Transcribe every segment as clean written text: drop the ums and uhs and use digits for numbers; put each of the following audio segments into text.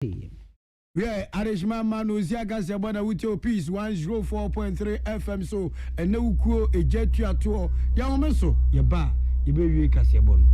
Yeah, arrangement man Oziaga Zabana with your piece 104.3 FM so and no cool a jet to a tour. Yamaso, your bar, you baby Cassiabon.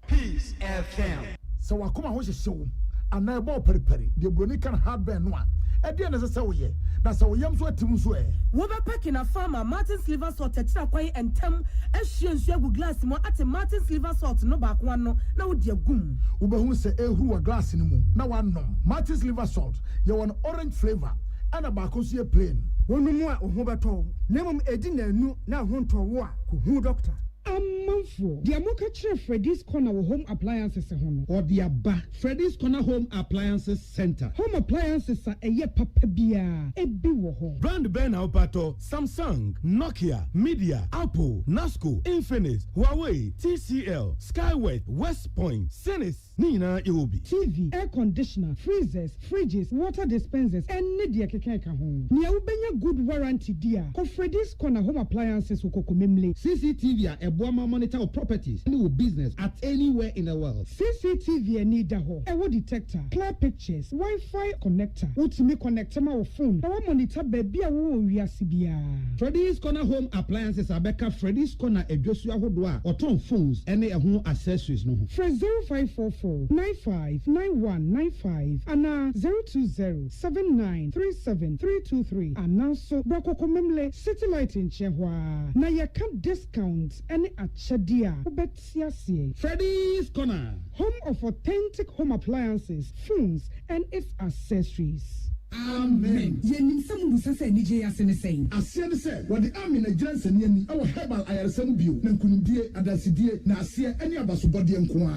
Peace FM. So I come out with show and I bought peri the Bronican hardware one. At the end of the say, that's how we am so at Timsway. Woba packing a farmer, Martin's liver salt, Tetrakway, and Tem, and she and Shagu glass more at a Martin's liver salt, no back one, no, dear goom. Uber who say, who a glass in the moon. Now I know Martin's liver salt, you're an orange flavor, and a bacosia plain. One more or Hobato, Nemum Edina, no, now home to a war, who doctor. Amanfo the amoka chere Freddy's Corner home appliances hono or the aba Freddy's Corner Home Appliances Center home appliances eye papa bia ebi wo ho Brand Ben Aupato, Samsung, Nokia, Media, Apple, Nasco, Infinix, Huawei, TCL, Skyway, West Point, Sinis, Nina Iwobi. TV, air conditioner, freezers, fridges, water dispensers, and media kekeka home. Nia ubenya good warranty dia. Ko Freddy's Corner Home Appliances ukoko memle. CCTV a Boama monitor of properties any business at anywhere in the world. CCTV need da ho. Ewo detector, clear pictures, Wi-Fi connector. Utimi connector ma wo phone. Ewo monitor baby a wo wiase bia. Freddy's Corner Home Appliances abeka Freddy's Corner edwosu ahodoa oton phones ene ehun accessories no ho. Fresh 0544-959195 and 020-7937-323 and now so Brokoko Memle City Light in Chehwa. Na ya can discount any achadia. Ubetiasie. Freddy's Corner, home of authentic home appliances, phones, and its accessories. Amen. Yenim samu busase nije asene saying. Asian said, what the army Nigerians and Yeni, our herbal IRSM view, Nankundia, Adasidie, Nasia, any of us body and Kwa.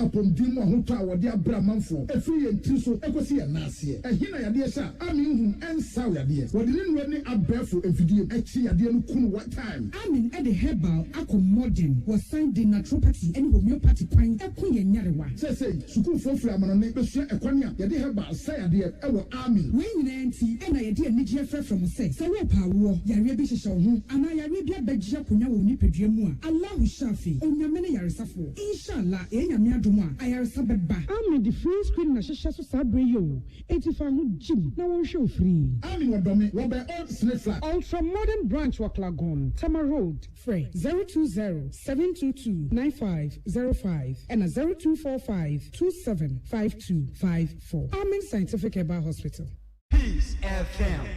Upon Dimo Huta, what dear Bramanfo, a free and Tiso, Ecosia, Nasia, and Hina Yadesa, Amin, and Sawi Adias. What didn't really up barefoot and video, actually, Adian Kun, what time? Amin at the herbal, Ako Modern, was signed in naturopathy and homeopathy pine, a queen and Yarawa. Say, Suku for Flaman and Neighbor Equania, Yadi Herbal, say Adia, our army. When you auntie and I did Niger from sex, I wear power, Yarabi shall and I Arabia Beja Puna will nip a dream. Allah Shafi, on your many Yarisafo. Inshallah, Enya Duma, I are Sabba. I'm in the free screen Nasha Sabre yo. 85 Jim, now on show free. I'm in Domi, Robert Old Sniffer. Ultra modern branch Waklagon, Tama Road, Frey 020-722-9505 and 0245-275254. I'm in Scientific Herbal Hospital. Peace FM.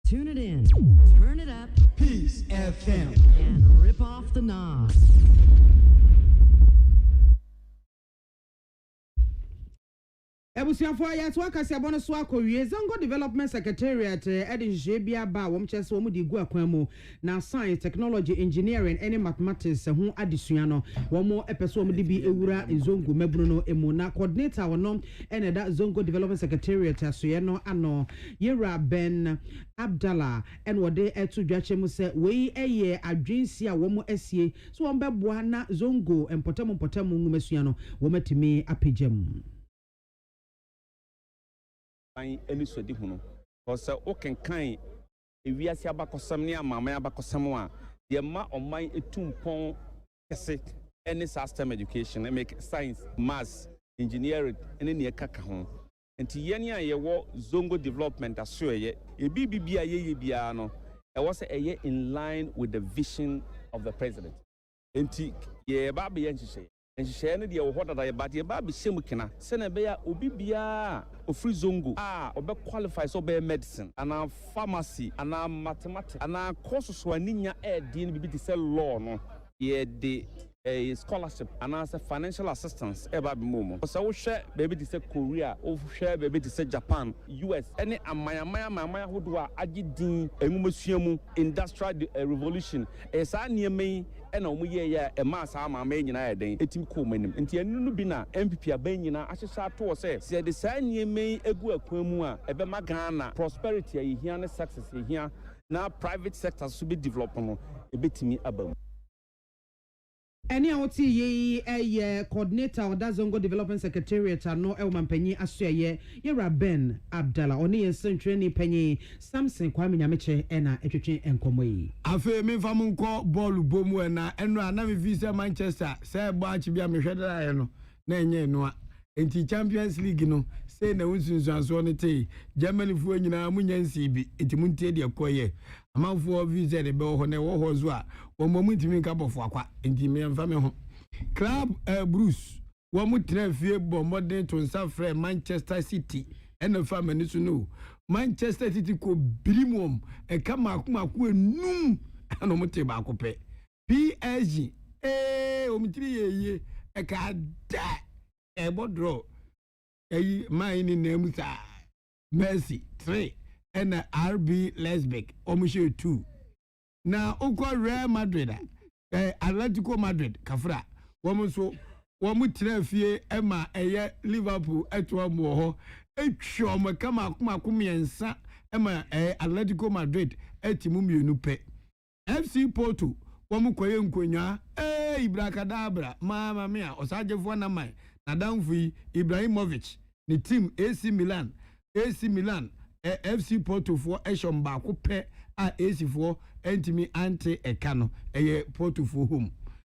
Tune it in, turn it up, Peace FM, and rip off the knob. Ebusiafo ya to akase abono so akowie Zongo Development Secretariat edinje bia ba wom chese wom di gu akwan mu na science technology engineering and mathematics ho adesua no wom epeso wom di bi ewura Zongo mabunu no emu na coordinator wono ene da Zongo Development Secretariat asoye no ano Yera Ben Abdallah en wode etu dwache mu se we eye adwensi a wom asie so wom beboa na Zongo empotem ngumasua no wom atimi apegem any sweaty huno. Because okay kind if we are abakosam near mamma abakosam the ma on my etumpon any system education and make science, maths, engineering, and any kaka home. And Tiania ye war Zongo development as sure ye BBBA ye biano. I was a year in line with the vision of the president. And ye baby and she say. And she share the water that about your baby Simukina, Senabea, Obibia, or free Zongo, or qualifies or bear medicine, and our pharmacy, and our mathematics, and our courses were Nina air, DNB to sell law, no, ye the scholarship, and as a financial assistance, about Momo. So share baby to say Korea, or share baby to say Japan, US, any Maya who do Ajidin, a Museum, industrial revolution, as I near me. And on we a mass armor main day, a team common, and Tianubina, MPP Benina, Asha to say, said the sign ye may a good Quemua, a Bemagana, prosperity here and success here. Now private sector should be developed a bit to me about. Any out ye a coordinator or that Zongo Development Secretariat or no Elman Penny Asya Yera Ben Abdallah only a century penny Samson Kwame Yamiche and a etching and Comway. Afe me famunko ball bomu na enra na me visa Manchester say batch bia me hweda no na enye no enti Champions League no say na wunsunsuanso no tey Germany fu nyina munyansi bi enti muntie de akoye amanfo visa de be ho na wo ho zo a wo momu ntimi nka bofo akwa enti me mfa me ho club Bruce wo mu trafie bomode to nsa frɛ Manchester City ena fa mani so no Manchester City ko birimum e kama akuma enum ana mo te ba ko pe PSG o mitri ye e ka da e bodro e mai ni name sa Messi 3 and RB Leipzig omushe 2 na uko Real Madrid Atletico Madrid kafra womuso womu trafie ema eye Liverpool eto mo ho etwom kama akuma yensa ema Atletico Madrid etimu mienu pe FC Porto womu koye nkonya Ibrakadabra mama mia osajefo na mai na danfu Ibrahimovic ni team AC Milan FC Porto for eshom ba ko pe a AC for entimi ante ekano eye Porto for home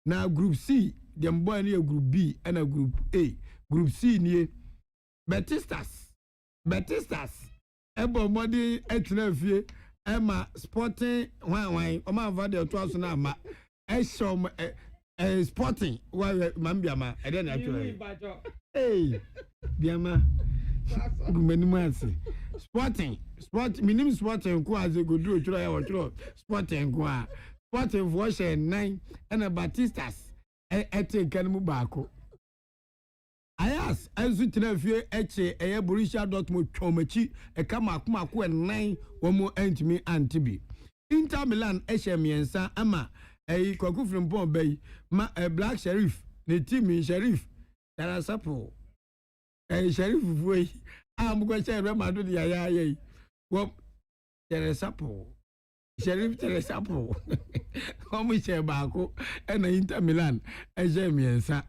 na group C dem boy ni group B and a group A group C ni Betistas ebo modi etna fie ema Sporting wan o ma va de to aso na ma eshom Sporting wa mambiama e dey na actually biama gumenimasi Sporting minim Sporting ko aze goduro chiro ya wo Sporting ko a Sporting for share 9 and a Batistas ete mu baako Ayas azu tinafie eche Borussia Dortmund twomachi kama akoma ko 9 womo antimi antibi Inter Milan ehye miensa ama kwaku frimpon bay ma Black Sheriff ne team Sheriff Tarasapo Sheriff foi amko che Real Madrid ya wo Tarasapo Sheriff Tarasapo omo che baako na Inter Milan ehye miensa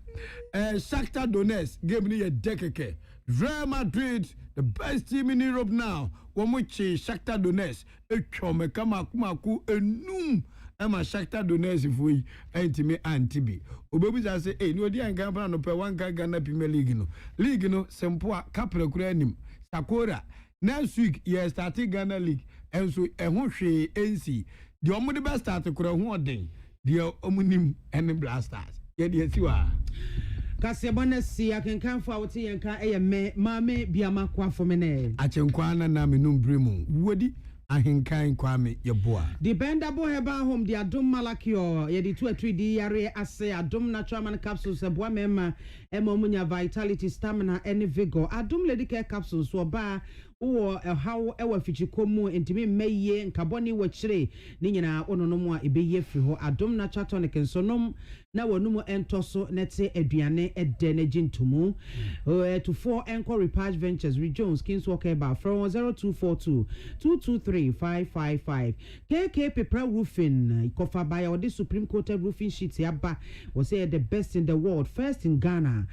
Shakhtar Donetsk game ni dekeke Real Madrid the best team in Europe now womuchi Shakhtar Donetsk etwome kama kumaku enum ema Shakhtar Donetsk foi entime antibi obebu za say ni odi anka pa no pe wanka Ghana Premier League no sempo a kapra kura anim Sakora next week ye start Ghana League enso ehwo hwe NC the omo de best start kura ho oden the omunim and Blasters ye de siwa Kasi bonesi akenkanfo awoti yenka me mame biama kwa fomene achenkwa na menum bremu wodi ahenkan kwame yeboa dependable heba home the adom malakio ye di 2-3 yare ase adom natural man capsules eboa mema emomunya vitality stamina and vigor adom lady care capsules so ba wo how ewa fichikomu entimi meye nkaboni wachire ni nyina ononomu a ebeye firi ho adom natural tonic nsonom na wonumu entoso nete aduane ede na gintumu to 4 Encore Repage Ventures Jones Kings Walker bar from 0242 223 555 KK Paper Roofing kofa by or the Supreme Coated Roofing Sheets yaba was say the best in the world first in Ghana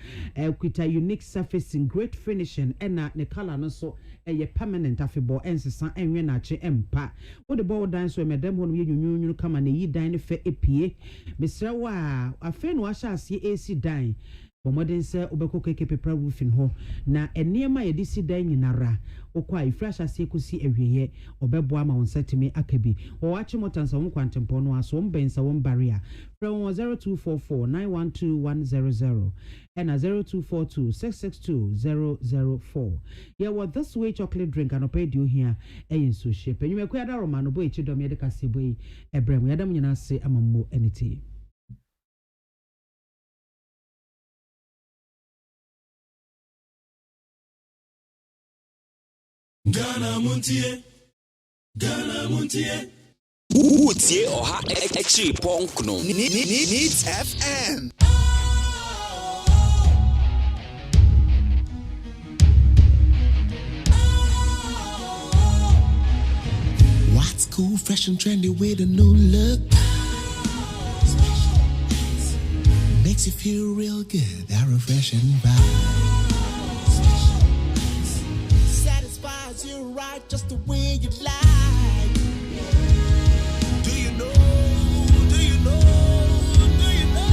with a unique surface in great finishing and ne color no so a permanent afebo ensesa enwe na che empa wo the ball dance so medem ho no nyunyu kama na yi dan ne fe epie mesra wa afen wa sha ase AC dan bomodin se obeko keke paper roofing ho na eniema ye disi dan nyinara okwa ifresh ase kusi awieye obebo ama wonsatimi akabi wo wachi motansa won kwantempo no aso mbensa won barrier from 0244 912100 and 0242 662 yeah what this way chocolate drink and pay you here e so shape you make kwada romano boy chidom ye de kasebo yi ebrem yadam nyina se amammo enity Ghana Montie Utie oha echi punk no Needs FM What's cool, fresh and trendy with a new look? makes you feel real good. That refreshing vibe satisfies you right just the way you like. Do you know? Do you know? Do you know?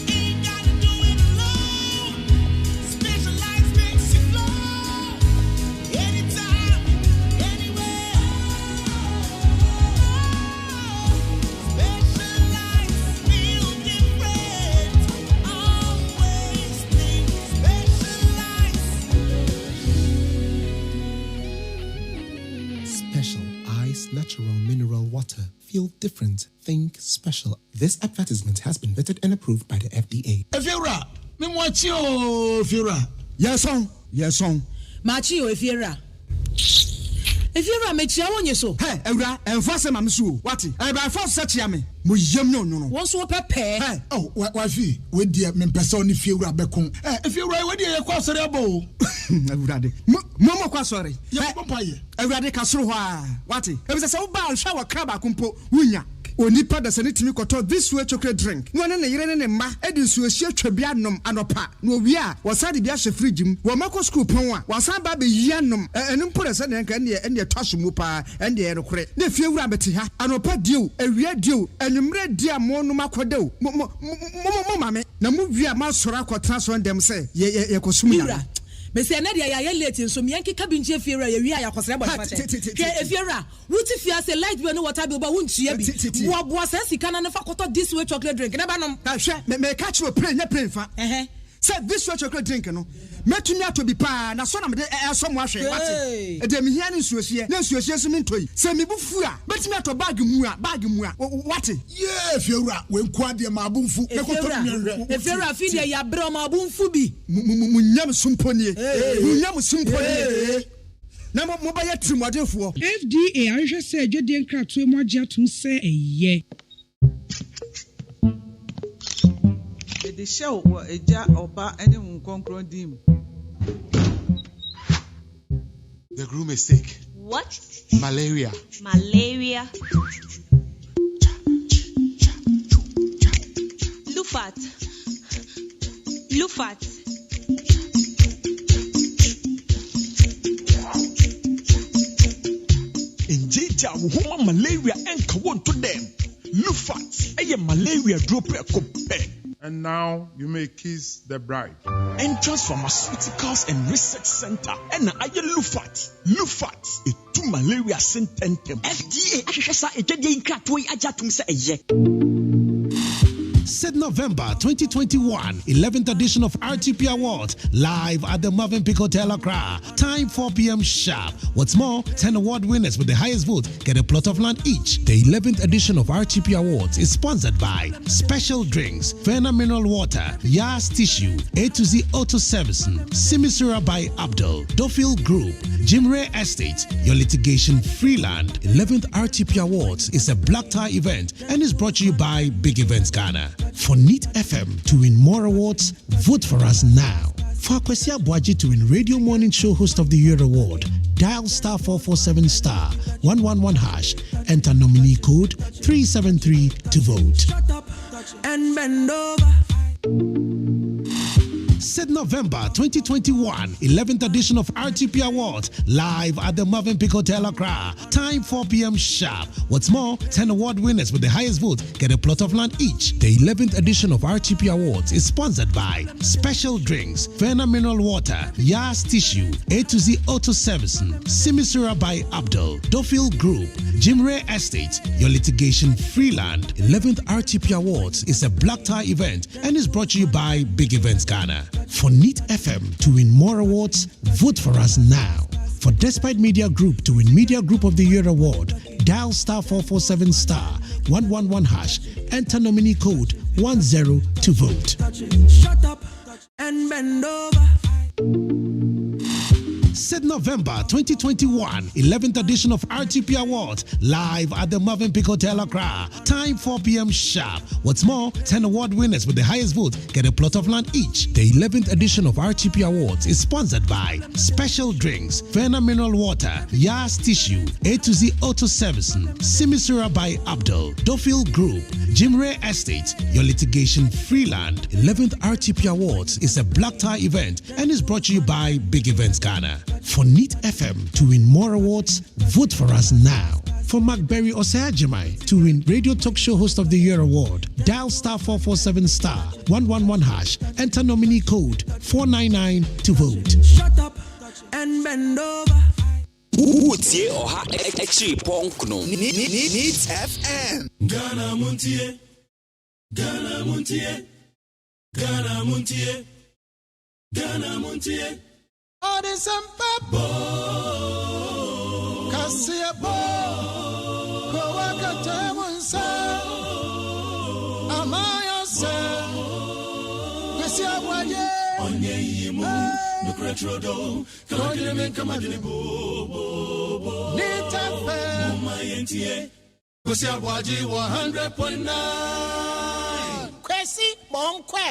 Ain't gotta do it alone. Specialized makes you flow anytime, anywhere. Specialized feel different. Always think Special Ice Natural Mineral Water. Feel different. Think special. This advertisement has been vetted and approved by the FDA. Efiura, me mwachi o Efiura. Yes on. Machi o Efiura. Efiura me chia wonye so. Hey, Eura, enfase mam so. What? E ba force chia me. Mo yam no. Won so pepe. Hey, oh, wa fi. We dia me pese oni Efiura bekon. Efiura we dia ye kwa sori abo. Ewurade. Mo kwa sori. Ye papa ye. Ewurade ka soro ho a. What? E be say wo ba hwa wa kraba kompo wunya. Onipa da sene timi koto this way chocolate drink. No ne yire ne mma edi nsuo hie twabia nom anopa. No wi a wasade bia hye fridge mu. Wo mako school pon a wasan ba be yi anom. Enu mpore se ne nka ne twaso mu pa ende ye rekore. Na fie wura beti ha. Anopa diu, ewia diu, enumre dia mo no makodeu. Mo mame. Na mu wi a ma soro akotra so ndem se ye kosum ya. Mesi na dia ya late nso miyanki kabinje Efiura ye wi a yakosere bo fache. Ke Efiura, wuti fia se light bill no water bill ba wuntua bi. Wo se sika na fa koto this way chocolate drink. Na ba nom. Hwe me catch you play nya play fa. Say this way chocolate drink no. Metumi ato bi pa na so na me so mo ahwe wate. E de me hia ne nsuohie. Na nsuohie so me ntoi. Se me bufu a betumi ato bag mu a wate. Yeah, Efiura, we nko ade ma abunfu. Me koto mi hwe. Efiura fi de ya bro ma abunfu bi. Munyam sumponie. Munyam sumponie. Na mo ba ya trimodefo. FDA ahwe se adwede nkratoe mu agye atom se eye. The show wa eja oba ene nkonkron dim. The groom is sick. What? Malaria. Lufat. Injija wo malaria enka won to them. Lufat eye malaria drop ekope. And now you may kiss the bride. Entrance Pharmaceuticals and Research Center. And aye Lufat. A 2 malaria sententem. FDA ahwehwesa ejede nkratoyi ajatum se eye. Said November 2021, 11th edition of RTP Awards, live at the Marvin Peak Hotel Accra. Time 4 p.m. sharp. What's more, 10 award winners with the highest vote get a plot of land each. The 11th edition of RTP Awards is sponsored by Special Drinks, Fena Mineral Water, Yas Tissue, A to Z Auto Servicing, Simisura by Abdul, Dofil Group, Jimre Estate, your litigation free land. 11th RTP Awards is a black tie event and is brought to you by Big Events Ghana. For Neat FM to win more awards, vote for us now. For KWASI ABOAGYE to win Radio Morning Show Host of the Year award, dial star 447 star 111 hash, enter nominee code 373 to vote. Shut up and bend over. Said November 2021, 11th edition of RTP Awards, live at the Marvin Peak Hotel Accra. Time 4 p.m. sharp. What's more, 10 award winners with the highest vote get a plot of land each. The 11th edition of RTP Awards is sponsored by Special Drinks, Fena Mineral Water, Yas Tissue, A to Z Auto Servicing, Simisura by Abdul, Dofil Group, Jimre Estate, your litigation free land. 11th RTP Awards is a black tie event and is brought to you by Big Events Ghana. For Neat FM to win more awards, vote for us now. For Despite Media Group to win Media Group of the Year award, dial star 447 star 111 hash, enter nominee code 10 to vote. Shut up and bend over. Blessed November 2021, 11th edition of RTP Awards, live at the Marvin Peak Hotel, Accra. Time 4 p.m. sharp. What's more, 10 award winners with the highest vote get a plot of land each. The 11th edition of RTP Awards is sponsored by Special Drinks, Verna Mineral Water, Yas Tissue, A to Z Auto Servicing, Simisura by Abdul, Dofil Group, Jim Ray Estate, your litigation freeland. 11th RTP Awards is a black tie event and is brought to you by Big Events Ghana. For Neat FM to win more awards, vote for us now. For Macberry Osayajimai to win Radio Talk Show Host of the Year award, dial *447*111#. Enter nominee code 499 to vote. Shut up and bend over. Utie oha extra punk no. Needs FM. Ghana Montie. Ghana Montie. Ghana Montie. Ghana Montie. All this and pop. Kasia bo. Kowaka temunsa. Amaya se. Kasia ABOAGYE. Onye yimu. Nukretrodo. Kamadine men kamadine bo. Nitafe. Muma yentie. Kasia ABOAGYE 100.9. Kwesi bonkwe.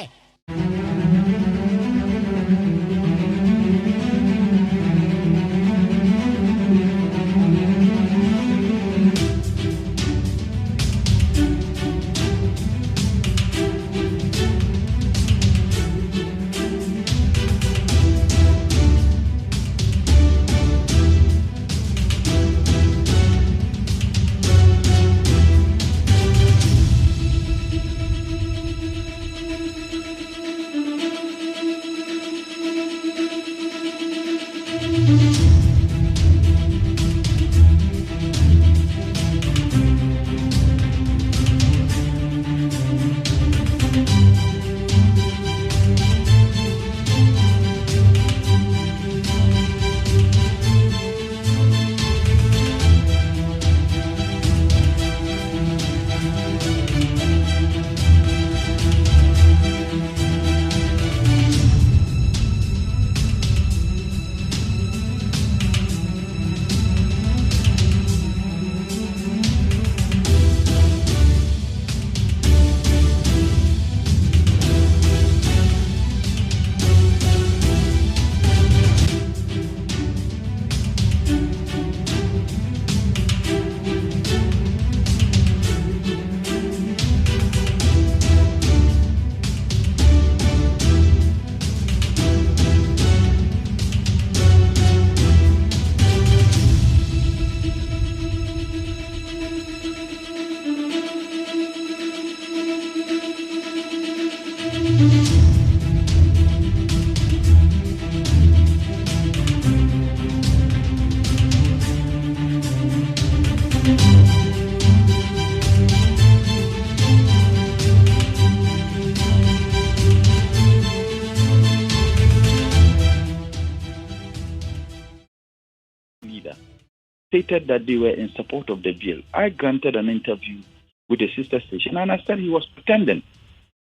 Stated that they were in support of the bill. I granted an interview with the sister station and I said he was pretending.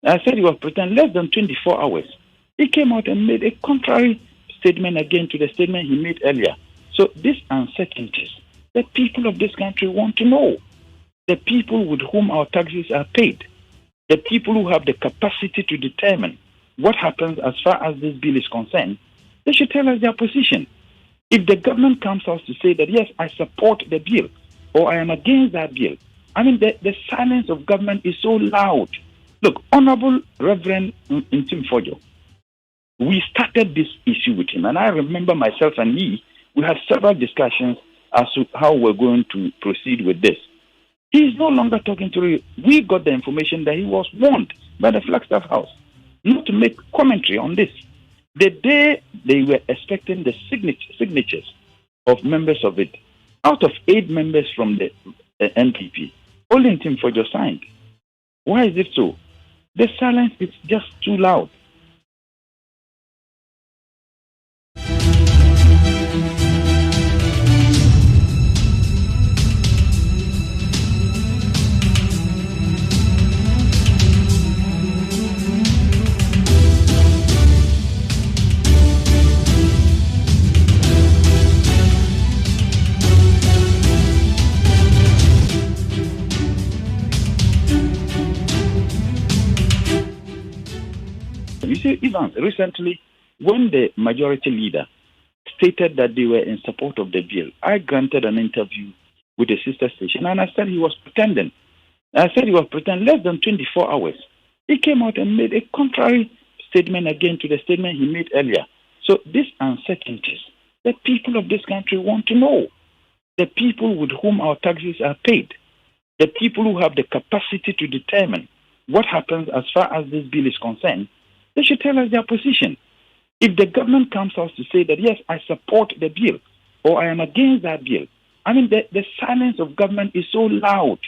I said he was pretending less than 24 hours. He came out and made a contrary statement again to the statement he made earlier. So these uncertainties, the people of this country want to know. The people with whom our taxes are paid. The people who have the capacity to determine what happens as far as this bill is concerned, they should tell us their position. If the government comes out to say that, yes, I support the bill or I am against that bill, I mean, the silence of government is so loud. Look, Honorable Reverend Ntim Fojo, we started this issue with him, and I remember myself and he, we had several discussions as to how we're going to proceed with this. He is no longer talking to you. We got the information that he was warned by the Flagstaff House not to make commentary on this. The day they were expecting the signatures of members of it, out of 8 members from the NPP, only Ntim Fojo signed. Why is it so? The silence is just too loud. You see, Evans, recently, when the majority leader stated that they were in support of the bill, I granted an interview with a sister station, and I said he was pretending. I said he was pretending less than 24 hours. He came out and made a contrary statement again to the statement he made earlier. So these uncertainties, the people of this country want to know. The people with whom our taxes are paid, the people who have the capacity to determine what happens as far as this bill is concerned, they should tell us their position. If the government comes out to say that, yes, I support the bill, or I am against that bill, I mean, the silence of government is so loud.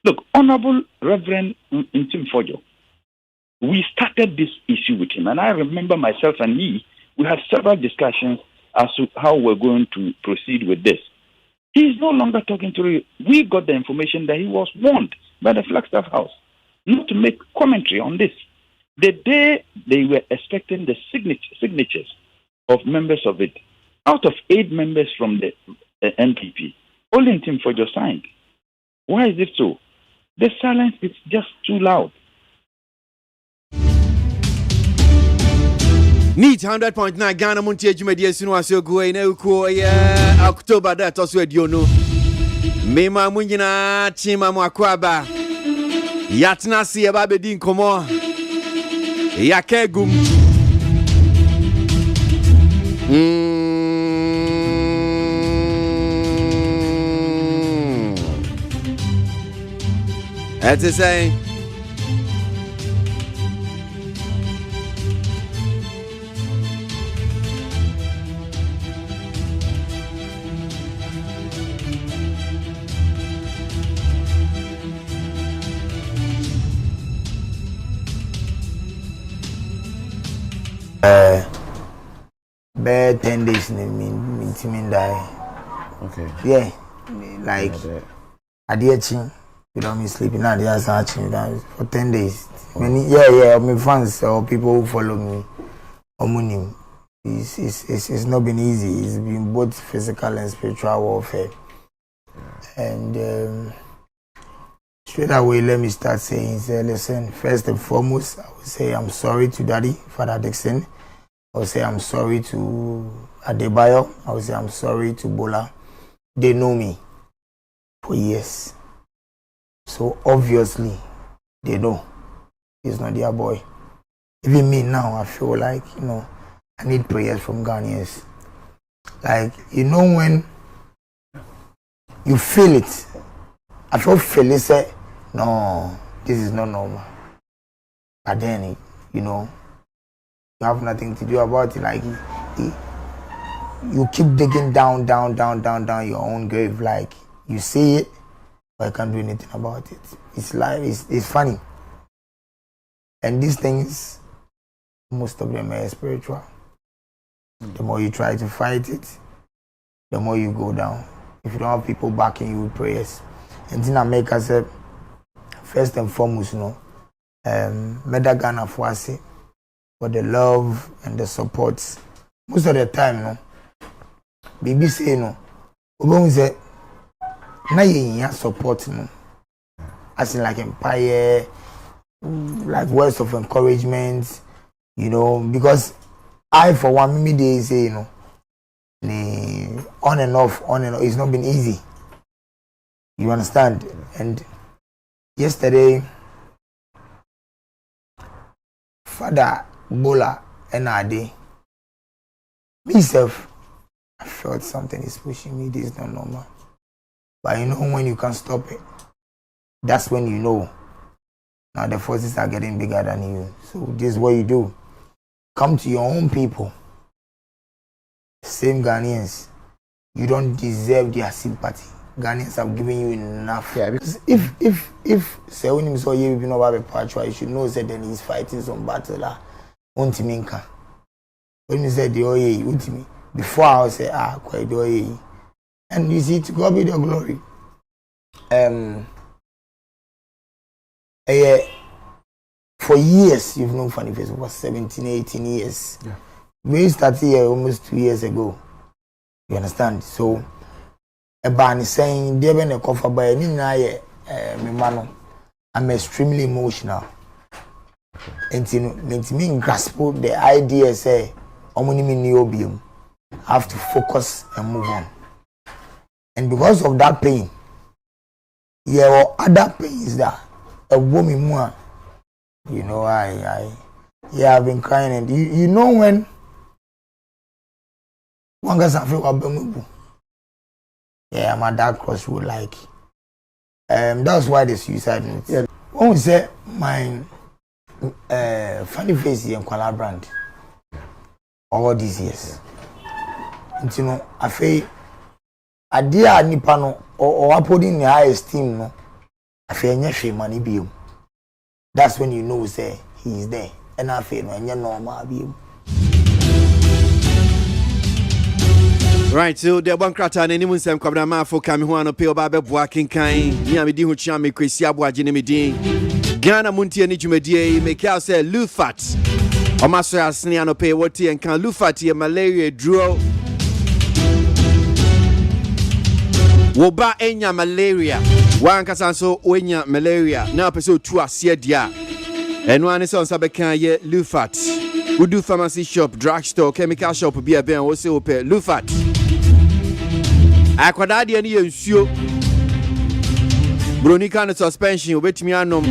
Look, Honorable Reverend Ntim Fojo, we started this issue with him, and I remember myself and he, we had several discussions as to how we're going to proceed with this. He is no longer talking to you. We got the information that he was warned by the Flagstaff House not to make commentary on this. The day they were expecting the signatures of members of it, out of 8 members from the NPP, only Ntim Fojo signed. Why is it so? The silence is just too loud. Need 100.9 Ghana Montie Jumedi Sunu Asogo ina uko October that also ediono. Mema munyina chima mwakwaba. Yatna si eba bedi nkomo. Yakegum. That's the same. Bad 10 days mean die. Okay. Yeah. Like I did you know me sleeping now they are searching for 10 days. Many my fans or people who follow me it's not been easy. It's been both physical and spiritual warfare. And straight away let me start saying, listen, first and foremost I would say I'm sorry to Daddy, Father Dixon. I would say I'm sorry to Adebayo. I would say I'm sorry to Bola. They know me for years. So obviously, they know he's not their boy. Even me now, I feel like, I need prayers from Ghanaians. Like, when you feel it, I feel it, say, no, this is not normal. But then, you have nothing to do about it. Like, you keep digging down your own grave. Like, you see it, but I can't do anything about it. It's life, it's funny. And these things, most of them are spiritual. The more you try to fight it, the more you go down. If you don't have people backing you with prayers. And then I make us first and foremost, Meda Ghana Fuasi, for the love and the support. Most of the time, baby say we say na you support as in like empire, like words of encouragement, because I for one me they say the on and off, it's not been easy. You understand? And yesterday, Father Bola and Ade, myself, I felt something is pushing me. This is not normal. But when you can't stop it, that's when you know. Now the forces are getting bigger than you. So this is what you do. Come to your own people. Same Ghanaians. You don't deserve their sympathy. Ghanaians have given you enough. Yeah, because if say when him saw you know about a patch, you should know that then he's fighting some battle. Untiminka. When he said the oye, Untimi, before I say quite the oye. And you see, to God be the glory. For years, you've known Funny Face for 17, 18 years. Yeah. We started here almost 2 years ago. You understand? So, a ban is saying, they've been a cover by any mano. I'm extremely emotional. And me grasp the idea say I have to focus and move on. And because of that pain, other pains that a woman more. I've been crying, and you know when one gets a feel I'm at that crossroad, like that's why the suicide note. Yeah. When we say my funny face in Kuala brand all these years, and I feel a dear Nipano or putting the high esteem, no, I feel any money be. That's when you know say he is there, and I feel when you know my be. Right, so the bankrata and anyone sem kwabra ma fo kami ho anope oba be boa kenkan ni amedi ho chia me kwesi aboagye ne medin Ghana Montie ni dwumadie make out say Lufat omaso asne anope woti enkan Lufat ye malaria duro woba enya malaria wan kasa so enya malaria na pese otu ase dia eno ane se onsa be kan ye Lufat Udu pharmacy shop drugstore chemical shop bi ebe wo se ope Lufat akwada de ne yensuo bronica no suspension obetimi anom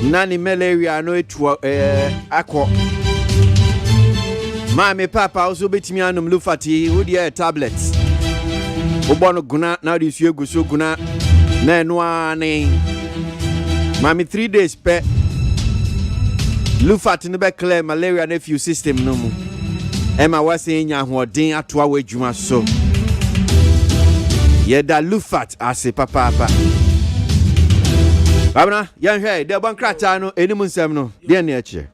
nani malaria no etu akọ mama papa also obetimi anom Lufati wo de tablets obono guna na de su eguso guna na eno ane mama 3 days pe Lufati no be clear malaria na few system no mu Emma was saying ya hoden atoa wadwuma so. Yeda Lufat ase papa. Babna, yan hwe de bankrata no enimu nsem no. De na eche.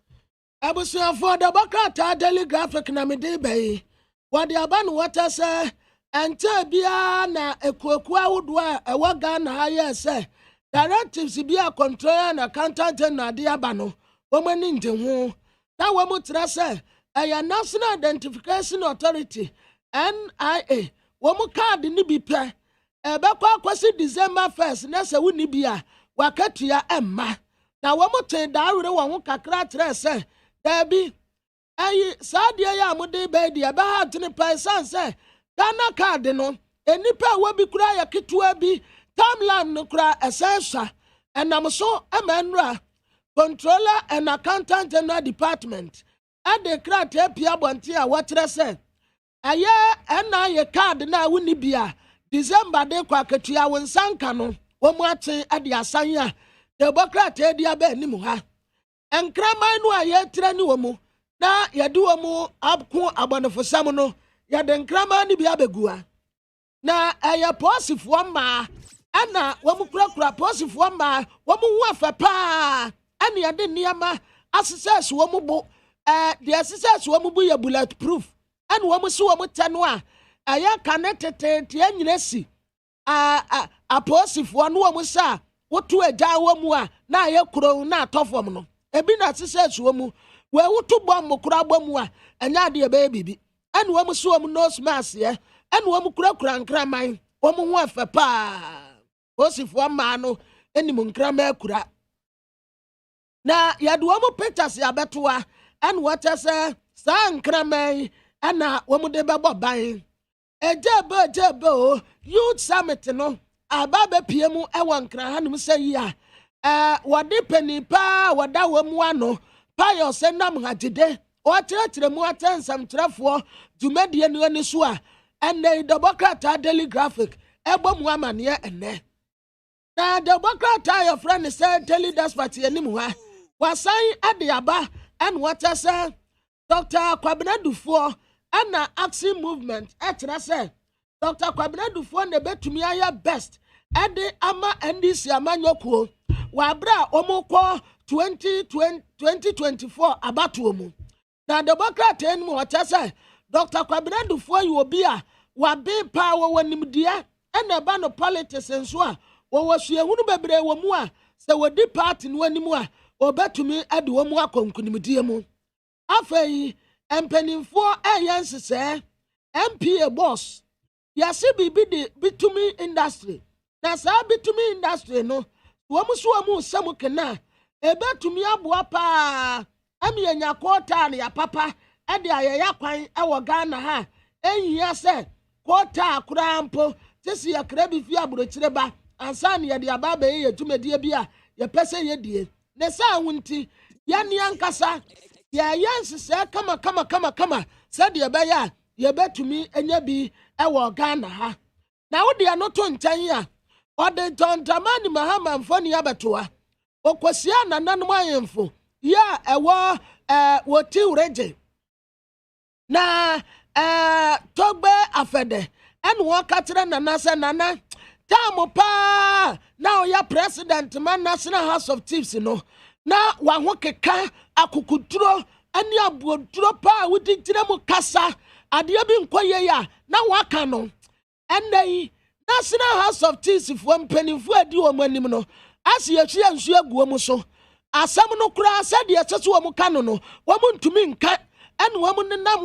Abusia for the bankrata daily graphic na me de bai. Wade aba no water say ente bia na ekuaku awodo a ewo Ghana ha ye say directives bia control and accountant na de aba no. Womani nte ho. Na womu tra say a National Identification Authority NIA womu card ni bi pe ebekwa kwasi December 1st na se wuni bia wakatua emma na womu ten daawre wo kakra tre se da bi ayi saade ya amude be dia ba ha tene paisan se Ghana card no enipa wo bi kura ya ketua bi timeline no kura essential enam so emenra Controller and Accountant General Department at the crat apia bontia watre say aye na ye card na woni bia December de kwa ketua won sanka no wo mu ate ade asan ya the bokrat e dia ba ni mu ha enkraman no aye tre ni wo mu na ye de wo mu abko abonofo sam no ye de enkraman ni bia begua na aye posifo ma ana wo mu kura posifo ma wo mu hu afa pa ani ye de niama asses wo mu bo the assistants wo mu bu ye bulletproof and wo mu so wo mu tano a aya kanetete tie nyinesi aposifo no wo mu sa wotu agya wo mu a na aye kuro na atofom no ebi na assistants wo mu we wotu bom kura bom a enya de be bibi and wo mu so wo mu nose mask ye and wo mu kura nkraman wo mu hu afa pa posifo ma no enimu nkrama kura na yadu wo mu pictures ya betoa and what I say, San Cramay, and now woman de babo buying. A jabo, youth summit, no, a baba piemu, a one cran, say, ya. What penny pa, what that woman, Pio send them had today, or church the more ten some trafo, to median Unisua, and they the Bocata daily graphic, a bomb woman here and there. Now the Bocata, your friend said, tell you that's what you anymore. Was saying at the Abba. And what I say, Dr. Kwabena Dufour, and na action movement, I say, Dr. Kwabena Dufour, ne bet to me I best, and the ama and this Yamanyoko, Wabra Omoko 2024 Abatuomu. Now the Baka 10 what I say, Dr. Kwabena Dufour, you will be a Wabe power when him dear, and a ban of politics and so on, or was she a Wunubebre Wamua, so we depart in one more. Obetumi ade wo mu akonkunimdie mu afei empanimfo ayanse se MPA boss yase bibi de bitumi industry na saa bitumi industry no wɔn so wɔn nsɛm kena ebetumi aboa paa ami enya kɔɔta ne ya papa ɛde ayɛyɛ kwan ɛwɔ Ghana ha ehia sɛ kɔɔta akora mpo sisi yakra bi fi aburokyire ba ansa ne yɛde aba ba yɛ dwumadie bi a yɛpɛ sɛ yɛdie ne saa wunti yɛne ankasa yɛyɛ nsesɛ kama sɛdeɛ ɛbɛyɛ a yɛbɛtumi anya bi ɛwɔ Ghana ha na wode ano to nkyɛn a ɔde tɔntama ne mahama mfoni abɛtoa okosia nananom ayemfo ya ɛwɔ wɔti regye na togbe afɛdɛ ɛne wɔka kyerɛ nana sɛ nana tamu paa na ɔyɛ president ma National House of Chiefs no na waho keka akukuduro ani abuoduro paa wodi kyerɛ mu kasa adeɛ bi nkɔyɛ ya na waka no ɛnɛ National House of Chiefs fo mpanimfo adi wɔn anim no asi yɛhwɛ nsu aguo mu so asɛm no kura sɛdeɛ ɛsɛ so wɔn ka no wɔn ntumi nka ɛne wɔn nenam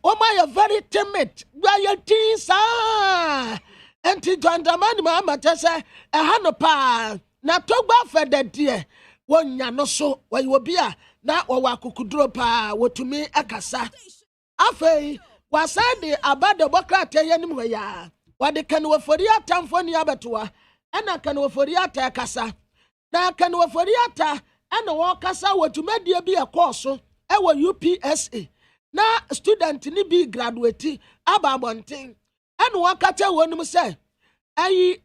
wɔn ayɛ very timid wɔayɛ tin saa enti tɔntama ne mahama kyɛ sɛ ɛha no paa na togba fɛdɛ deɛ wɔnya no so wɔyɛ obi a na wɔwɔ akukuduro paa wɔtumi akasa afei wasan de aba demokrate yɛ nim hɔ ya wɔde kanwafori atamfo ne abɛtoa ɛna kanwafori ata kasa na kanwafori ata ɛna wɔkasa wɔtumadie bi ɛkɔɔ so ɛwɔ UPSA na student ni bi graduate aba abɔnten ɛna wɔkata wɔnum sɛ ayi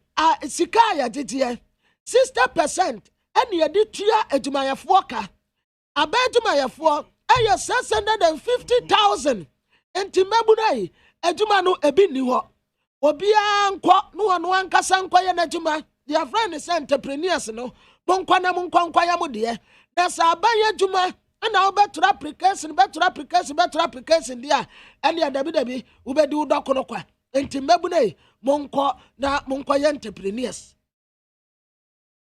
sika ya titiɛ 60% ɛna yɛde tua adwumayɛfoɔ ka aba adwumayɛfoɔ ɛyɛ 650,000 enti mabuna yi adwuma no ebi ni hɔ obia nkɔ no wɔn ankasa nkɔyɛ n'adwuma their friend is entrepreneurs no monkɔ na monkɔ ya mo deɛ na saa abayɛ adwuma ɛna wobɛtura application deɛ ɛne adabi wobɛdi wo dɔko no kwa enti mabuna yi monkɔ na monkɔyɛ entrepreneurs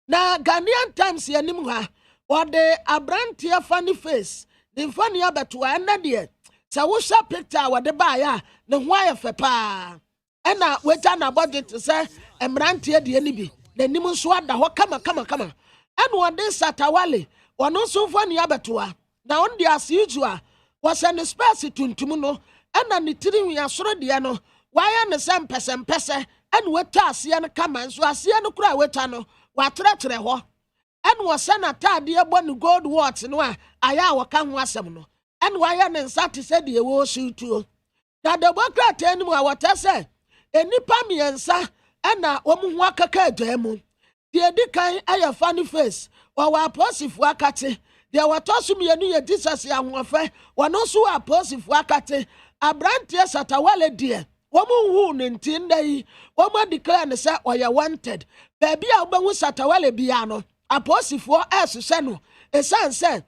na Ghanaian Times yɛnim ha wɔde abranteɛ funny face ne mfani abɛtoa ɛna deɛ sɛ wohyɛ picture wɔde baayɛ a ne ho ayɛ fɛ paa ɛna weta na budget sɛ mmranteɛ deɛ ni bi n'anim nso ada hɔ kama ɛna wɔde satawale wɔno nso mfani abɛtoa na wɔn de asiju a wɔhyɛ ne space tuntum no ɛna ne tirinwi asoro deɛ no wɔayɛ ne sɛ mpɛsɛmpɛsɛ ɛna weta aseɛ no kama nso aseɛ no kora weta no watrɛtrɛ hɔ ɛna wɔhyɛ n'ataadeɛ bɔ ne gold watch no a ayɛ a wɔka ho asɛm no ɛna wɔayɛ ne nsa te sɛ deɛ wɔresutuo na demokrate anim a wɔtɛ sɛ enipa mmiɛnsa ɛna wɔn ho akaka adwa mu deɛ di kan ɛyɛ funny face wɔwɔ aposifoɔ akate deɛ wɔtɔ so mmienu yɛ Jesus ahoɔfɛ wɔn nso wɔ aposifoɔ akate abranteɛ satawale deɛ wɔn hu ne nti nda yi wɔn declare ne sɛ ɔyɛ wanted baabi a wɔbɛhu satawale bia no aposifoɔ ɛɛhyehyɛ no esan sɛ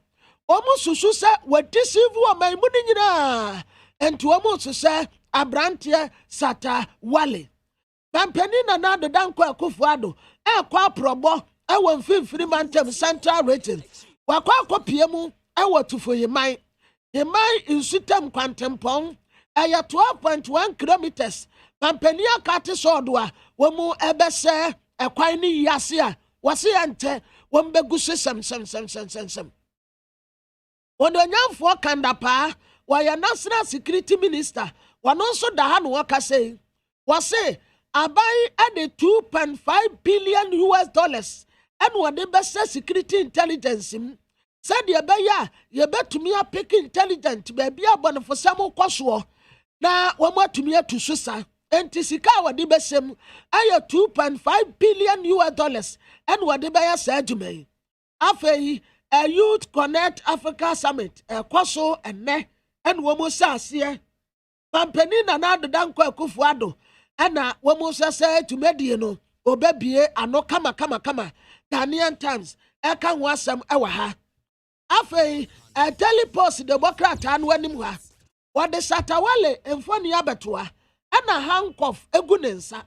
wɔn susu sɛ wɔdeceive wɔn mu ne nyinaa nti wɔn hyehyɛ abranteɛ satawale pampani na nado danko akufuado ɛkɔ aprɔbɔ ɛwɔ mfimfini mantam central region wakɔ akɔpie mu ɛwɔ tufoyiman yiman nsutam kwantempɔn ɛyɛ 12.1 kilometers pampani akate sɔɔdo a wɔn ɛbɛsɛ ɛkwan ne yiase a wɔsi yɛntɛ wɔn bɛgu so sɛm wɔnyamfoɔ kandapaa wɔyɛ national security minister wɔn nso da ha no wɔkasa yi wɔsi aban ɛde $2.5 billion ɛna wɔde bɛsɛ security intelligence mu sɛdeɛ ɛbɛyɛ a yɛbɛtumi apeke intelligent baabi abɔnefosɛm kɔ soɔ na wɔn atumi atu so sa enti sika a wɔde bɛsɛ mu ɛyɛ $2.5 billion ɛna wɔde bɛyɛ saa adwuma yi afei a Youth Connect Africa Summit ɛkɔ so ɛnɛ ɛna wɔn sa aseɛ pampani na nado danko akufuado ɛna wɔn nso sɛ dwumadie no obɛbie ano kama Ghanaian Times ɛka ho asɛm ɛwɔ ha afei telepost democrat anu anim ha wɔde satawale mfoni abɛtoa ɛna handcuff egu ne nsa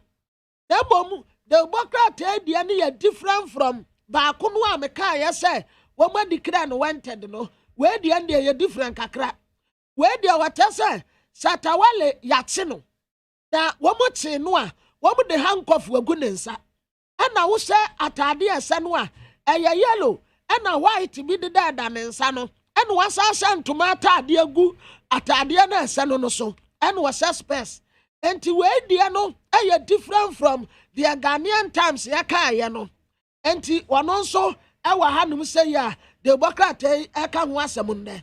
na mmom democrat deɛ ne yɛ different from baako no a meka yɛ sɛ wɔn adikira no wanted no wei deɛ yɛ different kakra wei deɛ wɔtɛ sɛ satawale yɛakye no na wɔn kye no a wɔn de handcuff egu ne nsa ɛna wo sɛ atade ɛsɛ no a ɛyɛ yellow ɛna white bi deda da ne nsa no ɛna wasa ahyɛ ntoma atade agu atade na ɛsɛ no so ɛna wɔhyɛ spares enti weidie no ɛyɛ different from the Ghanaian times yɛkaayɛ no enti wɔno nso ɛwɔ hanom sɛ yi a de bɔkrata ɛka ho asɛm nnɛ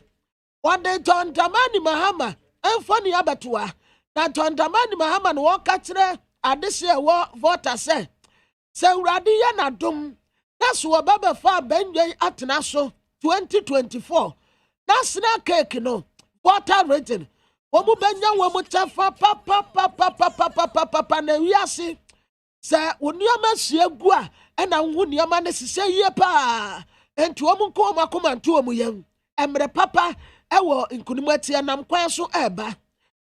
wɔde Tontamani Mahama ɛmfɔ ne abɛtoa na Tontamani Mahama no wɔka kyerɛ adehye ɛwɔ voter sɛ Awurade yɛ n'adom na so wɔbɛbɛfa abɛnwa atena so 2024 na sena cake no voter rating wɔn bɛnya wɔn kyɛfa papa na wiase sɛ wɔn nneɛma sie gu a ɛna wɔn nneɛma no sisɛ yie paa nti wɔn nkɔ wɔn akoma nto wɔn yɛm mmerɛ papa ɛwɔ nkunim atie nam kwan so ɛɛba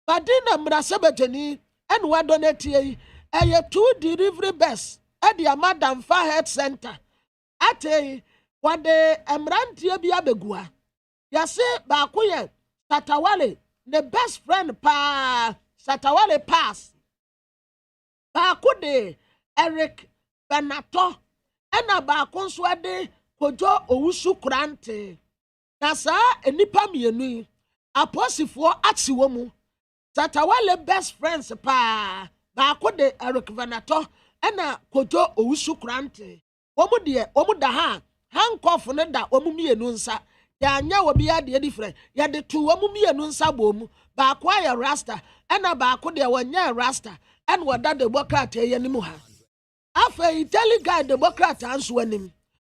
badi na mmerɛ sɛbɛgyani ɛna wɔadɔ n'atie yi ɛyɛ 2 delivery bus ɛde Madam Fa Health Center ate wɔde mmeranteɛ bi abɛgua yɛse baako yɛ Satawale the best friend pa Satawale pass baako de Eric Benato ɛna baako nso de Kojo Owusu Kurante na saa enipa mienu yi aposifoɔ akyi wɔ mu Satawale best friends pa baako de Eric Benato ɛna Kojo Owusu Kurante wɔn da ha handcuff ne da wɔn mienu nsa yanya obi ade different yade tu wɔn mienu nsa bom baako ayɛ rasta ɛna baako de wɔnyɛ rasta ɛna wɔda de bɔkrata yɛ ne mu ha afei delegate de bɔkrata nso anim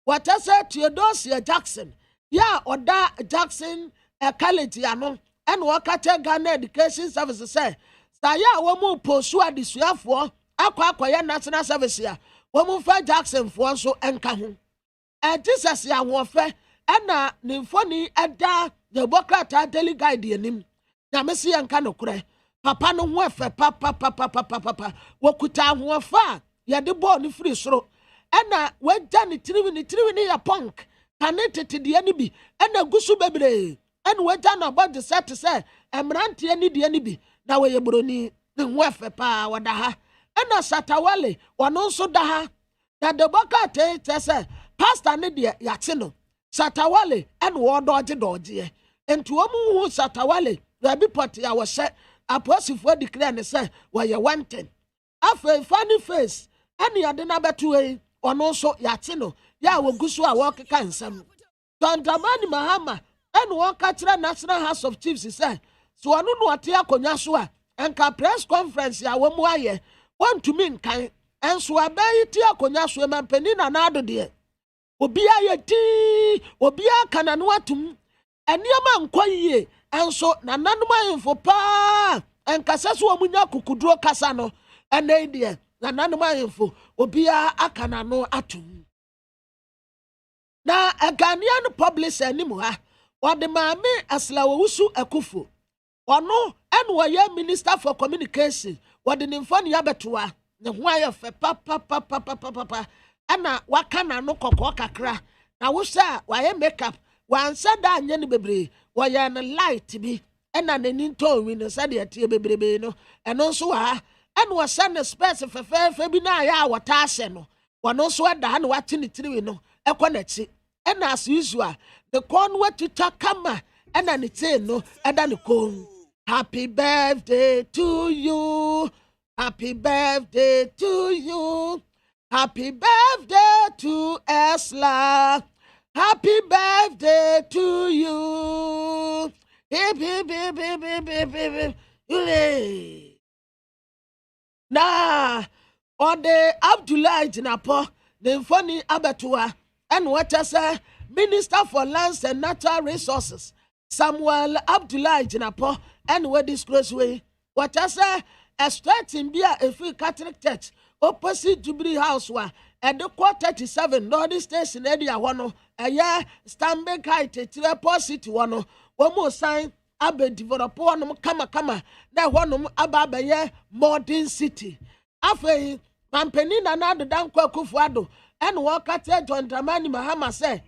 wɔte sɛ Theodosia Jackson ya ɔda Jackson college ano ɛna wɔkata Ghana Education Service sɛ saa ya wɔn posu adesuafoɔ akɔyɛ national service ya wɔn fa Jackson foɔ nso nka ho Jesus ya wɔfɛ ɛna ne mfoni ɛda the bɔkrata delegate de anim na mesi nka no korɛ papa no ho ɛfɛ papa wɔkuta ahoɔfa yɛde bɔɔ ne firi soro ɛna wɔagya ne tiriwi ne yɛ punk kane tete deɛ ne bi ɛna gusu bebree ɛna wɔagya no abɔ de sɛ mmeranteɛ ne deɛ ne bi na wɔyɛ buroni ne ho ɛfɛ paa wɔda ha ɛna Satawale wɔno nso da ha na de bɔkrata tɛ sɛ pastor ne deɛ yɛate no Satawale ɛna wɔdɔgye nti wɔn hu Satawale rabi pɔte a wɔhyɛ aposifoɔ declare ne sɛ wɔyɛ wanted afei funny face ɛne yɛde no abɛto yi ɔno nso yɛate no yɛ a wɔgu so a wɔkeka nsɛm Tontamani Mahama ɛne wɔka kyerɛ National House of Chiefs sɛ so ɔno no ɔte akonnwa so a ɛnka press conference a wɔn mu ayɛ wɔntumi nkan ɛnso abɛyi te akonnwa so ma mpanin na n'ado deɛ obi ayɛ tii obi aka na no atum ɛnneɛma nkɔ yie ɛnso na nanom ayɛmfo paa ɛnkasa so wɔn nya kukuduro kasa no ɛnɛ deɛ na nanom ayɛmfo obi aka na no atum na Ghanaian publisher anim ha wɔde maame Aslawowusu Akufo ɔno ɛna wɔyɛ minister for communication wɔde ne mfoni abɛtoa ne ho ayɛ fɛ papa ɛna waka na no kɔkɔɔ kakra na wohyɛ a wɔayɛ makeup wansa da anyɛ ne bebree wɔyɛ no light bi ɛna n'ani ntɔnwi no sɛdeɛ tie bebrebe no ɛno nso wɔ ha ɛna wɔhyɛ ne spares fɛfɛɛfɛ bi na ayɛ a wɔta ahyɛ no wɔno nso ɛda ha na wate ne tiriwi no ɛkɔ n'akyi ɛna as usual ne kɔn no watwitwa kama ɛna ne tail no ɛda ne kɔn happy birthday to you happy birthday to you happy birthday to Esla happy birthday to you hip hip hip hip hip hip hip hip na ode Abdullahi Jinapo ne mfoni abɛtoa ɛna wɔte sɛ Minister for Lands and Natural Resources Samuel Abdullahi Jinapo ɛna wɔ disclose way wɔte sɛ extracting bi a efi Catholic Church opposite Jubilee House wa ɛde kɔ 37 Northern Station ɛde ahɔ no ɛyɛ Stanbic Tire Port City wɔ no wɔn mo sign abɛ develop hɔ nom kama na ɛhɔ nom aba abɛyɛ modern city afei mampani na adeda nkɔ Akufo-Addo ɛna wɔka kyerɛ Tontamani Mahama sɛ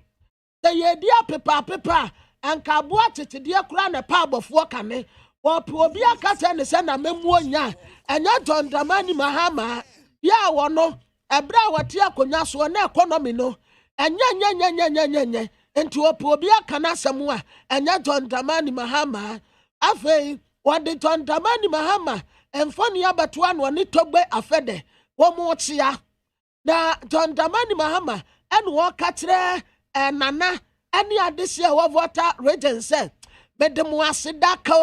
yɛdi apepa anka aboa tetedeɛ kora na pa abɔfoɔ kane wɔpe obi aka kyerɛ ne sɛ na mɛmuo nya ɛnyɛ Tontamani Mahama ya wɔno ebra wati akonya so na economy no enya enti obi aka na asɛm a enya John Dramani Mahama afei wade John Dramani Mahama emfoni abeto ano ni togbe afede wo mo tia na John Dramani Mahama ene wo ka kire nana ene adese a wo voter region say medemu asedaka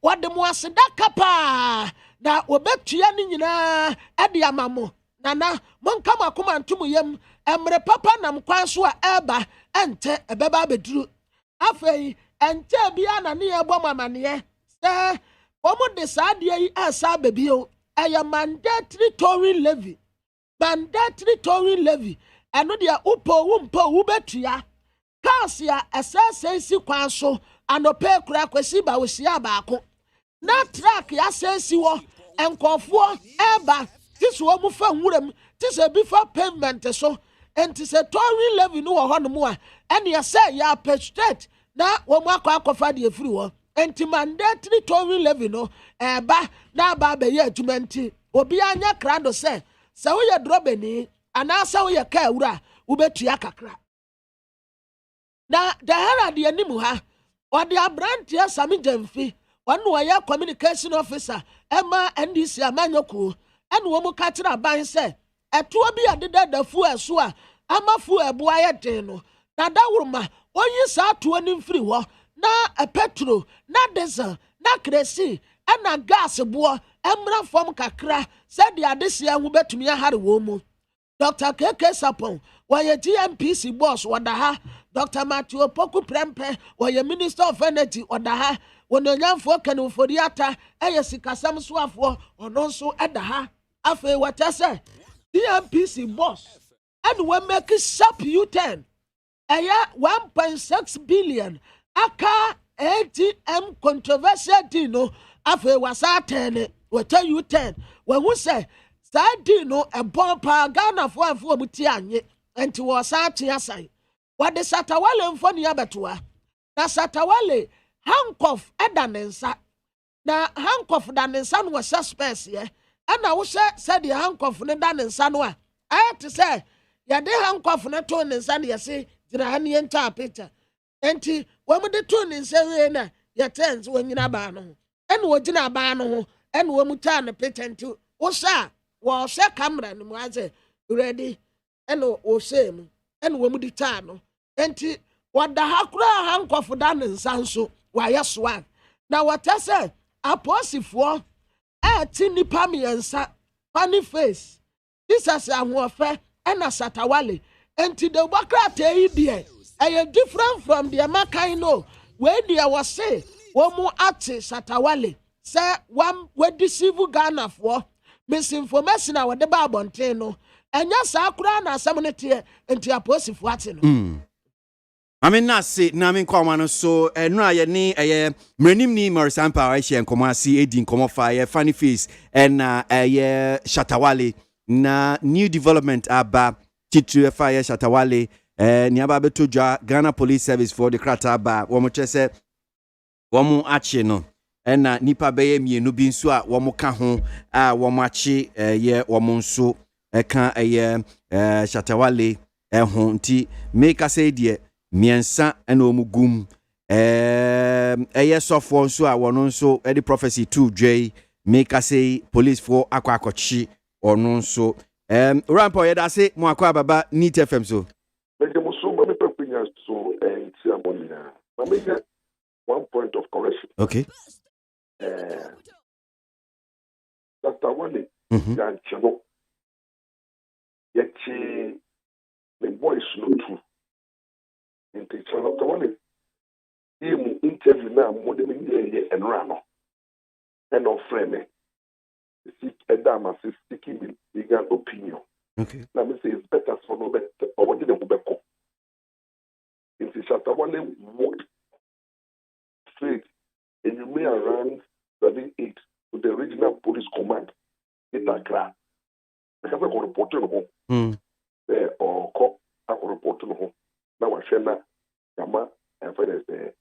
wade mu asedaka pa na obetua ni nyina ade amamo nana monka makoma ntumu yam emre papa nam kwan so a eba ente ebeba beduru afei ente bia na ne yebo mamane se omo de saade yi asa bebio eye mandatory towing levy eno de umpo ubetua kasia esese si kwan so anope kura kwasi ba wosia baako na track ya sensi wo enkofo eba tiso wo mu fa nwuram tise bi fa payment so enti se towing levy no wo hono mu a ene ya say ya pay na wo mu akwa de efiri wo enti mandatory towing levy no eba na ba be ya adwuma nti obi anya krado se wo ye drobeni ana se wo ye ka awura wo betua kakra na dahara de animu ha odi abrantie Sami Jamfi wanu waya communication officer ema NDC amanyoko ene wo mu ka kira ban se etuo bi adeda dafu eso a amafu ebo ayeden no na dawuruma onyi sa tuo ni mfiri ho na petro na diesel na kresi ena gas bo emra fom kakra se de adese hu betumi ahare wo mu Dr. KK Sapon waye GMPC boss wadaha Dr. Matthew Poku Prempe waye Minister of Energy wadaha wononyamfo kanuforiata eye sikasam soafo ono nso edaha afi watase GMPC boss and we make sharp U10 eye 1.6 billion aka ATM controversial dino afi wasatene wata U10 we hu say Sadi no a bomba Ghana for Mutianye and to Wasati Asai. What the Satawale and Foni Abatua? Na Satawale, handcuff Edanensa. Na handcuff Danensan was suspect, yeah. And I was said the handcuff Nedanensanwa. I had to say, ya de handcuff Neton and San Yasi, Jirahani and Tapita. And when the tune in Serena, ya turns when you nabano. And what you nabano, and Womutan a patent to Osa. Well, say camera and was ready and o same and we would tano. And what the hakura handcuff for Dan and Sanso, why yes one. Now what I say, a posse for a tinny pammy and funny face. This is a warfare and a Satawale. And to the Wakra dear, I am different from the Amakaino, where there was say, one more ati Satawale, say one where deceive Ghana for. Misinformation our the Babon and yes, I could na samonete into a positive watching. I mean, not say, Namin Kwamano, so, and no, I need a Mrenim ni Marisampa, I share and Komasi, Edin Komofire, Funny Face, and a Shatawale, na new development aba, Chitu Fire Shatawale, Niaba Betuja, Ghana Police Service for the Krataba, Womochese, Womo Achino. Ena nipa beye mienu bi nso a wo ka ho a wo machi ye wo nso ka Shatawale ho nti make say de miensa ena omu gum eye sofo nso a wono nso e prophecy 2J make say police for akwakochi ono nso rampo ye da say mo akwa baba Neat FM so me dem so me pepinya so enti amonia na me get one point of correction. Okay. Satawale yanchano yachi the voice no true into Satawale him interview na mo de me ye enrano and of friend seek a dama seeking legal opinion. Okay. Now me say it's better for no better or what did the Bubeko into Satawale walked straight and you may around 7-8 to the regional police command in Accra. Because I got reported home. Or cop, I got reported home. Now I share na Yama and for the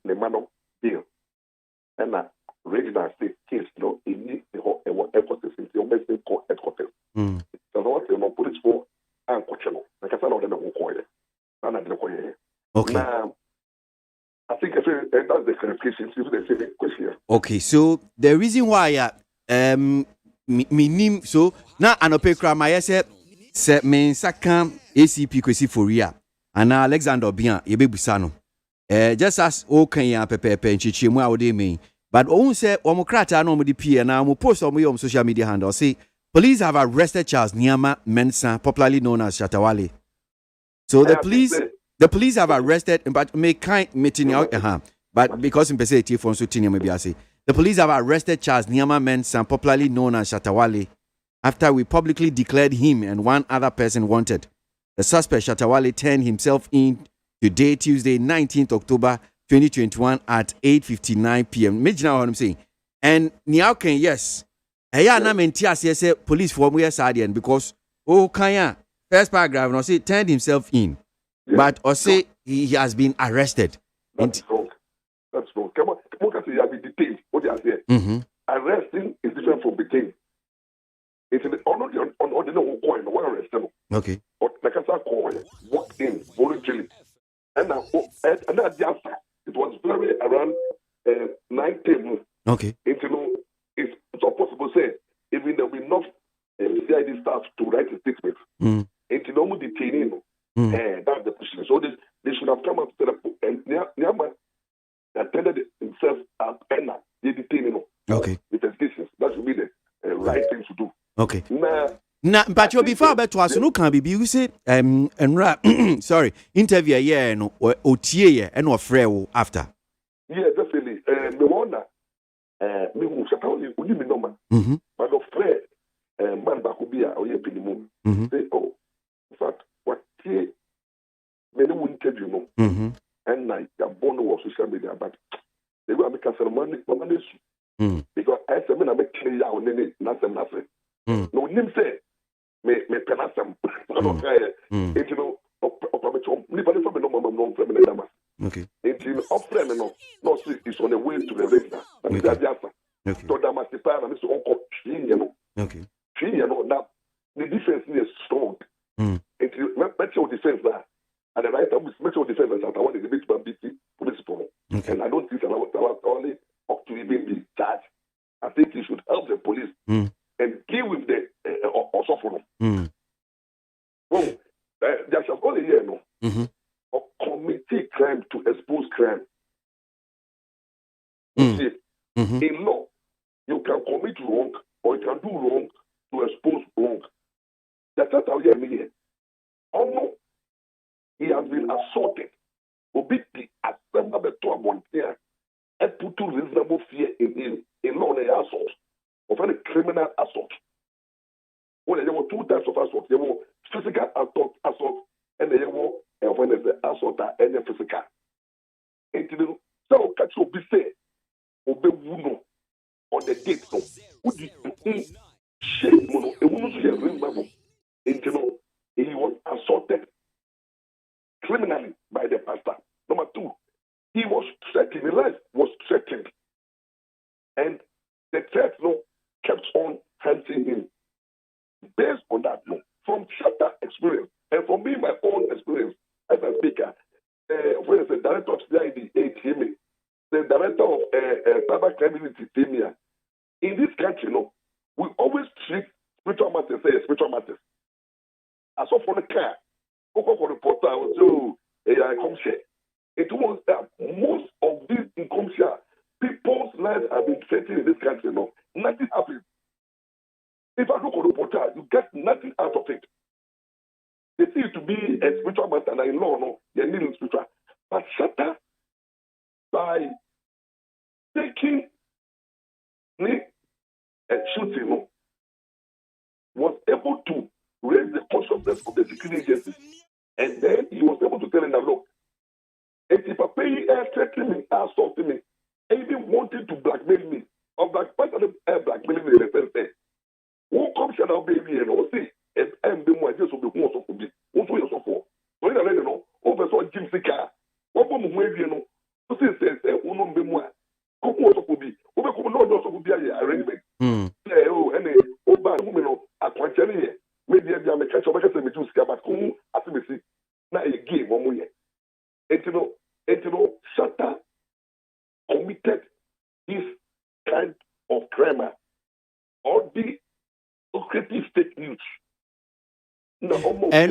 Lemano bill. And regional state case resources in the Western headquarters. So what the police for and coaching. Like I said, all the Mokoye. And I didn't. Okay. Now, I think that's the clarification to the same question. Okay, so the reason why me so now anope kra my se me sakam ACP kwesi foria and Alexander Bian yebebusa no just as o kan ya pepepe nchichiemu a wode me but ohun say omokrata na omudi pie na mo post on social media handle say police have arrested Charles Niama Mensah, popularly known as Shatawale. So the police have arrested, but may kind meeting out, but because in Peseti from Sutinia, maybe I say the police have arrested Charles Niama Mensah, popularly known as Shatawale, after we publicly declared him and one other person wanted. The suspect Shatawale turned himself in today, Tuesday, 19th October 2021 at 8:59 p.m. Imagine what I'm saying. And Niauken, yes, I na mentia say police for me side because Kanya first paragraph no say turned himself in. But or say he has been arrested. That's wrong. That's wrong. Come on, he has been detained. What you are saying? Arresting is different from detaining. It's on the no coin. One arresting. Okay. But like I said, walked in voluntarily, and now it was very around 9:10. Okay. It's not possible to say even there will be enough CID staff to write a statement. It's normal detaining. That's the question. So they should have come up to the and Niama attended himself as Enna. They detained him. Okay. With education. That should be the right thing to do. Okay. Now, but you before about to us, no can be you say and sorry interview no otie and no frere after. Yeah, definitely. Me wonder me who Shatawale only me number. But the frere man back be a oye pinimu. Say oh in fact what me no interview no. And like the born of social media but they go make a ceremony because I say me na make clear on any nothing. No nim say me penasem. It you know nobody from no mama no from the dama. Okay. It you off friend no see is on the way to the regular. Okay. So that must be part of this uncle okay. Now the defense is strong. It you make your defense that and the right time make your defense that I want the debate to be principle. And I don't think that only up to even be charged. I think you should help the police and deal with the also for them. Well, there shall only here no or committee crime to expose crime. See, in law, you can commit wrong or you can do wrong to expose wrong. That's how you mean here. Oh no, he has been assaulted. Obiti assembled to a MONTIE and put to reasonable fear in him. In law, they are assault of any criminal assault. Well, there were two types of assault. There were physical assault, and there were when there's the assault and the physical. And you know, catch you be say, obey uno on the date. No, would you shame mono? It won't be reasonable. And you know, he was assaulted criminally by the pastor. Number two, he was threatened. His life was threatened, and the threat kept on hunting him. Based on that, from chapter experience and from me my own experience as a speaker, when the director of CID, the director of cyber criminality, in this country, we always treat spiritual matters as spiritual matters. As of for the car, for the portal, so come share. It was that most of these income share, people's lives have been threatened in this country. Nothing happens. If I look at the portal, you get nothing out of it. They see it to be a spiritual matter, and in law, they need spiritual. But Shatta, by taking and shooting, was able to raise the consciousness of the security agencies. And then he was able to tell them, look, if I pay threatening me, assaulting me, even wanting to blackmail me, or blackmailing me in the first day, who comes and I'll be here and see if I'm the one just will be one of the who to yourself for. So you know, over so Jim Sika, what woman will you know? To say, uno be more. Come on, so be. Over come no, so be a arrangement. Say, oh, and Oba, woman, a quantity, maybe I'm a catch of a catch of a but who, as we see, now a game, 1 million. Shatta committed this kind of crime or the lucrative fake news. I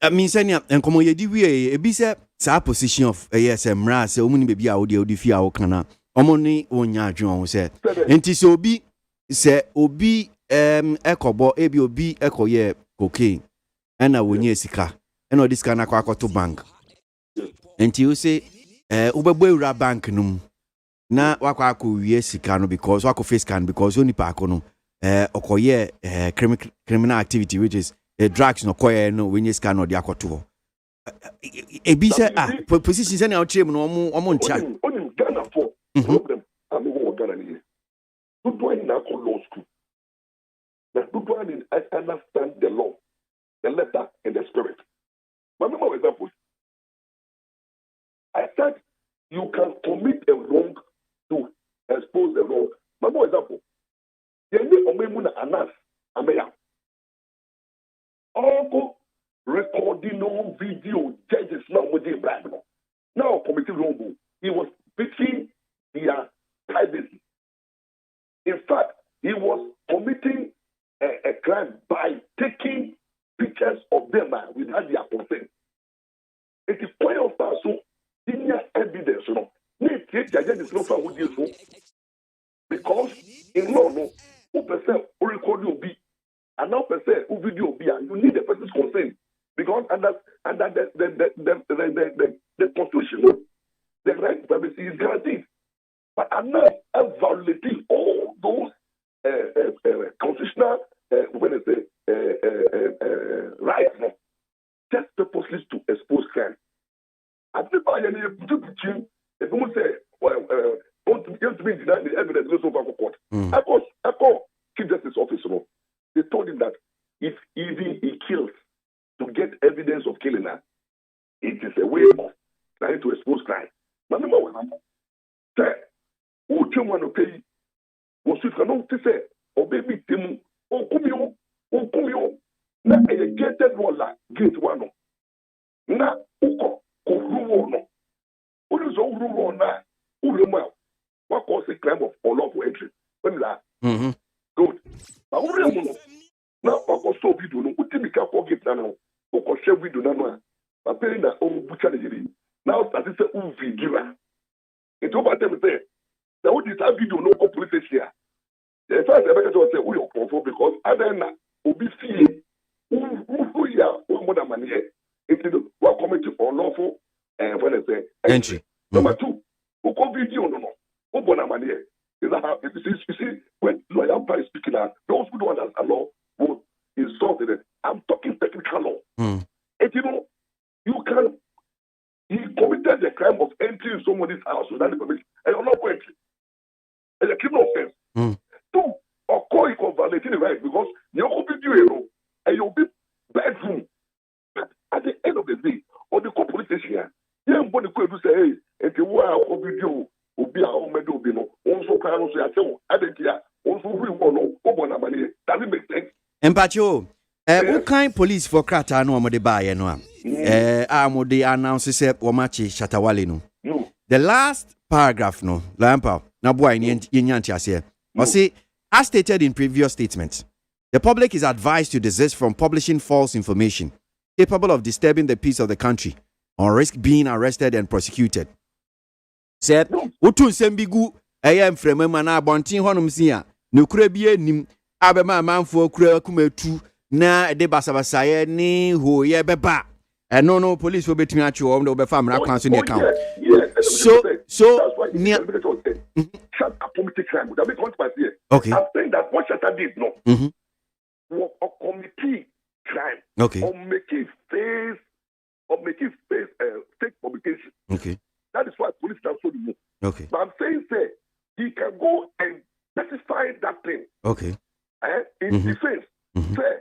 mean, Sanya, and come ye di a bisa sa position of a yes, and ras, a woman baby out the Odifia Okana, Omoni Onya John said. And tis obi, say, obi, echo, ebi obi, echo ye, cocaine, and I will sika, and all this kind of quack to bank. And you say, Uberboy bank num. Na wakwaku sika no because wako face can because only pakono okoye criminal activity which is drugs no koye no when you scan or the akoto e bi say position say na ochem no omo ntia only Ghana for problem am wo Ghana ni do na ko law school that do I understand the law the letter and the spirit. But for example, I said you can commit a wrong to expose the wrong. But for example, the Omemuna Anas Ameya. All recording no video judges now with the brand. Now committing wrong. He was between their privacy. In fact, he was committing a crime by taking pictures of them without their consent. It is point of so evidence, you know. Because in law, no, who person who record you be, and now person who video be, you need the person's consent because under the constitution, the right to privacy is guaranteed. But I'm not violating all those constitutional rights, no, just purposely to expose crime. I think by any if you say, don't be denied the evidence goes over court. I call Chief Justice Office, you know, they told him that if even he kills to get evidence of killing her, it is a way of trying to expose crime. But number one, who came on to pay was if you know to say, oh baby, Timu, oh come you, now a gated wall, gate one, now, who no. What is all rule on that? What causes the crime of unlawful entry? When is that? Good. But now, what was so video? No, what did we forget now? What was share video now? But telling that butcher now that is a video. It's over them there. Now, what is that video? No police here. The first ever say we are control because other than obesity, who ya more than money. It is what committee unlawful when I say entry. Number two, who call video no. Who born a money? Is that how you see when lawyer is speaking out, those who don't understand law will insult it. I'm talking technical law. And you know, he committed the crime of entering somebody's house without the permission. And you're not entry. It's a criminal offense. Two, or call it violating the right because you'll be video and you'll be bedroom. But at the end of the day, or the police station here, you want to say, hey, if you want to video, will be our medal, also kind of say, I think, yeah, also we want to money. Does it make sense? Empacho, what kind police for Krata no more the buy no? Amode announces Wamachi Shatawale no. The last paragraph no, Lampa, na boy Nyantias here. Or say, as stated in previous statements, the public is advised to desist from publishing false information capable of disturbing the peace of the country or risk being arrested and prosecuted. Said, Utun Sembigu, I am from a man abontin honumsia, no crabie nim, Abema man for Kura Kumetu, na de Basabasaye, ni who ye beba. And no police will be between at you on the family accounts in the account. So, near shut up committee crime. Okay. I'm saying that what Shatta did, no, was a committee crime. Okay. Or making face fake publication. Okay. That is why police can so the move. Okay. But I'm saying, say, he can go and specify that thing. Okay. In defense, say,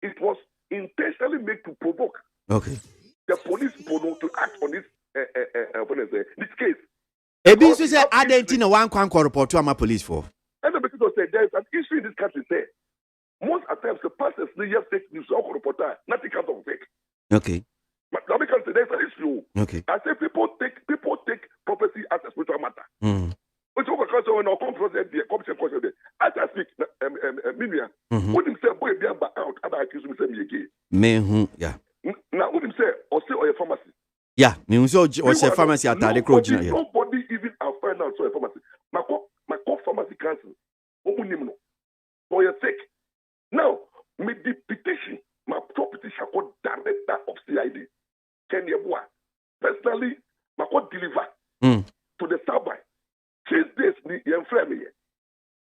it was intentionally made to provoke. Okay. The police to act on this case. Ebi so say identity na one kwan report to ama police for. Because there's an issue in this country there. Most of the times the pastors they have fake news or reporter, nothing comes of fake. Okay. But now because there's an issue. Okay. I say people take prophecy as a spiritual matter. Which because when our conference the commission question as I speak Minia, when him say boy be out and I accuse me say me again. Me yeah. Now when him say or say or a pharmacy. Yeah, me also was a pharmacy at the Crochina. Nobody even find out so a pharmacy. My pharmacy council. For your sake. Now, me the petition, my property shall call director of CID. Kenya Boa. Personally, my court deliver to the South. 6 days, you frame me.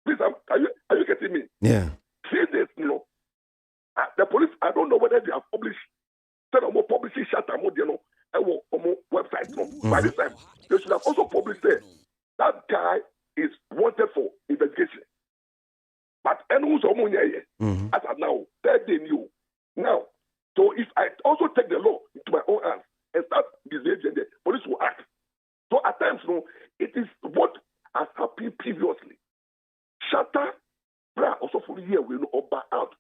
Please, are you getting me? Yeah. 6 days, no. The police, I don't know whether they have published, said I'm publishing shatter more, you know, on website. No. By this time, they should have also published that guy is wanted for investigation. But who's as of now, that they knew. Now, so if I also take the law into my own hands and start behaving, the police will act. So at times, no, it is what has happened previously. Shatter, bra, also for the year will know about out.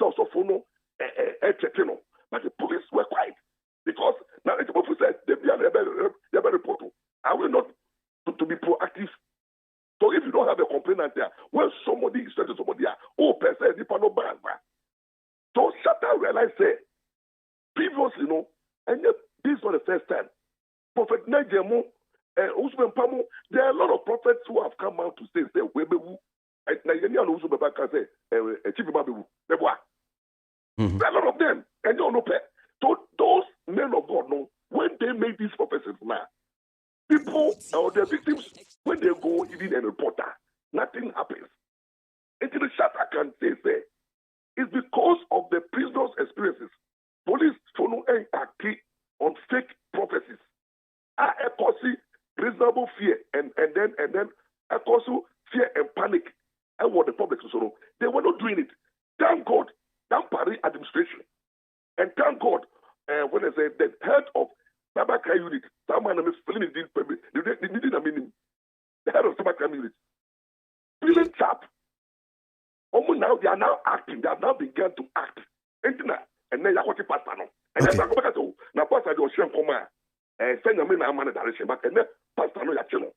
Also for no, but the police were quiet because now the police said they be report. I will not to be proactive. So if you don't have a complainant there, when somebody is telling somebody, person, no bad. So Shatter realized previously, you know, and this is not the first time. Prophet Najemu, Usman Pamu, there are a lot of prophets who have come out to say, Webewu, and Nigerian Usman Baka say, Chief Babu, there are a lot of them, and you don't know. So those men of God know when they make these prophecies now, people or their victims, when they go even a reporter, nothing happens. Until the Shatter can say, it's because of the prisoners' experiences. Police follow acting on fake prophecies. I cause reasonable fear and then I cause fear and panic. And what the public so they were not doing it. Thank God, that Paris administration, and thank God when I say the head of Tabaka unit, someone is feeling it didn't mean the head of Tabaka unit, feeling sharp. Now they are now acting. They have now begun to act. And then you are watching pastor now. And then I go back to now pastor the ocean come send them in a man direction back and then pastor no channel.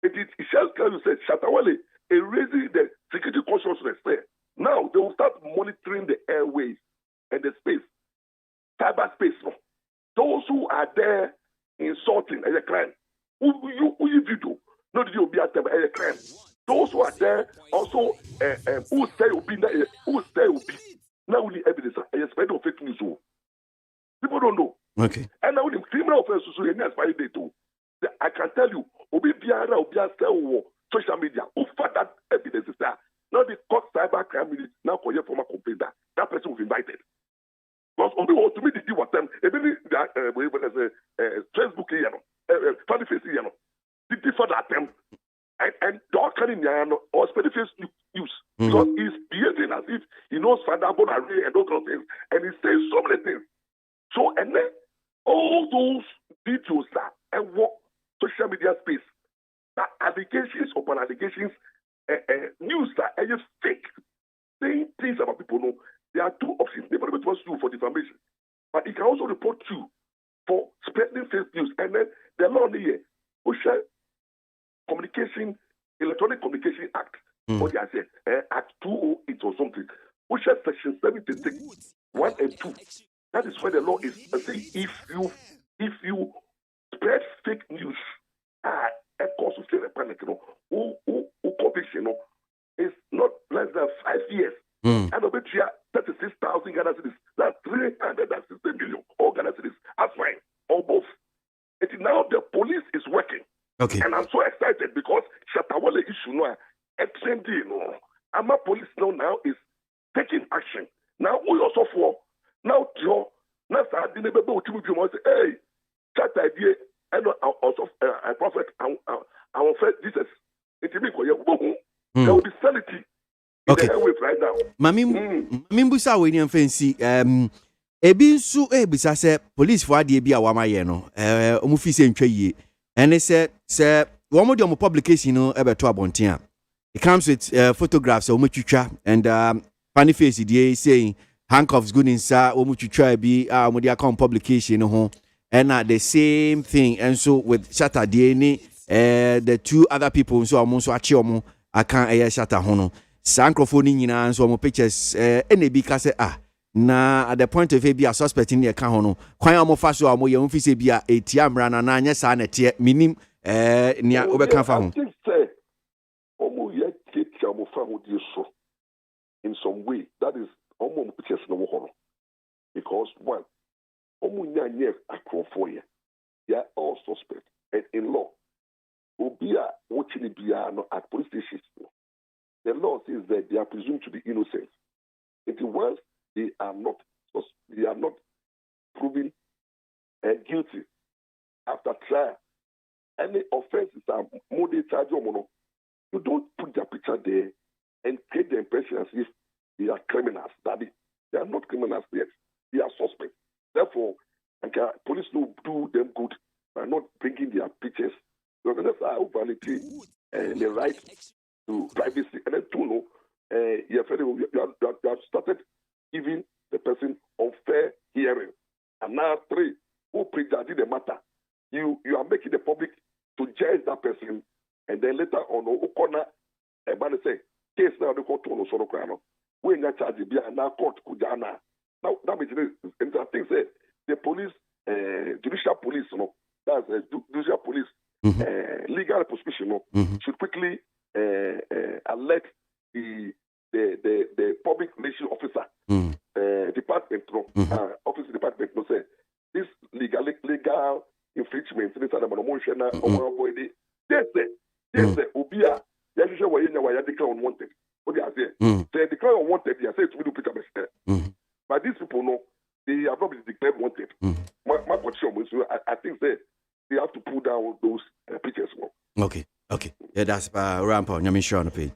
It shall tell you say Shatawale raising the security consciousness there. Now they will start monitoring the airways and the space, cyberspace. No? Those who are there insulting as a crime. Who you do? Not you be at a crime. Those who are there also who say now we need evidence. I expect no fake news. People don't know. Okay. And now with the criminal offenses, so expiry date too. I can tell you, Obi Biara social media, who found that evidence is there. Now the court cyber crime unit now call your former complaint that person was invited. Because Obi want to meet the deal with them. Even Facebook funny face the for that attempt. And don't carry or spend face news because he's behaving as if he knows Father Bonare and those things, and he says so many things. So and then all those videos and what social media space, that allegations upon allegations, news that are just fake, saying things about people. No, there are two options. Nobody wants to do for defamation, but he can also report you for spreading fake news, and then the law here, social Communication, Electronic Communication Act, or they say Act 208 or something, which is Section 76, 1 and 2. That is where the law is saying if you spread fake news, a cause of fear and panic, who conviction, is not less than 5 years. And over here, 36,000 Ghana cedis, that's 360 million all Ghana cedis. That's fine, or both. And now the police is working. Okay. And I'm so excited because Shatawale issue now, police now is taking action. Now we also for now Joe, now I didn't able to say, hey, chat idea and also a prophet our friend Jesus. It there will be sanity in the airwaves right now. Mimbusa we ni fancy ebi nso ebisa se police for ade bi a wama ye no omu fi se ntwa yie. And they said, one more publication, no, about to abontia. It comes with photographs of Muchucha and funny face idea saying handcuffs good inside Muchucha be Modia account publication and the same thing. And so with Shatter DNA, the two other people so almost achiomo I can't air Shatter Hono. Sancrophone and so more pictures any because na at the point of be a suspect in the account. Quite more fast or more young officer be a tiamra and nanya sanet minim near Oberkafa. In some way, that is almost no horror. Because one, they are all suspects. And in law, Obia, watching the at police stations. The law says that they are presumed to be innocent. It once they are not proven guilty after trial. Any offenses are more charge. You don't put their picture there and create the impression as if they are criminals. That is, they are not criminals yet. They are suspects. Therefore, police will do them good by not bringing their pictures. Because that's our validity and the right to privacy. And then two, you have started giving the person unfair hearing. And now three, who prejudged the matter. You are making the public to judge that person, and then later on, Okona, and say, case now the court no solo crano. We not charge be na court kujana. Now that means and I think say the police, judicial police, that's judicial police, legal prosecution, should quickly alert the public relation officer, department, office department, say this legal infringement, this are motion or avoid it. Yes, Ubia, they declare unwanted. What they are saying, they declare unwanted. They are saying to me to pick up a step. But these people know they have not been declared wanted. I think they have to pull down those pictures. Okay. Yeah, that's Rampa. I'm sure on the page.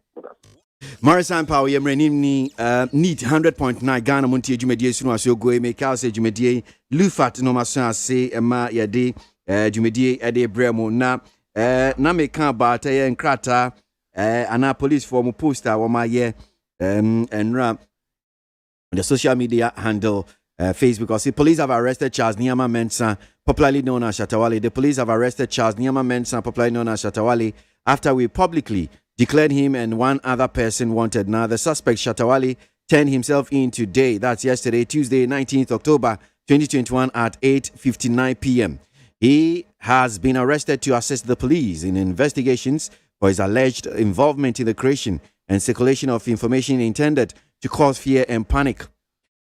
Maritime Power, you're running need 100.9 Ghana Montier Jumedie Sunu as you go, make out say Jumedie, Lufat no mason say, Emma Yade, Jumedie, Ede Bremo, na me can about a crata, and our police form poster, or my year, and ram the social media handle. Facebook, or see, police have arrested Charles Nyama Mensah, popularly known as Shatawale. The police have arrested Charles Nyama Mensah, popularly known as Shatawale, after we publicly declared him and one other person wanted. Now, the suspect, Shatawale, turned himself in today. That's yesterday, Tuesday, 19th October, 2021 at 8:59 p.m. He has been arrested to assist the police in investigations for his alleged involvement in the creation and circulation of information intended to cause fear and panic.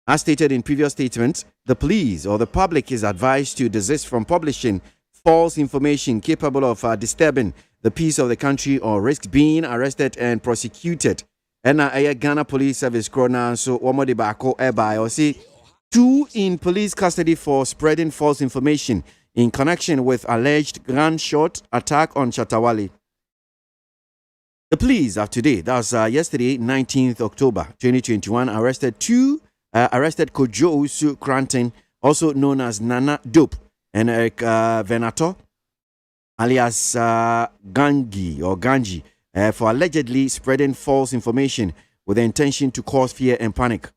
As stated in previous statements, the police or the public is advised to desist from publishing false information capable of disturbing the peace of the country or risk being arrested and prosecuted. And Ghana Police Service Corona so Omode Bako Eba or see 2 in police custody for spreading false information in connection with alleged gunshot attack on Shatawale. The police have today, that was yesterday, 19th October 2021, arrested Kojo Usu Cranton, also known as Nana Dope, and Eric Venato, alias Ganji, for allegedly spreading false information with the intention to cause fear and panic.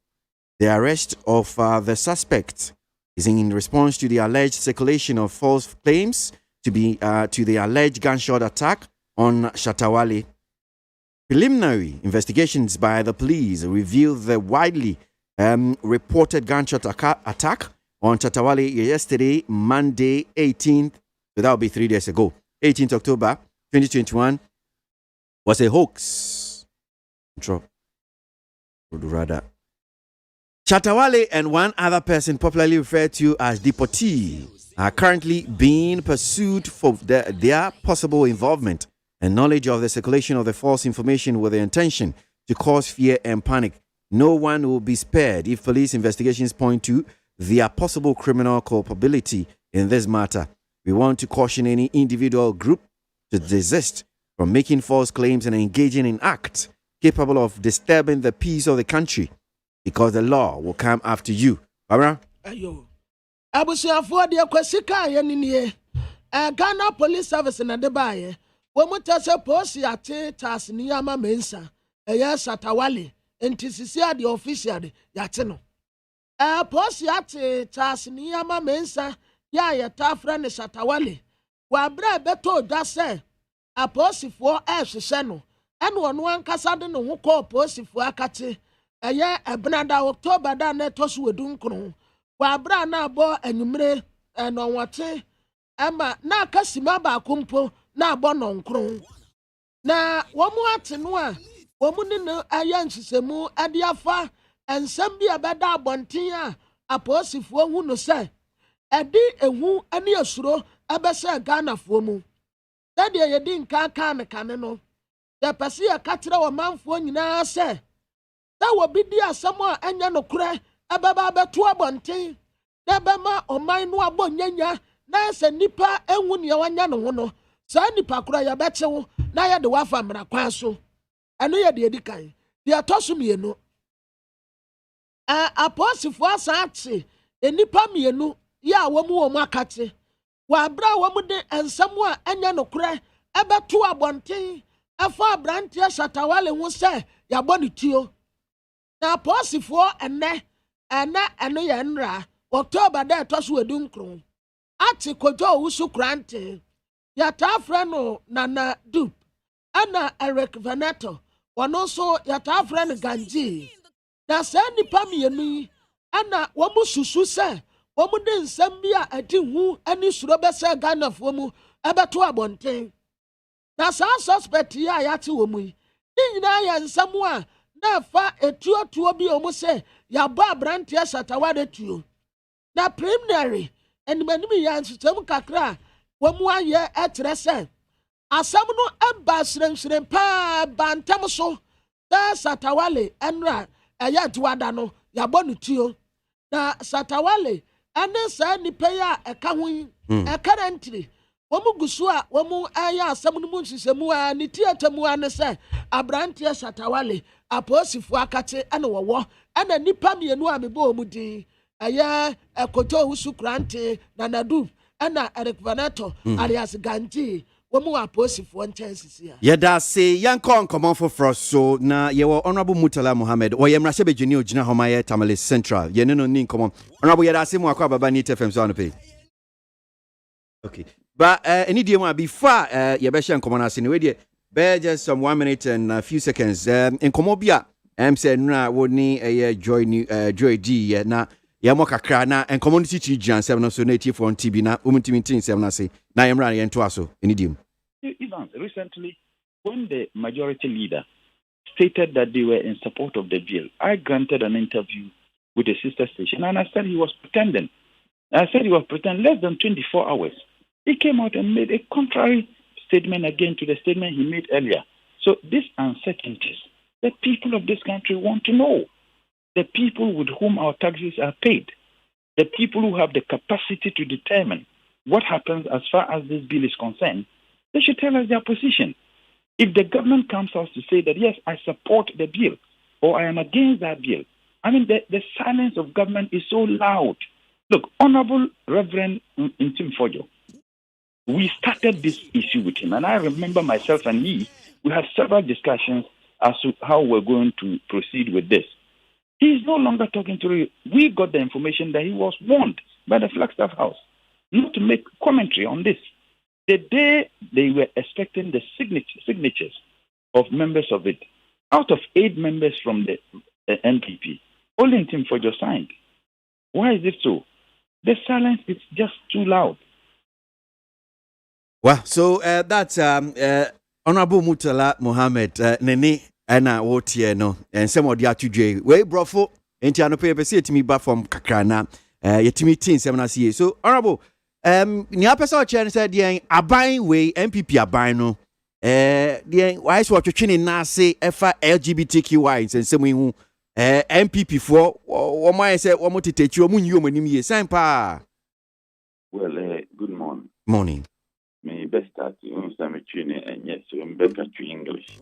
The arrest of the suspect is in response to the alleged circulation of false claims to the alleged gunshot attack on Shatawale. Preliminary investigations by the police revealed the widely reported gunshot attack on Shatawale yesterday, Monday, 18th, so that will be 3 days ago, 18th October 2021, was a hoax. Shatawale and one other person, popularly referred to as deportee, are currently being pursued for their possible involvement and knowledge of the circulation of the false information with the intention to cause fear and panic. No one will be spared if police investigations point to their possible criminal culpability in this matter. We want to caution any individual group to desist from making false claims and engaging in acts capable of disturbing the peace of the country, because the law will come after you. Alright? Ayo. Abusuafo de kwasika ye ninie. Ghana Police Service na de baye. Womutase posi ate tas niyama mensa. Eya satawale. Enti sisi adi official yate no. Posi ate tas niyama mensa. Ya yetafra ne satawale. Wabra beto dase. Aposifo ehwehwe no. Ene ono ankasa de no ho kɔ aposifo akate. Eya ebnada October da na toso wedunkron. Wabra na abo anwumre enonwote. Ema na akasima ba akompo na abɔ nɔnkron na wɔn ate no a wɔn ne no ayɛ nhyehyɛmu ade afa nsɛm bi a bɛda abɔnten a apolisifoɔ hu no sɛ ɛde ehu ne asuro ɛbɛsɛ Ghanafoɔ mu sɛdeɛ yɛdi nkankan ne kane no yɛpɛ sɛ yɛka kyerɛ wɔn manfoɔ nyinaa sɛ wɔbi di asɛm a ɛnyɛ nokorɛ ɛbɛba abɛto abɔnten na ɛbɛma ɔman no abɔ nyanya na sɛ nipa ehu nea wanya ne ho no saa nipa kora ya bɛkyew na yɛ de wafa mmara kwan so ɛno yɛ de edi kan deɛ ɛtɔ so mmienu apolisifoɔ asa ate nipa mmienu yɛ a wɔn akate wɔabra a wɔn de nsɛm a ɛnyɛ nokorɛ ɛbɛto abɔnten ɛfa aberanteɛ Shatawale ho sɛ yɛabɔ ne tuo na apolisifoɔ ɛnɛ ɛno yɛ nnra October da ɛtɔ so wedunkron ate kodwo owusu krante yɛtaa no Nana Dupe ɛna Eric Veneto wɔno nso yɛtaa no Ganji na saa nipa mmienu yi ɛna wɔn susu sɛ wɔn de nsɛm bi a ɛdi hu ani suro bɛsɛ Ghanafoɔ mu ɛbɛto abɔnten na saa suspect yi a yɛate wɔn yi ne nyinaa yɛ nsɛm a na ɛfa etuotuo bi a wɔn sɛ yɛabɔ aberanteɛ Shatawale tuo na preliminary animanim yɛ nsutam kakra a wɔn ayɛ ɛkyerɛ sɛ asɛm no ɛba hyerɛnhyerɛn paa bantam so sɛ Shatawale ɛnra ɛyɛ tuada no yɛabɔ ne tuo na Shatawale ɛne saa nipa yi a ɛka ho yi currently wɔn gu so a wɔn ayɛ asɛm no mu nhyehyɛmu a ne tiata mu a ne sɛ aberanteɛ Shatawale apolisifoɔ akate ɛna wɔwɔ ɛna nipa mmienu a mebɔ wɔn din ɛyɛ ɛkoto owusu krante Nana Dupe ɛna Eric Veneto alias Ganji wɔn apolisifoɔ nkyɛn sisi a. Yɛda se yɛnkɔ nkɔmmɔ foforɔ so na yɛwɔ Honorable Murtala Mohammed ɔyɛ mmarahyɛbadwani ogyina hɔ ma yɛ Tamale Central yɛne no ni nkɔmmɔ Honorable yɛda se mu akɔ ababa ne TFM so anɔpɛ. Okay. But any day before yɛbɛhyɛ nkɔmmɔ no ase no we bear just some 1 minute and a few seconds nkɔmmɔ bi a sɛ nra wo ne Joy D na yɛmɔ kakra na nkɔmmɔ no titiri gyina nsɛm no so na ɛtiefoɔ nti bi na ɔmutimi nti nsɛm no ase na yɛmmra no yɛntoa so ɛne diom. Evans, recently, when the majority leader stated that they were in support of the bill, I granted an interview with the sister station and I said he was pretending. I said he was pretending less than 24 hours. He came out and made a contrary statement again to the statement he made earlier. So these uncertainties, the people of this country want to know. The people with whom our taxes are paid. The people who have the capacity to determine what happens as far as this bill is concerned, they should tell us their position. If the government comes out to say that, yes, I support the bill or I am against that bill, I mean, the silence of government is so loud. Look, Honorable Reverend Ntim Fojo, we started this issue with him, and I remember myself and he, we had several discussions as to how we're going to proceed with this. He is no longer talking to you. We got the information that he was warned by the Flagstaff House not to make commentary on this. The day they were expecting the signatures of members of it, out of 8 members from the NPP, only Ntim Fojo signed. Why is it so? The silence is just too loud. Well, so that's Honorable Murtala Mohammed Nene Ana wotie no ensem odi atudwe we brofo enti anope pese etimi ba from kakrana yetimi tin sem na sie. So Honorable ni apesa o chen say de aban we MPP aban no de why so twetwe ni na ase efa LGBTQI nsem hu MPP for wo mai say wo motetechi wo munyi wo manim ye san pa. Well, good morning. Morning. Me best start in some training and yes, so I'm better to English.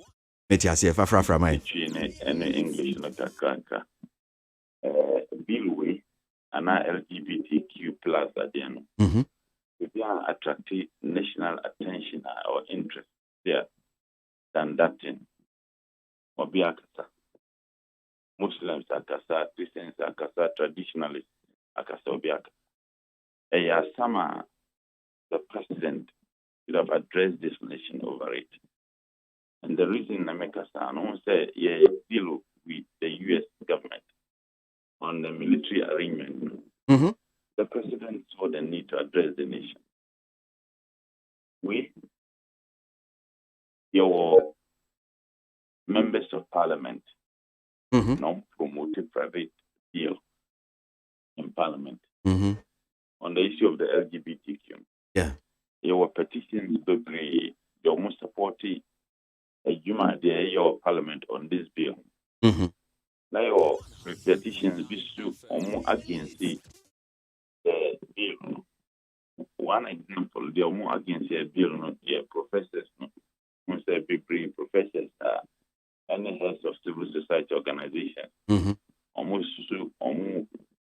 Meti ase fra mai. Training and English no kakranka. Bill we and LGBTQ plus at the end. If you are attracting national attention or interest, there than that thing. Obi akasa. Muslims akasa, Christians akasa, traditionalists akasa obi akasa. Sama, the president should have addressed this nation over it. And the reason I don't say deal with the U.S. government on the military arrangement. Mm-hmm. The president saw the need to address the nation. Your members of parliament promoted private deal in parliament on the issue of the LGBTQ. Yeah. Your petitions you almost supported a human your parliament on this bill. Now your petitions be against the bill. One example, they are more against a bill, professors, professors any heads of civil society organizations, almost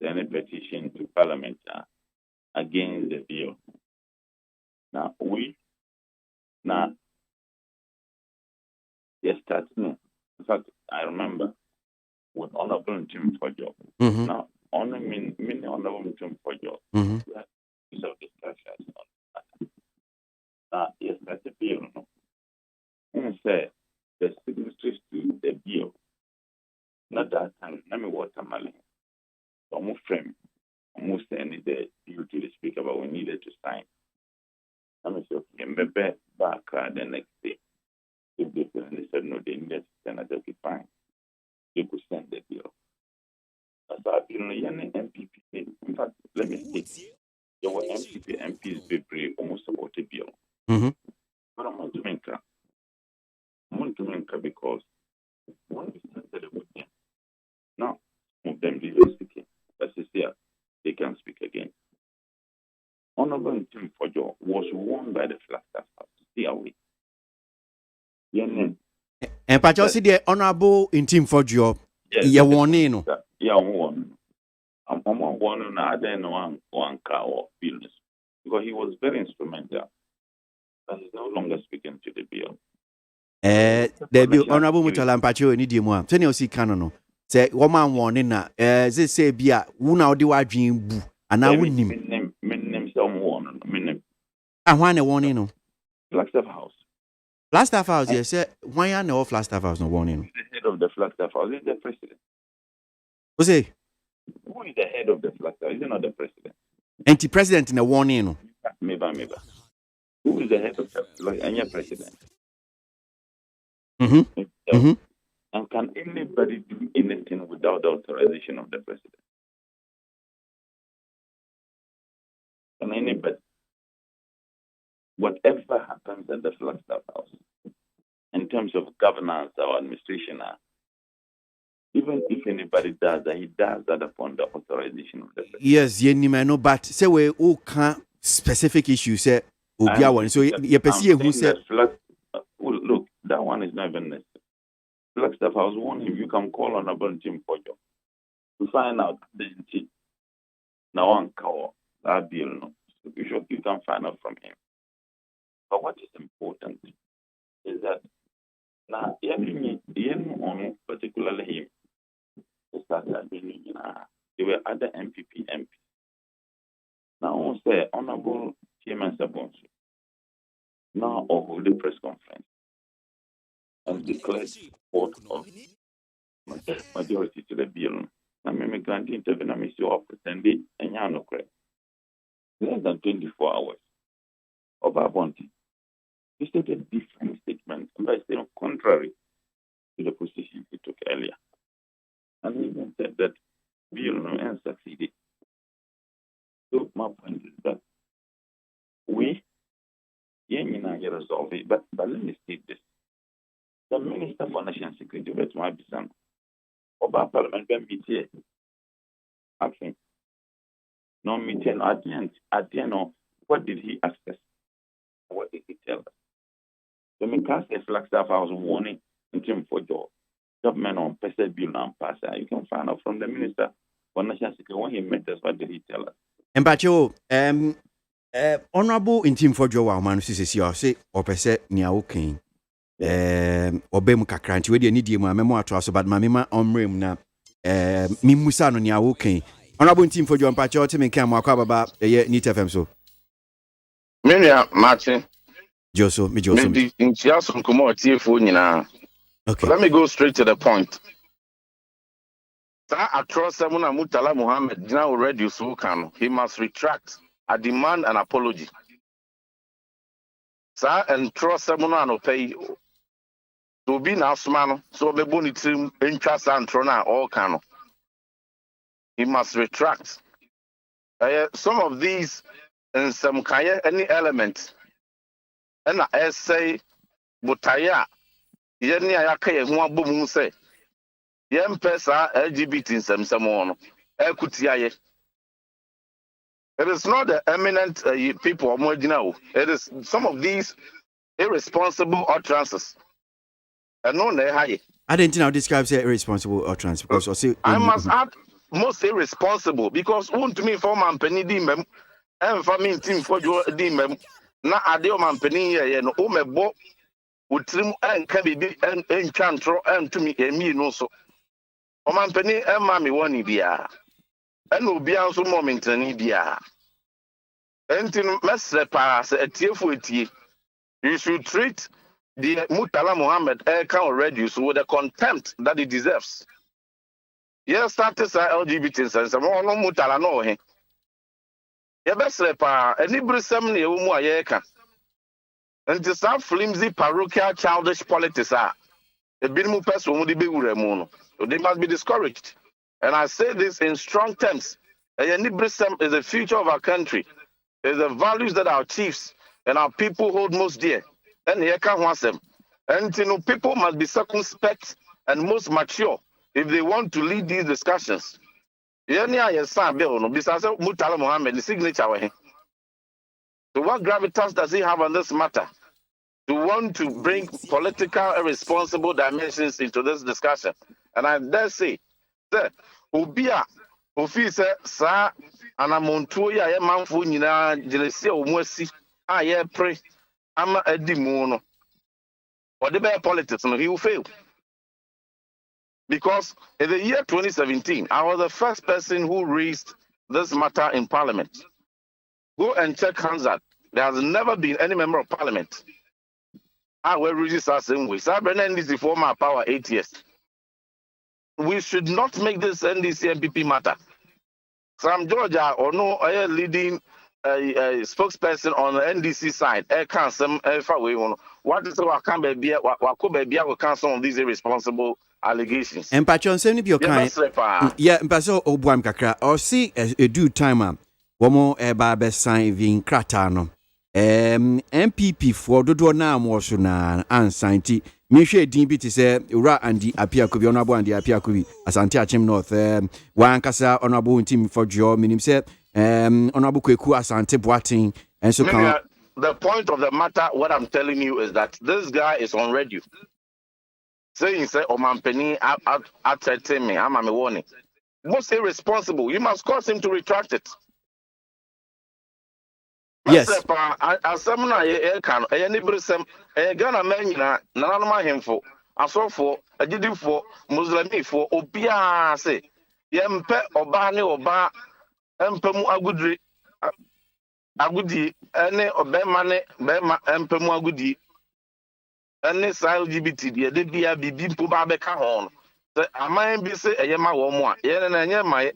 any petition to parliament against the bill. Now starting. In fact, I remember with Honorable Tim for job. Now, only many Honorable Tim for job. So discussions on that. Now, yes, that's a bill. And say the signatories to the bill. Not that time. Let me watermelon. Almost frame. Almost any the bill to the speaker, but we needed to sign. Let me say, okay, back the next day. If they said no, they needed to send it, okay, fine. They could send the bill. That's why MPP. In fact, let me say, there were MPs very almost about a bill. But I'm not doing that. Because when we started with them, now some of them did speaking. But they can speak again. Honorable Tim Fojo was warned by the Flagstaff House to stay away. And Pachosi, the Honorable in Tim Fojo, you warning. Yeah, one. I'm one other than one car or business because he was very instrumental. But he's no longer speaking to the bill. The bill Honorable Mutala Pacho ni di mo. Tell you see canon. Say woman warning na. Say bia wuna odi wa dream bu. Ana wunim. Name some warning. And why the warning no? Flagstaff House. Flagstaff House, yes. Why are no Flagstaff House no warning? The head of the Flagstaff House is the president. Who say? Who is the head of the Flagstaff? Is it not the president? Anti-president in a warning no? Maybe. Who is the head of the Flagstaff? And your president. And can anybody do anything without the authorization of the president? Can anybody? Whatever happens at the Flagstaff House, in terms of governance or administration, even if anybody does that, he does that upon the authorization of the president. Yes, may know, but say we all can specific issues say Obia one. So you perceive who said look, that one is not even necessary. Flagstaff House warned him, you can call on about Jim Pojo to find out the now on call that bill. No, so you can find out from him. But what is important is that now, particularly him, there were other MPs. Now, say, Honorable Chairman Sabonsu now hold a press conference and declare support of majority to the bill. I mean, granting intervention of pretending and Yano Craig. Less than 24 hours of MONTIE. He stated different statements, but still contrary to the position he took earlier. And he even said that bill and succeeded. So my point is that we resolve it, but let me state this. The Minister for National Security, but my son, about Parliament, meeting. I think no meeting at the end of what did he ask us? What did he tell us? So me cast a Flagstaff House warning in terms for your government on person bill and pass. You can find out from the Minister for National Security when he met us. What did he tell us? And Pacho, Honorable in team for Joe man say or per se near okay. Obem kakranti we dey need you memo ato but mamima omrem na mimusa no near okay. Honorable in team for Joe Mpacho to me can akwa baba NIT FM so. Menia Martin Joso. Maybe in Chiasun Kumo TFO nyina. Okay. Let me go straight to the point. I trust Samuna Mutala Muhammad now already so can he must retract. I demand an apology. Sir, and trust Samuna no pay to be now smano, so be bonitim interest and trona all can. He must retract. Some of these and some kaya any element. And I say, Butaya, Yeni Ayaka, one boom say, Yem Pesa, LGBT in some someone, Ekutiaye. It is not the eminent people of Mojino. It is some of these irresponsible utterances. And no, they high. I didn't know describe irresponsible utterance because I must add most irresponsible because won't me for man penny dimem and for me team for your dimem. Na adeo man penny ye no umebo utrim and can be and chantro and to me no so. O man penny and mammy one bia. And will be also moment and bia. Entin mesre pass a tear for it. You should treat the Mutala Muhammad account already so with the contempt that it deserves. Yes, status LGBT and some more no Mutala no he. Your best repa any brisam near Umuayeka. And to some flimsy parochial childish politics are a binimu person would be remono. So they must be discouraged. And I say this in strong terms. Any brisam is the future of our country. It's the values that our chiefs and our people hold most dear. And here can want them. And people must be circumspect and most mature if they want to lead these discussions. Besides Mutala Muhammad, the signature. So what gravitas does he have on this matter? To want to bring political irresponsible dimensions into this discussion. And I dare say, that Ubia, Officer, Sir, and a Montoya, a man for Nina, Jelesio, Mercy, I pray, I'm a demono. Or the bad politics, he will fail. Because in the year 2017, I was the first person who raised this matter in Parliament. Go and check Hansard. There has never been any member of Parliament. I will register the same way. So I've been NDC for my power 8 years. We should not make this NDC MPP matter. Sam Georgia or no leading spokesperson on the NDC side. What is what can be what could be our counsel on these irresponsible allegations? And Patron send your kind. Yeah, Paso Obuam Kakra or see a due timer. One more barber sign in Kratano. MPP for Dodo na more na ansanti. Mishe DB to say Ura and the Apia Kubi Honorable and the Apia Kubi Asante Achim North. One Casa Honorable team for Joe Minim said Honorable Kweku Asante Boating and so the point of the matter, what I'm telling you is that this guy is on radio. Saying say Omampeni at me, I'm a warning. Most irresponsible. You must cause him to retract it. Yes. Asamna ye kan anybrisem Ghana men na nanama hemfo asofo agidifo muslimifo obia se yempe oba ne oba empemu agudi ene obema ne bema empemu agudi ene sa LGBT de bia bibi mpo ba beka ho se aman bi se eyema wo mo a ye na enye mai.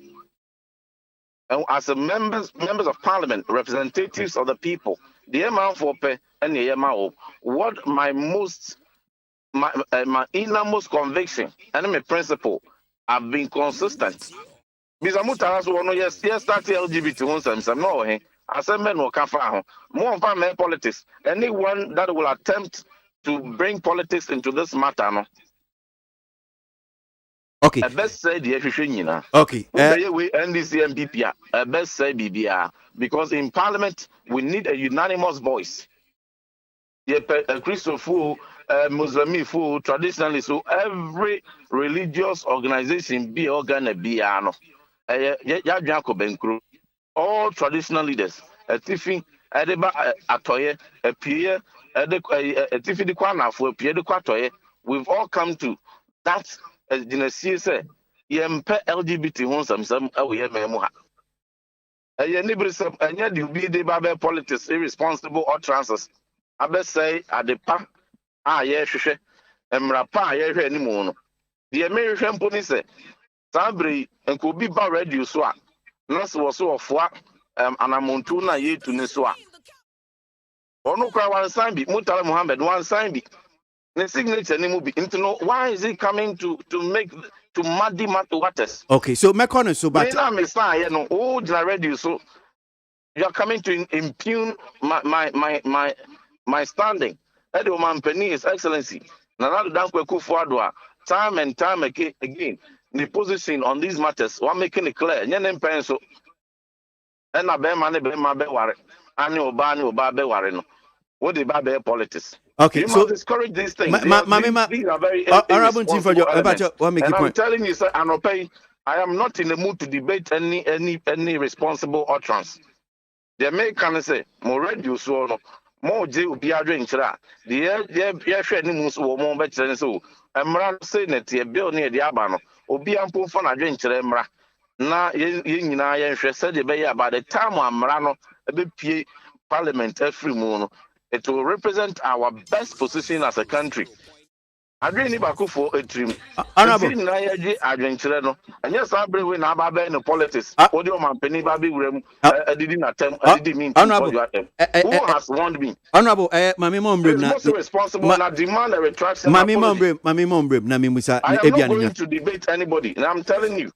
As a members of parliament, representatives of the people, the amount for pay and the amount what my innermost conviction and my principle have been consistent. Bizamuta has one yes start LGBT once I'm no he as a man will come from more of politics. Anyone that will attempt to bring politics into this matter, no. Okay. I best say the efficient. Okay. We NDC MPP. I best say BBR because in Parliament we need a unanimous voice. A Christian fool, Muslim fool, traditionally so every religious organization be organ be all traditional leaders, Tiffin, Edeba atoye, a peer, a tifidi kwana for a peer de quatoye. We've all come to that as dynasty say, yempe LGBT homes some away memoha. A yenibrism, and yet you be the babe politics irresponsible or transes. I best say at the pa, yes, Emrapa, yes, anymore. The American police say, Sabri and could be bar ready swat. Nurse was so of what Anamontuna ye to Niswa. Or no cry one sign be Mutala Muhammad, one sign be. The signature name will be into know why is he coming to muddy waters? Okay, so my corner so but I'm a sign, you know, oh, ready so you are coming to impugn my standing. Edo man penny is excellency. Nanado Dankwe Kufuadwa, time and time again, the position on these matters, one making it clear. Nyen penso. And a bear man, be my beware. Ani obani obabe wareno. What the babe politics? Okay, you so must discourage these things. These are very honorable team for your and I'm telling you, sir, I am not in the mood to debate any responsible utterance. The American say, more ready so no, more J will be a drink. The shredding moves or more better than so. I'm rather saying that the bill near the Abano, or be ample fun a drink to them. Na yin na yen hwe said the bay by the time Amrano a bit parliament every moon. It will represent our best position as a country. I really back for a dream. Honorable, and yes, I bring in Ababe in politics. Audio man, Penny Baby, I didn't attempt, I didn't mean to. Who has warned me? Honorable, Mammy Mombrim, not responsible, not demand a retraction. Mammy Mombrim, Namimusa. I am not going to debate anybody, and I'm telling you.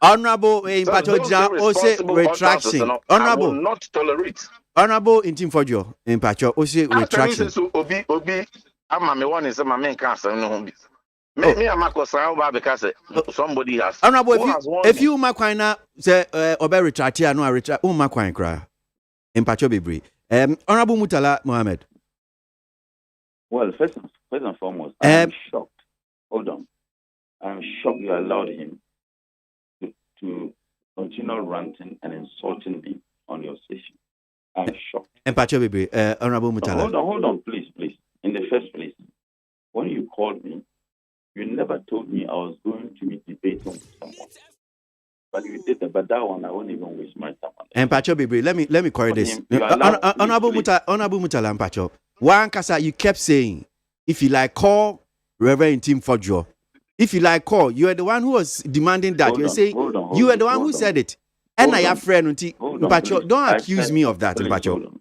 Honorable, retraction. Honorable, I will not tolerate. Honorable in Team for Joe, in Pacho, retraction. Obi, I'm my one is my main cancer. Me, I'm a because somebody has. Honorable, if you Maquina say, Obe retract here, no, I retract, Maquine cry. In Pacho Bibri. Honorable Mutala Mohammed. Well, first and foremost, I'm shocked. Hold on. I'm shocked you allowed him to continue ranting and insulting me on your station. I'm shocked. And Pacho Baby, Honorable Mutala. Hold on, please. In the first place, when you called me, you never told me I was going to be debating with someone. But you did that, but that one I won't even waste my time on. And Pacho Baby, let me correct this. Honorable Mutala and Pacho. One Kasa, you kept saying, if you like, call Reverend Tim Fojo. If you like, call. You are the one who was demanding that. You were saying you are the one who said it. And I have friend Mpacho, don't accuse me of that, Mpacho.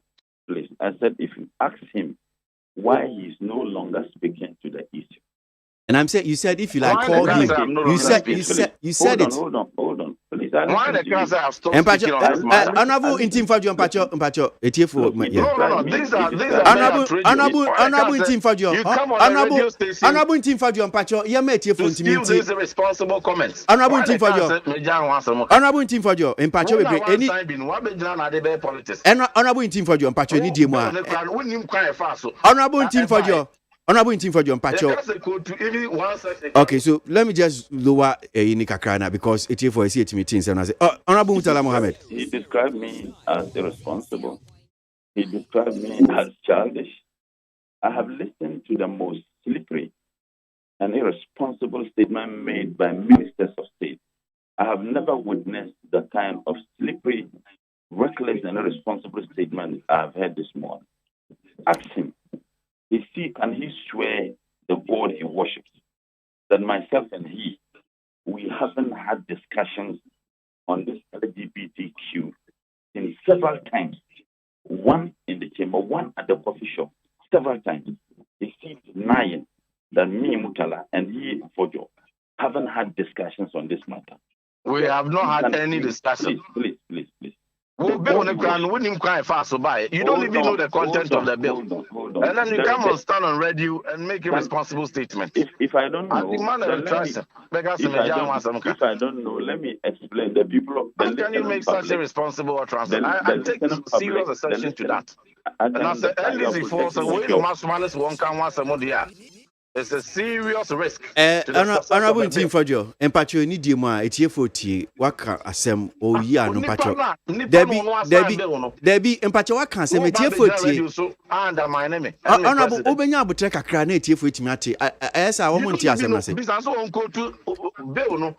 Please, I said if you ask him why he is no longer speaking to the issue. And I'm saying you said if you like call him. You said it. Hold on. Please, why the cancer have stopped speaking on this matter? Honorable in Team Fajo Mpacho. Etiefu. No. These are Honorable in Team Fajo. Honorable in Team Fajo Mpacho. Yame Etiefu in Team. These are responsible comments. Honorable in Team Fajo. Honorable in Team Fajo Mpacho. Any. Honorable in Team Fajo Mpacho. Any demo. Honorable in Team Fajo. Honorable team for John Pacho. Okay, so let me just lower Kakrana because it's here for a CH meetings and I say, Honorable Mutala Mohammed. He described me as irresponsible. He described me as childish. I have listened to the most slippery and irresponsible statement made by ministers of state. I have never witnessed the kind of slippery, reckless, and irresponsible statement I have heard this morning. Ask him. Can he swear the God he worships that myself and he, we haven't had discussions on this LGBTQ in several times, one in the chamber, one at the coffee shop, several times. Is he denying that me, Mutala, and he, Fojo, haven't had discussions on this matter? We have not had any discussion. Please. You don't even know the content of the bill. And then you come and stand on radio and make a responsible statement. If I don't know, if I don't know, let me explain. The people. How can you make such a responsible utterance? I take serious exception to that. And I said, before, so we no mass malice won't come once a month here. It's a serious risk. To the success of Honorable the Team bill. Fajo, Empacho ni di mo a etie foti waka asem o yi anu pacho. Debi Empacho waka asem etie foti. Honorable obenya abutre kakra na etie foti mi ate. Esa wo mo nti asem na se.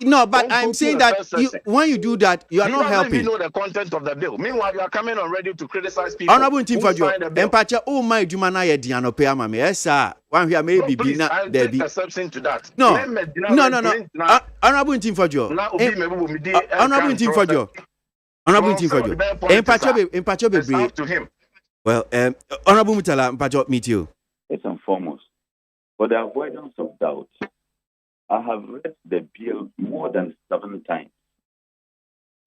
No, but I'm saying that when you do that, you are not helping. You know the content of the bill. Meanwhile, you are coming on ready to criticize people. Honorable Team Fajo, Empacho o my dwuma na ye di anope ama me. Esa one here maybe be na there be exception to that. No. Honorable Team Fajo. Honorable Team Fajo. Honorable Team Fajo. Empacho be to him. Well, Honorable Mutala, Empacho meet you. First and foremost, for the avoidance of doubt, I have read the bill more than 7 times.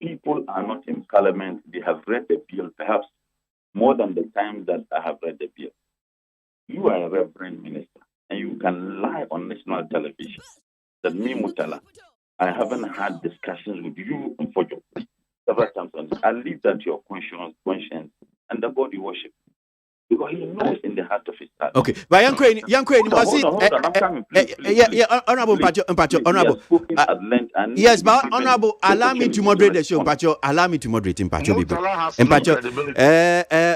People are not in parliament, they have read the bill perhaps more than the time that I have read the bill. You are a reverend minister, and you can lie on national television that me, Mutala, I haven't had discussions with you and for you several times. I leave that to your conscience and the body worship. Because he knows in the heart of his heart. Okay, but young Queen, Honorable Pacho, Honorable. Yes, but Honorable, allow me to moderate the show, Pacho. Allow me to moderate in Pacho.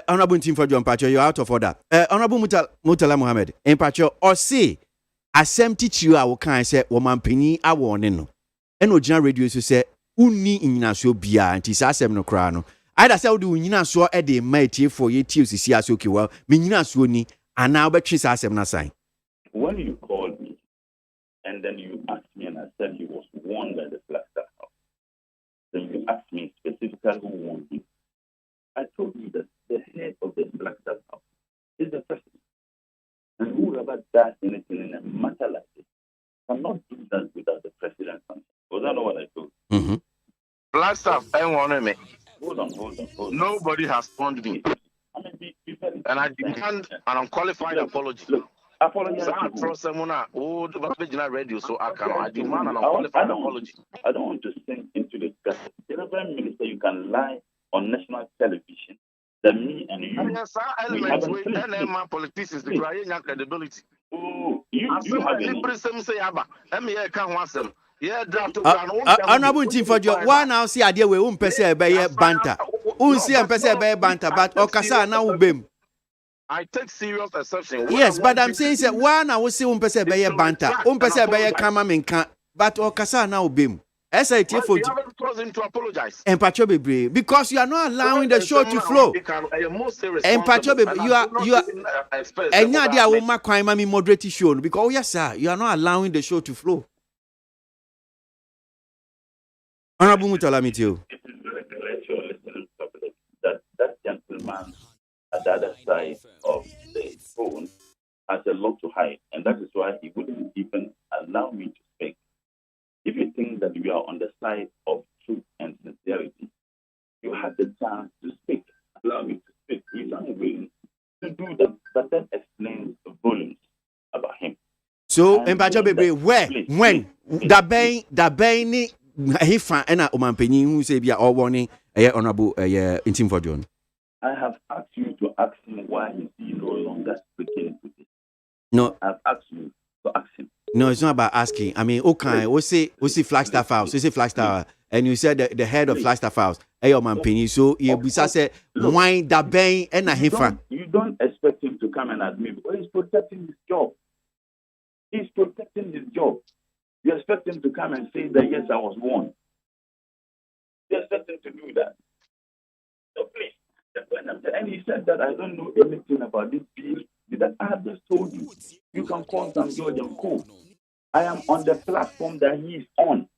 Honorable Team for John Pacho, you're out of order. Honorable Mutala Mohammed, in Pacho, or say, asem teach you, I will kind say, woman penny, I warn no. And original radio to say, uni in so bia, and tis asem no crano. Either say do nyina so e dey mighty for ye tis si asoki well me nyina so ni and now be twisa asem na sign. When you called me and then you asked me and I said he was warned by the Flagstaff House, then you asked me specifically who warned you. I told you that the head of the Flagstaff House is the president, and whoever does anything in a matter like this cannot do that without the president. Was that not what I told you? Flagstaff, I want me. Hold on. Nobody has warned me. And I demand an unqualified apology. Apologize. So I trust someone the original radio, so I demand an unqualified apology. I don't want to sink into the discussion. The Reverend Minister, you can lie on national television that me and you. Yes, elements with NMA politicians to try your credibility. Oh, you have a Honorable Team for your one now see idea we pese be banter. See pese be banter, but okasa na ubem. I take serious exception. Yes, but I'm saying say one now see pese be banter. Pese be kama menka, but okasa na ubem. Esa tie for to apologize. And Pacho Bebre, because you are not allowing the show to flow. And Pacho Bebre, you are and nadia will make crime me moderate show because yes sir, you are not allowing the show to flow. Honorable Mutala, meet you. It is very clear to your listening public that gentleman at the other side of the phone has a lot to hide, and that is why he wouldn't even allow me to speak. If you think that we are on the side of truth and sincerity, you have the chance to speak. Allow me to speak. He's unwilling to do that, but that explains the volumes about him. So, in Pacho Bebre, when the Bain he found an omampeni who say be all warning honorable in Team for John. I have asked you to ask him why he no longer speaking with it. No, I've asked you to ask him. No, it's not about asking. I mean, okay, we see Flagstaff House, we see Flagstaff, and you said the head of Flagstaff House, omampeni. So you bisa say why the Bain and he found. You don't expect him to come and admit because he's protecting his job. He's protecting his job. You expect him to come and say that, yes, I was warned. You expect him to do that. So please. And he said that I don't know anything about this bill. That I have just told you. You can call Sam George and call. I am on the platform that he is on.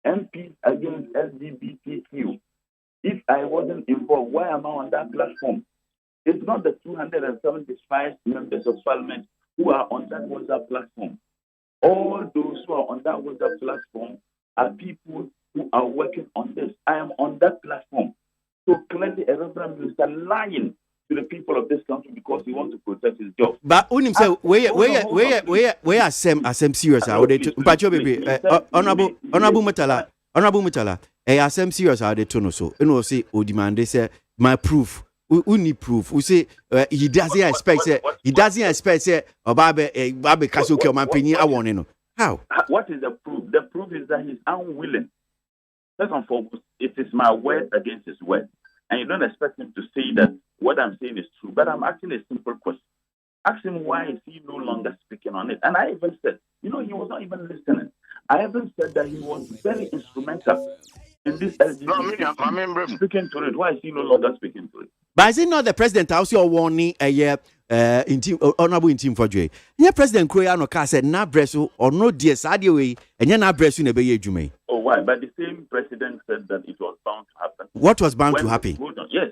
MPs against LGBTQ. If I wasn't involved, why am I on that platform? It's not the 275 members of parliament who are on that WhatsApp platform. All those who are on that WhatsApp platform are people who are working on this. I am on that platform. So clearly, a reverend minister lying to the people of this country because he wants to protect his job. But unim say we are same serious. Mpacho baby, honorable Mutala, I am serious. How they turn so. You know, say o demand they say my proof we need proof. We say he doesn't expect it. He doesn't expect it. Babe Kasuke Mampini. I want to know how. What is the proof? The proof is that he's unwilling. First and foremost, it is my word against his word, and you don't expect him to say that what I'm saying is true. But I'm asking a simple question. Ask him why is he no longer speaking on it. And I even said, he was not even listening. I even said that he was very instrumental in this LGBT speaking to it. Why is he no longer speaking to it? But is it not the president also warning a year honorable in team for Joy? Yeah, President Koyano Ka said na bresu or no dear Sadio and you're not bresu in a Jume. Oh, why? But the same president said that it was bound to happen. What was bound to happen? Hold on. Yes.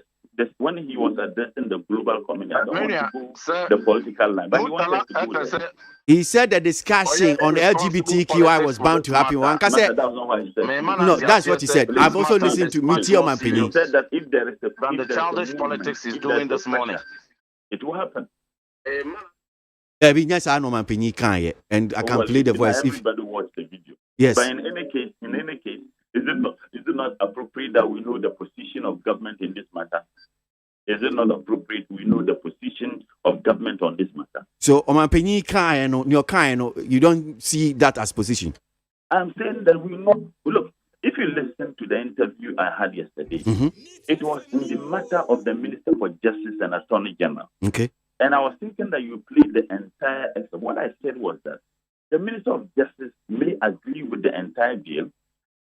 When he was addressing the global community, I don't want to go the political line, but he wanted to go there. He said the discussion on LGBTQI was bound to happen. One can say, no, that's what he said. I've also listened to MONTIE on opinion. He said that if there is the childish politics he's doing this morning, it will happen. Yes, I know my opinion can't, and I can play the voice. Everybody watch the video. Yes. But in any case, is it not appropriate that we know the position of government in this matter? Is it not appropriate we know the position of government on this matter? So, on my opinion, you don't see that as position? I'm saying that we know. Look, if you listen to the interview I had yesterday, it was in the matter of the Minister for Justice and Attorney General. Okay. And I was thinking that you played the entire excerpt. What I said was that the Minister of Justice may agree with the entire bill.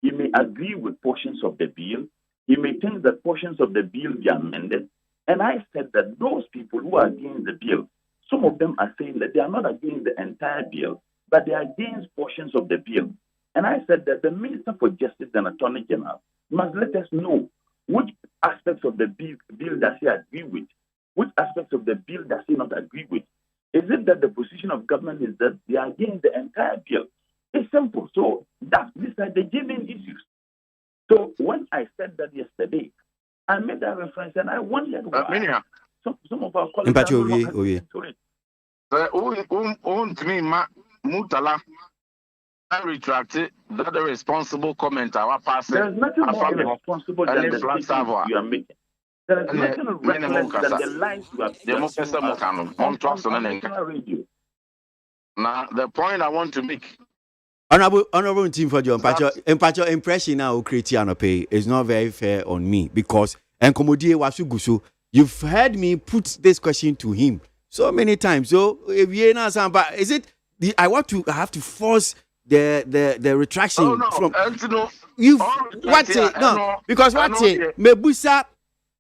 He may agree with portions of the bill. He may think that portions of the bill be amended. And I said that those people who are against the bill, some of them are saying that they are not against the entire bill, but they are against portions of the bill. And I said that the Minister for Justice and Attorney General must let us know which aspects of the bill does he agree with, which aspects of the bill does he not agree with. Is it that the position of government is that they are against the entire bill? It's simple. So these are the genuine issues. So when I said that yesterday, I made that reference and I wondered why some of our colleagues are not into it. Mutala, I retracted that the responsible comment our passing. There is nothing more irresponsible than the statement you are making. There is nothing reckless than the lines you are on radio. Now, the point I want to make. Honorable team for your impression now Christiano pay is not very fair on me because you've heard me put this question to him so many times. So if you know is it I have to force the retraction from you what it no because what it mebusa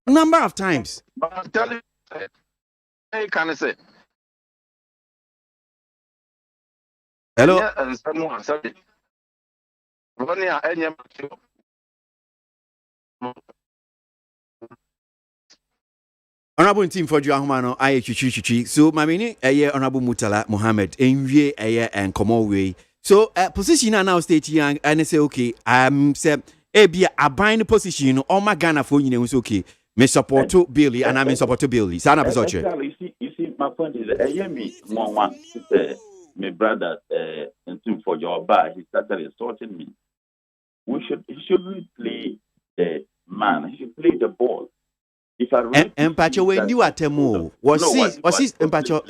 number of times. But I'm telling you, hey, can I say? Hello. Honorable team for Juahumano, I chichi. So, my meaning, Honorable Mutala Mohammed, Envy, and Komoway. So, position now state young, and I say, okay, say, be a bind position, all my Ghana for you know, okay. Me support to Billy, and I'm in support to Billy. Sana you see, my point is, my brother, for your bar, he started insulting me. He shouldn't play the man. He should play the ball. If I really Empacho when you are Temu, was he Empacho.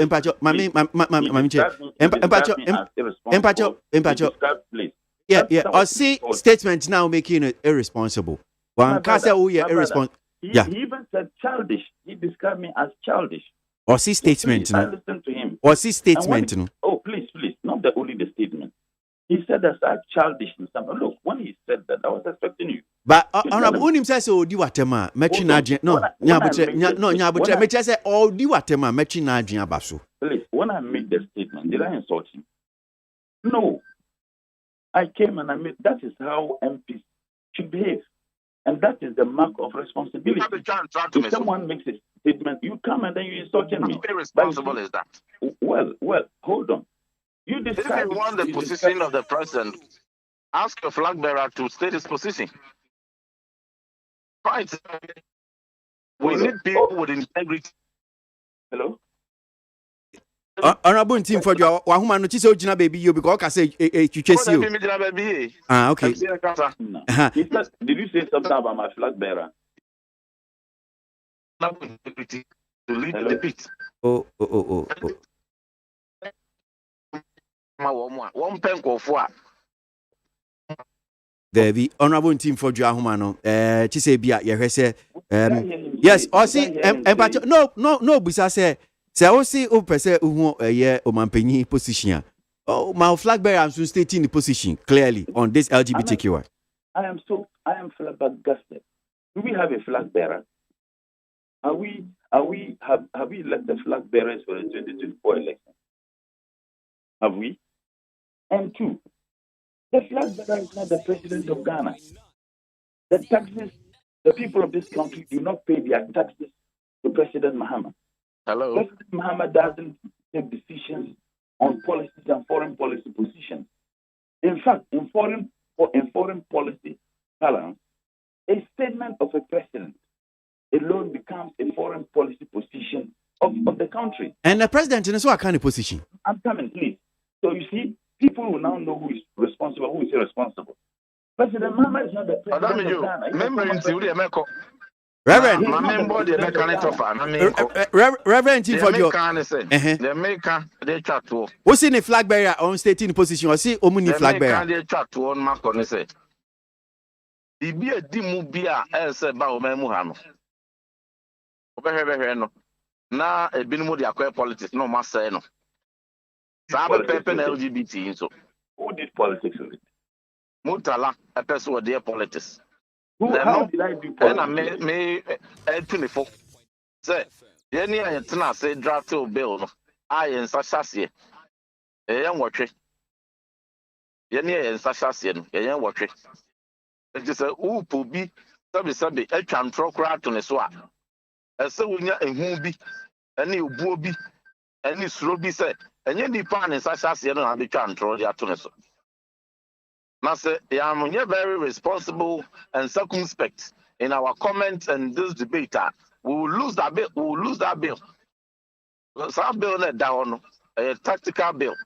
Yeah. Or see statement now making it irresponsible. One casa irresponsible. He even said childish. He described me as childish. Or see statement. I listened to him. Or see statement. Oh, please, not only the statement. He said that's childish and something. Look, when he said that, I was expecting you. But honorable him says, "Oh, do watema, mechinaji." No, nyabutre. Me say, "Oh, do watema, mechinaji abasu." Please, when I made the statement, did I insult him? No. I came and I made. That is how MPs should behave. And that is the mark of responsibility. If someone makes a statement, you come and then you insult me. How irresponsible is that? Well, hold on. If you want the position of the president, ask your flag bearer to state his position. Right. We need people with integrity. Hello? Honorable team for your Wahuma notice Ojina baby you because I say you chase you. Okay. Did you say something about my flag bearer? integrity to lead the pit. Oh. One pen go for. There be honorable team for Jahumano. Chisebia, Yahese. Yes, or see, no, Busa say, I see, Opese, o Mampeni position. Oh, my flag bearer, I'm stating the position clearly on this LGBTQ. I am flabbergasted. Do we have a flag bearer? Have we elected flag bearers for the 2024 election? Have we? And two, the flag bearer is not the president of Ghana. The taxes, the people of this country do not pay their taxes to President Mahama. Hello. President Mahama doesn't take decisions on policies and foreign policy positions. In fact, in foreign policy balance, a statement of a president alone becomes a foreign policy position of the country. And the president in what kind of position? I'm coming, please. So you see, people will now know who is responsible, who is irresponsible. President Mahama is not the president of Ghana. Reverend, Reverend, for your what's in the flag bearer on stating position or see Omuni flag bearer? Ibi edimu bia ese ba o memu ha no. Obehwe no. Na ebinumu de akwa politics no ma say no. Sa be pepe na LGBT so. Who did politics with it? Mutala a person with their politics. How did I do politics? And me 24. Say, any I say draft bill no. I en sashase. Yan watwe. Any en sashase no. Yan watwe. It is a upu bi sabi a chantro kra to ne so a. Ese wonya ehu bi, ene obuo bi, ene suro bi se, enye nipa ne sashase no na be chantro dia to ne so. Na say am very responsible and circumspect in our comments and this debate. We will lose that bill. We will lose that bill. Some bill net down, a tactical bill.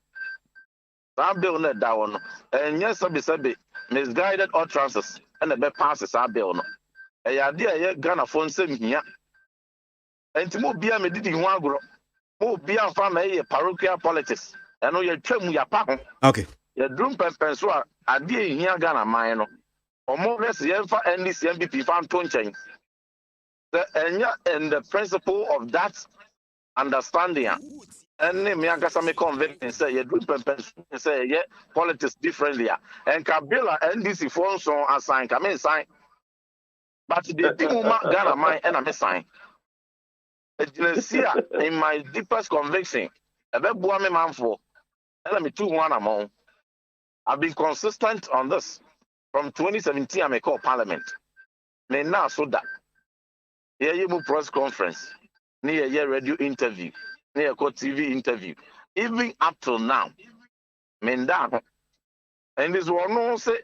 Some bill net down, and yes, sabi misguided utterances and the best passes our bill. No, a idea Ghana phone same here. And to move beyond me did in one group, move beyond from a parochial politics. I know you're trim your pack. Okay. Your drum pensua, idea in here Ghana mine. Or more or less, the NDC MVP found Toncheng. And the principle of that understanding. And me agasame convinced say you do say yeah politics differently. And Kabila NDC phone song assign come sign. But the thing Ghana mine and I sign. In my deepest conviction, and me 2-1 among. I've been consistent on this. From 2017, I call Parliament. Me now so that. Here you press conference. Near a radio interview. Near a TV interview. Even up till now. Me that. And this one no say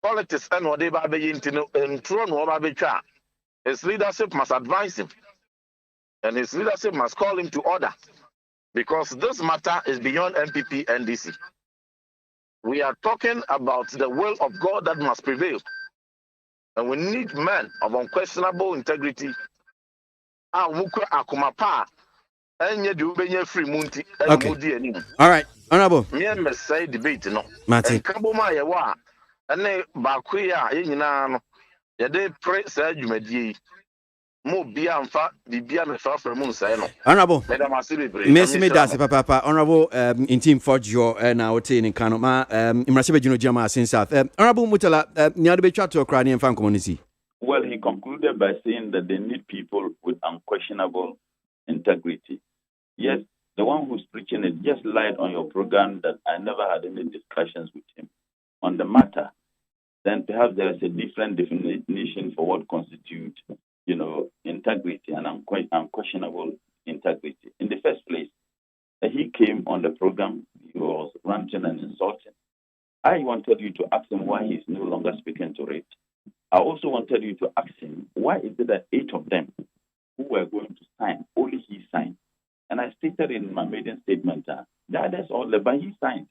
politics and what they be into and throne what be try. His leadership must advise him. And his leadership must call him to order. Because this matter is beyond MPP and DC. We are talking about the will of God that must prevail. And we need men of unquestionable integrity. Okay. All right. Honorable. Me say debate no. Martin. Kaboma ye wa. Ene bakuya ye nyina no. Ye de pre say dwumadie. Mo bia mfa bibia me fa fra mu say no. Honorable. Messi me das papa. Honorable in team for your na wote in Kano ma imrase be juno jama sin south. Honorable Mutala nyade be twa to kra ne mfa community. Well, he concluded by saying that they need people with unquestionable integrity. Yes, the one who's preaching it just lied on your program that I never had any discussions with him on the matter. Then perhaps there is a different definition for what constitutes, integrity and unquestionable integrity. In the first place, he came on the program, he was ranting and insulting. I wanted you to ask him why he's no longer speaking to it. I also wanted you to ask him, why is it that 8 of them who were going to sign, only he signed? And I stated in my maiden statement that that's all, but he signed.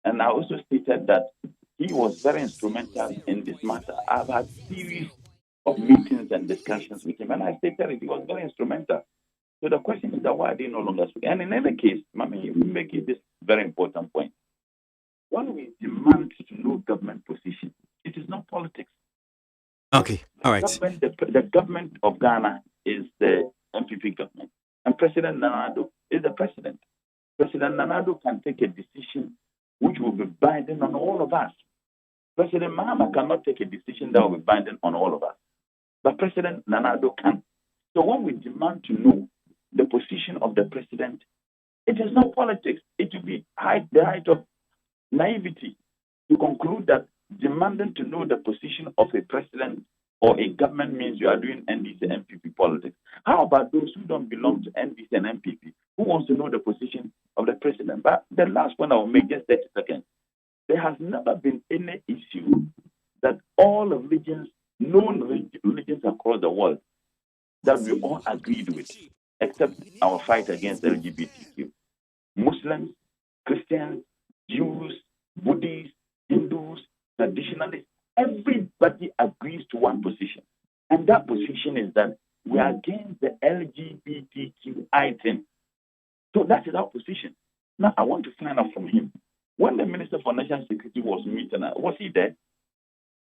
And I also stated that he was very instrumental in this matter. I've had series of meetings and discussions with him. And I stated it, he was very instrumental. So the question is that why are they no longer speaking? And in any case, Mami, we make it this very important point. When we demand to know government position, it is not politics. Okay, all right. The government of Ghana is the MPP government, and President Nana is the president. President Nana can take a decision which will be binding on all of us. President Mahama cannot take a decision that will be binding on all of us, but President Nana can. So when we demand to know the position of the president, it is not politics. It will be the height of naivety to conclude that demanding to know the position of a president or a government means you are doing NDC and MPP politics. How about those who don't belong to NDC and MPP, who wants to know the position of the president? But the last one I will make, just 30 seconds. There has never been any issue that all religions, known religions across the world, that we all agreed with, except our fight against LGBTQ. Muslims, Christians, Jews, Buddhists, Hindus, traditionalists, everybody agrees to one position. And that position is that we are against the LGBTQ item. So that is our position. Now, I want to find out from him. When the Minister for National Security was meeting, was he there?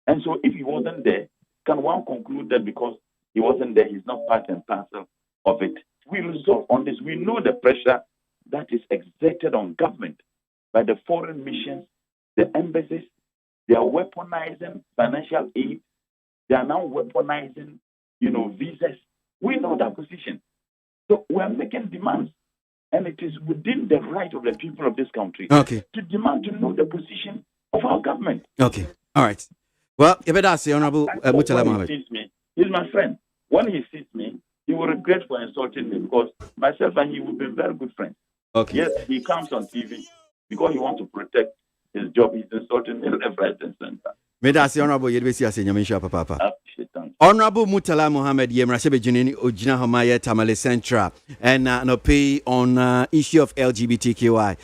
And so if he wasn't there, can one conclude that because he wasn't there, he's not part and parcel of it? We resolve on this. We know the pressure that is exerted on government by the foreign missions, the embassies. They are weaponizing financial aid. They are now weaponizing, visas. We know that position. So we are making demands. And it is within the right of the people of this country to demand to know the position of our government. Okay. All right. Well, if that's the Honorable Murtala Mohammed. He's my friend. When he sees me, he will regret for insulting me because myself and he will be very good friends. Okay. Yes, he comes on TV because he wants to protect his job. He's insulting me left, right, and center. May that's the Honorable Yedbesi Asenyamisha Papa. Honorable Murtala Mohammed Yemrasebe Junini Ojina Homaya Tamale Central and no pay on issue of LGBTQI.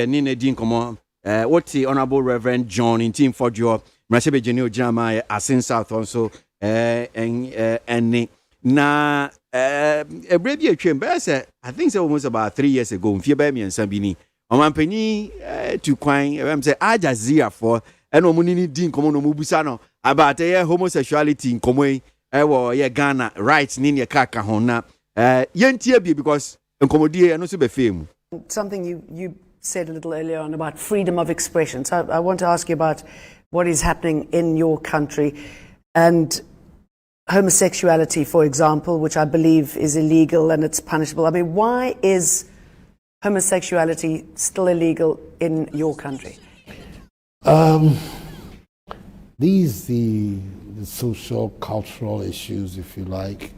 Nina Dean Komo. What's the Honorable Reverend John in Team for Joe Mrasebe Junini Ojina Maya Asin South also and na a brave chamber. I think so almost about 3 years ago. Fiabemi and Sabini. Omampeni to Quine. I'm saying Ajazia for. And omunini din komo no mubusano about homosexuality in komo Ghana rights nin ye kaka hona yentie bi because enkomodie eno so be fame. Something you said a little earlier on about freedom of expression. So I want to ask you about what is happening in your country and homosexuality, for example, which I believe is illegal and it's punishable. I mean, why is homosexuality still illegal in your country? These the social, cultural issues, if you like.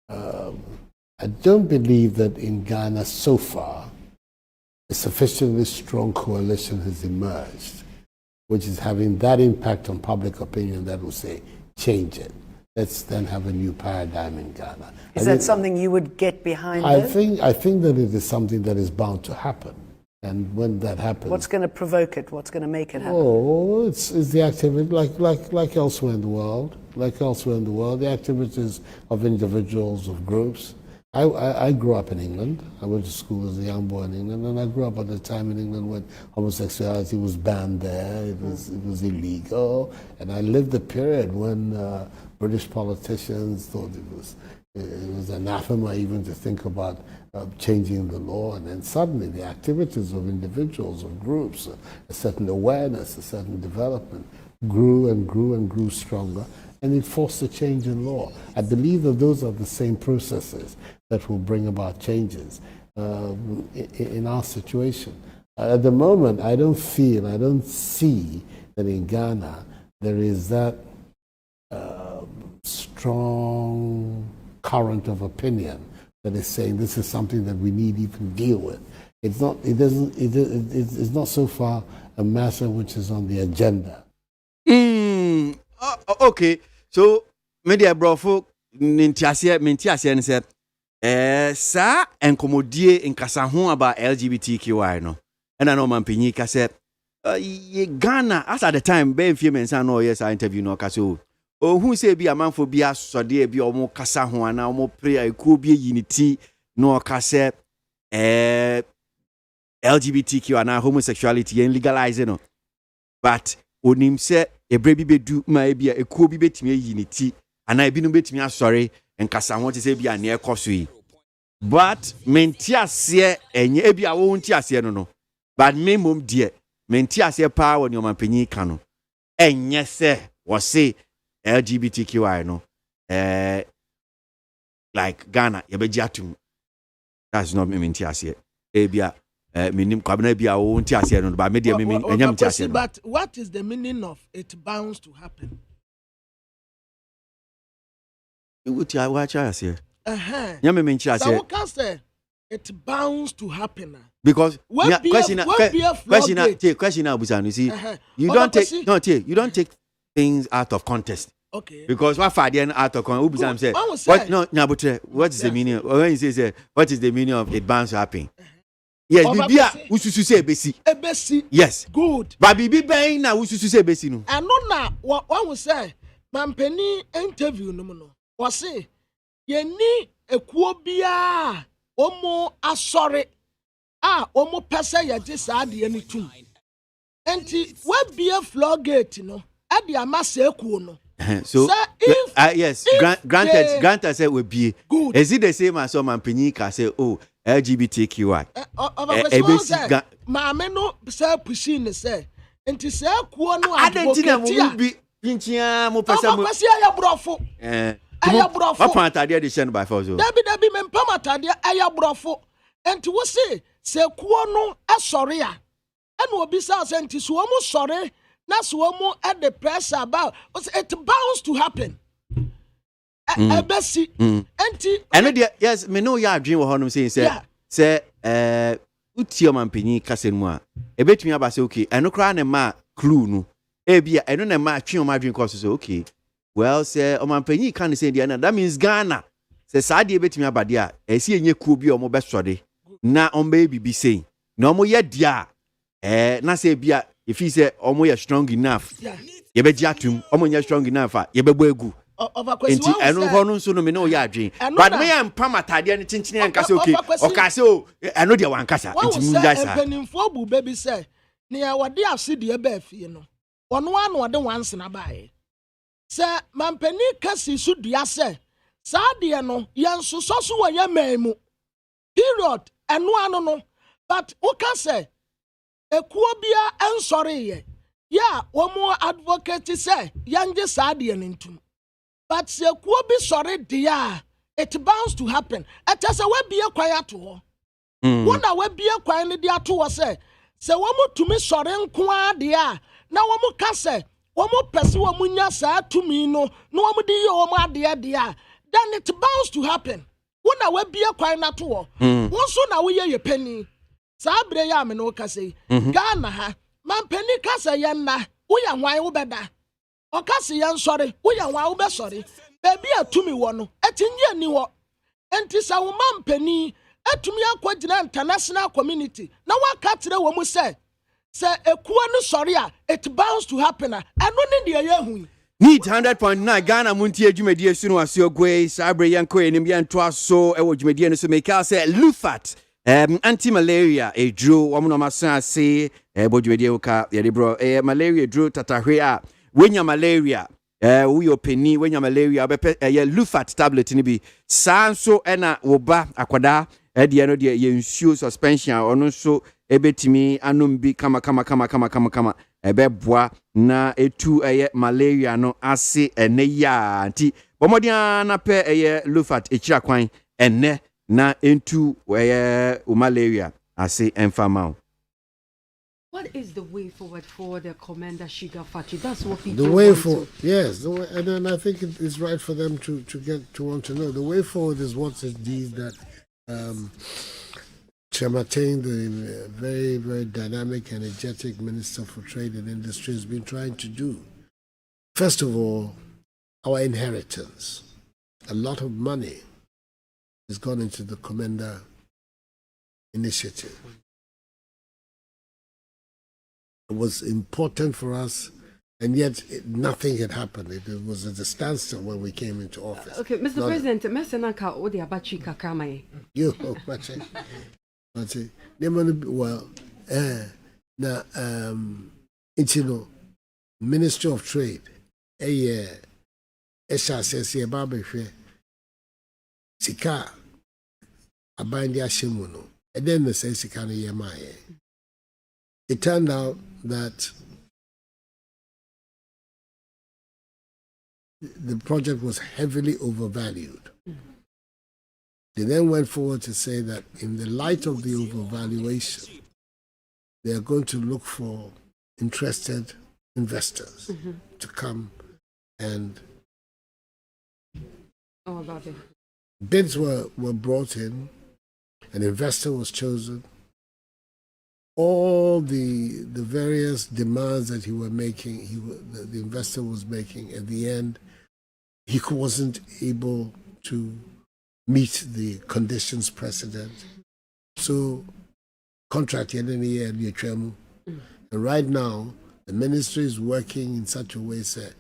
I don't believe that in Ghana so far a sufficiently strong coalition has emerged, which is having that impact on public opinion that will say, change it. Let's then have a new paradigm in Ghana. Is that something you would get behind? I think that it is something that is bound to happen. And when that happens, what's going to provoke it? What's going to make it happen? Oh, it's the activity like elsewhere in the world. Like elsewhere in the world, the activities of individuals, of groups. I grew up in England. I went to school as a young boy in England, and I grew up at the time in England when homosexuality was banned there. It was illegal, and I lived the period when British politicians thought it was anathema even to think about changing the law, and then suddenly the activities of individuals, of groups, a certain awareness, a certain development grew and grew and grew stronger, and it forced a change in law. I believe that those are the same processes that will bring about changes in our situation. At the moment, I don't see that in Ghana there is that strong current of opinion that is saying this is something that we need to even deal with. It's not so far a matter which is on the agenda. Okay, so media brofo mintiasia and said sa enkomodie nkasa ho about LGBTQI no and I know man pinyika said Ghana as at the time be few men say no yes I interview no kaso who say be a man for be a so dear be or more kasa huana or more prayer could be unity no kase LGBTQ and homosexuality and legalizing no. But onim say a baby be do my be a could be bet me unity and I be no bet me sorry and kasa want to say be a near cosui. But mentia se enye ebi a wo ntia se no. But me mom dear mentia se power on your mampani kano. Enye se was say LGBTQI no. Like Ghana yebejatum. That's not me mentia se. Ebia minim kwabna bia wo ntia se no but me dear me enyam ntia se. But what is the meaning of it bounds to happen? What ya watch us here? So we can say it bounds to happen. Because question now, you see, you don't take things out of context. Okay. Because what father out of context? Say what? No, what is the meaning? When you say what is the meaning of it bounds to happen? Yes, Bibia, who should say besi. Ebesi. Yes. Good. But Bibi Bain now who should say besi no. And no na what we say, Mampeni interview no. Was say Yeni ekuo bia omo asore omo pese ye je saa de ani tum enti we bia floorgate no e de amasa ekuo no so yes granted say we be is it the same as some Mampeni can say oh LGBTQI maame no say pushing ne say enti say ekuo no adentina mo bi pinchia mo pese mo ya brofo what atade de shen by force Dabi me pam atade aya brofo enti wo se kuo no asore a ena obi sa se enti so mo sore na so mo at the pressure about it bounds to happen ebesi enti eno de yes me no ya adwen wo honom say utio Mampeni kase mu a ebetumi aba se okay eno kra na ma clue no ebia eno na ma twen o ma adwen course so okay. Well, say, Mampeni can't say the that means Ghana. Say, Sadi betimi abadia. See enye kubi omo best sorry. Na on baby be saying. No mo yet dia. Na say bia if he say omo ye strong enough. Ye be jatum omo ye strong enough. Ye be boegu. Enti eno ho no so no me no ya adwen. But me am pam atade ne chinchini en kase okay. O kase o eno de wan kasa. Enti mu ja sa. Penimfo bu baby say. Ne ya wode ase de ba afie no. Ono anu ode wanse na bae. Se Mampeni kasi su dia se sa de no yenso so wo ye memu period eno ano no but o ka se ekuo bia ensore ye ya wo mo advocate se yanje sa de no ntum but se ekuo bi sore dia it bounds to happen etese we bia kwan ato ho wo na we bia kwan ne dia to ho se wo mo tumi sore nko ade na wo mo ka se womo pese womo nya saa tumi no womo di ye womo ade then it bounds to happen wona we bia kwan na to wo so na wo ye pani saa bre ya me no ka sei Ghana ha Mampeni ka say ye na wo ya hwan wo beda o ka say ye nsore wo ya hwan wo be sore baby atumi wo no etinye ni wo enti sa wo Mampeni atumi akogina international community na waka kire wo mu say ekuo no sorry it bounds to happen eno ne de ye hu Need 100.9 Ghana Montie dwumadi asunu ase ogwe sabre yanko enim yanto aso ewo dwumadi no so make say Lufat anti-malaria edro womo masan ase bo dwumadi uka ye bro malaria edro tatahwe a wenya malaria uyo peni wenya malaria bepe ye Lufat tablet ni bi sanso ena woba akwada de no de ye nsuo suspension ono so ebetimi anumbi kama ebeboa na etu eye malaria no ase ene ya anti bomodia na pe eye Lufat echira kwan ene na entu eye malaria ase enfamao. What is the way forward for the Commander Shiga Fati? That's what people the way want for to. Yes, and then I think it is right for them to want to know. The way forward is what it is that Chamatane, the very, very dynamic, energetic Minister for Trade and Industry, has been trying to do. First of all, our inheritance. A lot of money has gone into the Commander initiative. It was important for us, And yet, nothing had happened. It was at a standstill when we came into office. Okay, Mr. President, Messenaka, Odi Abachi Kakamae. You, Machi. Well, now, Ministry of Trade, SSC, Babafe, Sika, Abandia Shimuno, and then the Sikana Yamaye. It turned out that the project was heavily overvalued. They then went forward to say that in the light of the overvaluation, they are going to look for interested investors to come and bids were brought in, an investor was chosen. All the various demands that he was making, the investor was making, at the end, he wasn't able to meet the conditions precedent. So, contract and right now, the ministry is working in such a way that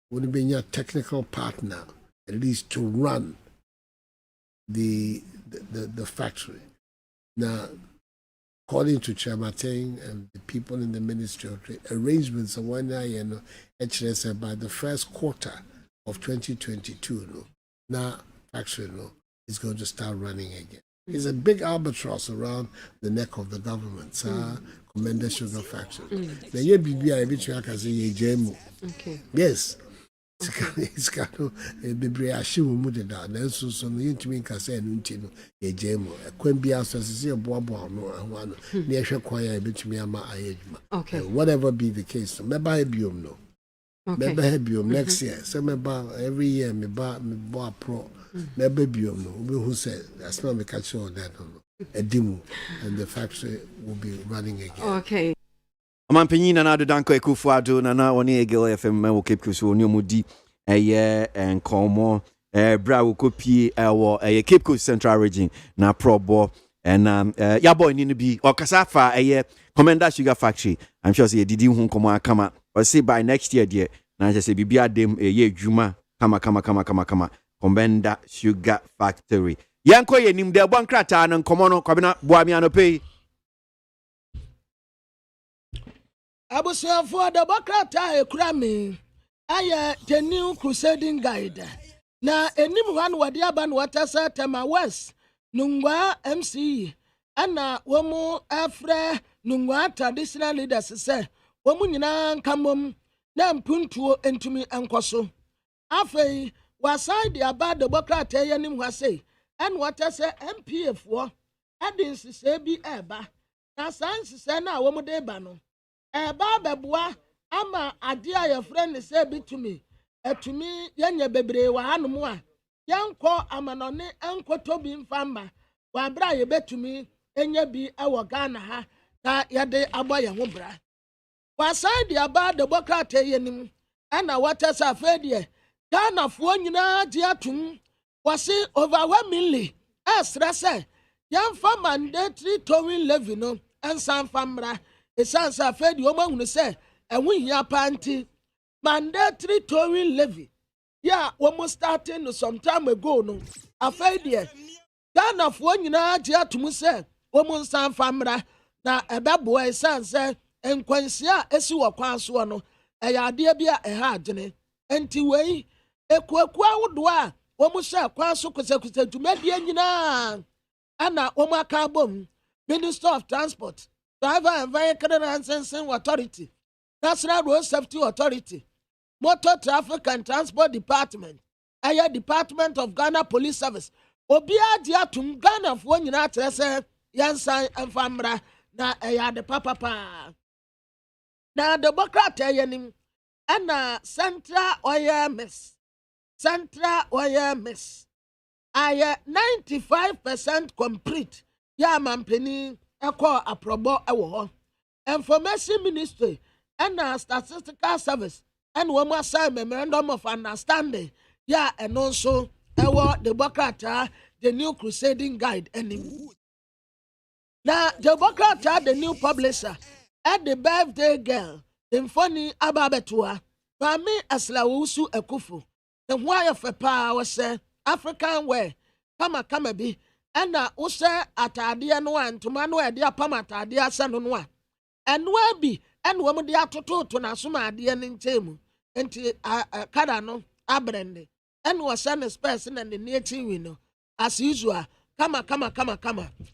would be a technical partner, at least to run the factory. Now, according to Chairman and the people in the Ministry of Trade, arrangements are one year, by the first quarter of 2022, now factory is going to start running again. It's a big albatross around the neck of the government. Commander Sugar Factory. The year BBI, yes. It's kind of a BBI moved down. Then so no yintimi nkasa enu ntino ye jemo. Kwen bia so sisi boabo no ahwano. Na ehwe kwan ya betumi ama ayedwuma. Okay. Whatever be the case. Meba ebiom no. Meba ebiom next year. So meba every year meba pro. Meba ebiom no. We who said that's not me catch all that no. Edimu and the factory will be running again. Okay. Amampanyina na do danko Ekufuado na na oni Egel FM wo Cape Coast oni omudi enkomo bra wo kopie wo Cape Coast Central Region na probo and ya boy ni bi okasa fa Commander Sugar Factory. I'm sure say didi hu nkomo akama or say by next year there na say bibia dem adwuma kama Commander Sugar Factory. Yanko yenim de bon krata na nkomo no kwabena boami anope. Abusuafo da bakrata ekurame aya the new crusading guide na enim wan wade aba no watasa tema west nungwa MC ana womu afre nungwa traditional leaders se womu nyina nkamom na mpuntuo entumi enkoso afei waside aba da bakrata yenim hwase en watasa MPF wo adin se bi eba na sanse se na womu de ba no eba bebua ama ade a your friend say bitumi etumi yenye bebre wa hanom a yenko amanone enkoto bi mfamba wa bra ye betumi enye bi ewo Ghana ha na yede abo ye ho bra wa side aba de bokrata yenim ana watasa fedie Ghana fo nyina di atum wasi overwhelmingly stress yemfa mandatory towing levy no ensan famra esansa fedi omahunu se ehunhia panti mandatory towing levy ya womo starting no sometime ago no afedie Ghana fo nyina agi atum se womo nsan famra na ebebo esansa enkwansia esi wokwan so no eyade bia eha agene enti wei ekuaku awodo a womo sha kwan so kusekusa dwumadie nyina ana womo aka bom Minister of Transport, Driver and Vehicle Licensing Authority, National Road Safety Authority, Motor Traffic and Transport Department, Aya Department of Ghana Police Service. Obia diatum Ghana for nyina trese yansan enfamra na aya de papa. Na the bokrata yenim ana Central Oil Miss. Aya 95% complete. Ya mampeni eko aprobo ewo ho. Information Ministry and Statistical Service and one more sign memorandum of understanding. Ya and also ewo the Bokata the new crusading guide anymore. Now the Bokata the new publisher at the birthday girl in funny ababetua Mami asla wusu ekufu. The why of a power say African way. Kama bi. Ena use atadia no an to manu e dia pama atadia sa no no. And where be and woman dia to na suma adia ne ntemu. Enti kada no abrende. And was send person and the near TV no. As usual. Kama.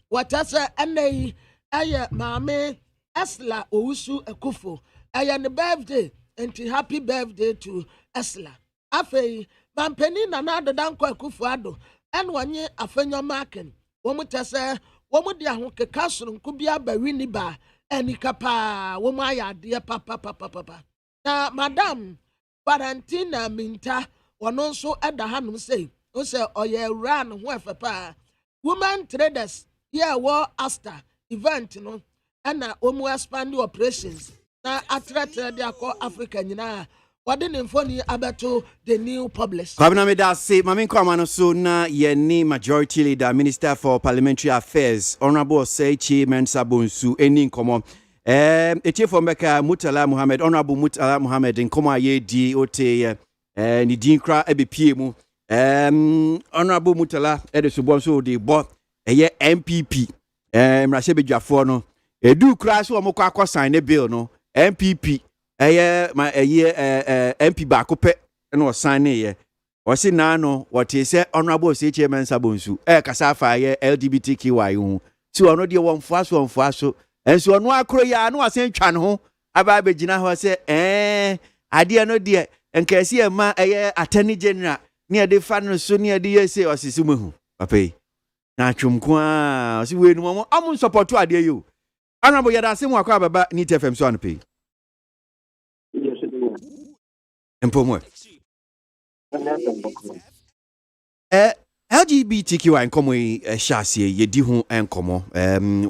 What I say ene aye mami asla wusu ekufu. Aye ne birthday. Enti happy birthday to Esla. Afei, Bampeni na nado danko Akufo-Addo. En wanye afenyo maken. Womu tese, womu di ahunke kasuru nkubia bawini ba. Eni kapa, womu ayade papa. Na Madam Valentina Minta, wanonso eda hanum say, ose oye ran ho efepa. Women traders, yeah, war Asta event no. Ena womu expand operations. Na atratra de akọ Africa nyina wade ne mfoni abeto the new publish. Kwabena me da say mame kwama no so na ye ni majority leader minister for parliamentary affairs honorable Oseichi Mensa Bonsu eni nkomo etie for Meka Murtala Muhammad honorable Murtala Muhammad nkomo aye di ote ni din kra ebepie mu honorable Murtala edesubo so de bo eye MPP mrahye bedwafo no edu kra so omokọ akosan ne bill no MPP MP ba kope na osan ne ye o si na no what say honorable Oseichi Mensa Bonsu kasa fa ye LGBTQI hu si ono de wonfuaso enso ono akro ya na wasen twa ne ho aba begina ho se ade no de enkasi e ma attorney general ne de fa no so ne de yese osisi mu hu papai na twumko a si we nu mo amun support ade yo honorable yada se mu akwa baba ni TFM so anpe Empomwe. LGBTQI nkomo shasie yedi hu enkomo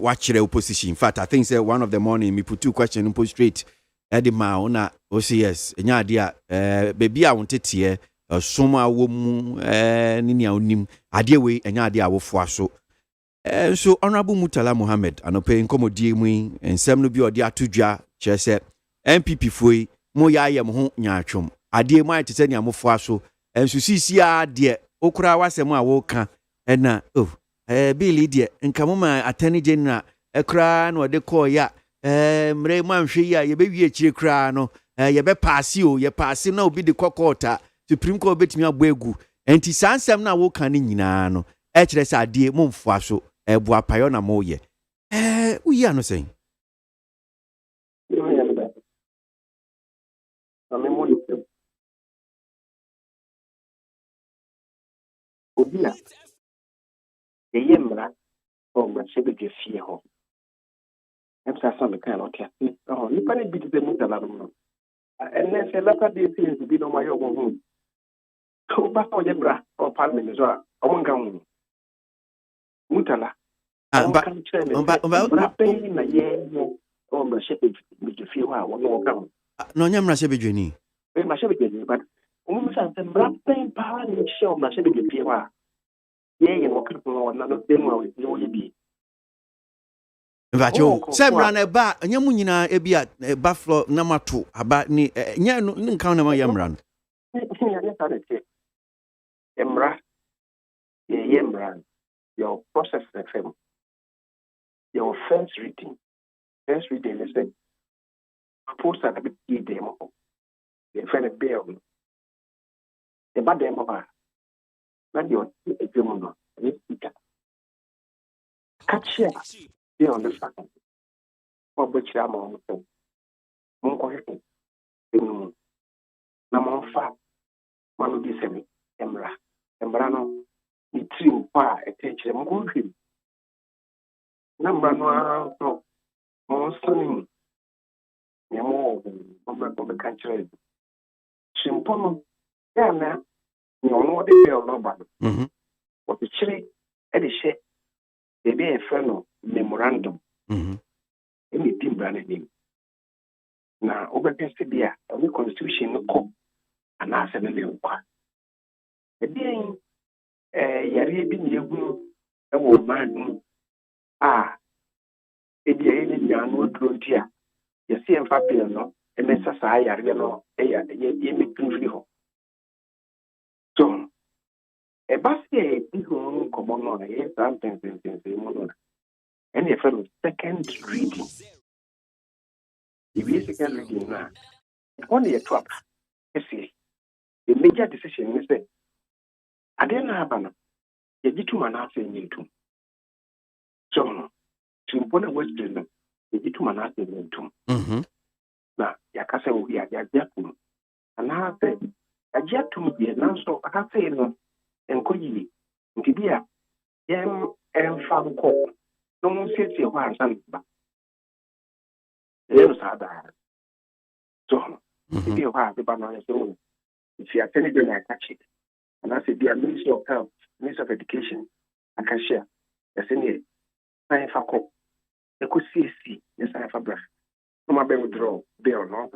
wachire opposition. In fact, I think say one of the morning me put two questions and put straight at the ma na OCS enya ade a baby a wontetie soma wo mu ni nia onim ade we enya ade a wofo aso. So honorable Murtala Muhammad anope nkomo die mu ensem no bi ode atodwa kire se MPP foi mo ya yem ho nyaatwom ade mu ayete se nia mofo aso enso sisi ade okura wasem a wo ka na bill de nka mo ma attorney general ekura na ode call ya mre manhwe ya ye be wie chire kura no ye be pass o ye pass na obi de kokota supreme court betimi aboegu enti sansem na wo ka ni nyina no kire se ade mo mfo aso ebu apayo na mo ye uyi ano sen Obia ye mra o ma sebe de fie ho emsa so me kan o tia ni pa ne bi de Murtala no enne se la ka de things bi no ma yo go hu ko ba so je bra o parliament so o mo ngan Murtala bra pe na ye o ma sebe de fie ho a wo no kan no nyamra sebe dweni e ma sebe dweni but o sa se bra pe pa ni show ma sebe de fie ho a ye no kan na no dem wa we yo bi Mvacho semra na ba nyamu nyina ebia ba flo na mato aba ni nya no nkan na ma yamra no emra ye yemra your process FM your first reading is the proposal that be demo the friend bill the bad demo ba na dio e demo no e speaker catch on the fact for which I'm on the phone. Number 5, one of these Embrano, the trim pa attach them good. Number 1, more stunning. Yamo, of the country. Simple, yeah, you know the bill, nobody. What the chili, Eddie Shay, they be a fellow. Memorandum. Any team brand name. Now, over Pestia, a new constitution no cop and I said a little part. Again, Yari bin Yagu, a woman. It be any young wood frontier. You see, and Fabian, no, ɛmɛsa saa yareɛ no yɛmɛtumi firi hɔ so ɛba sɛ yɛdi ho nkɔmmɔ no a yɛyɛ saa mpɛnsɛmpɛnsɛn mu no ɛne yɛfrɛ no second reading yɛwie second reading no a ɛhɔ ne yɛto aba ɛsie the major decision ne sɛ adeɛ no aba no yɛgye tum anaasɛ ɛnyɛ ntum so no timpɔ no western no yɛgye tum anaasɛ ɛnyɛ ntum na yɛaka sɛ wo yɛagye atom anaasɛ yɛagye atom deɛ nanso aka sɛ no ɛnkɔ yie nti bi a ɛmfa nkɔ na mo siesie hɔ ansa no ba ɛyɛ no saa daa so ebi hɔ a beba no ayɛ sɛ wo nfiatɛ ne deɛ na aka kye anaasɛ bi a Ministry of Health, Ministry of Education aka hyɛ a yɛsɛ ne san fa kɔ ɛkɔsiesie ne san fa bra na ma bɛ withdraw bill no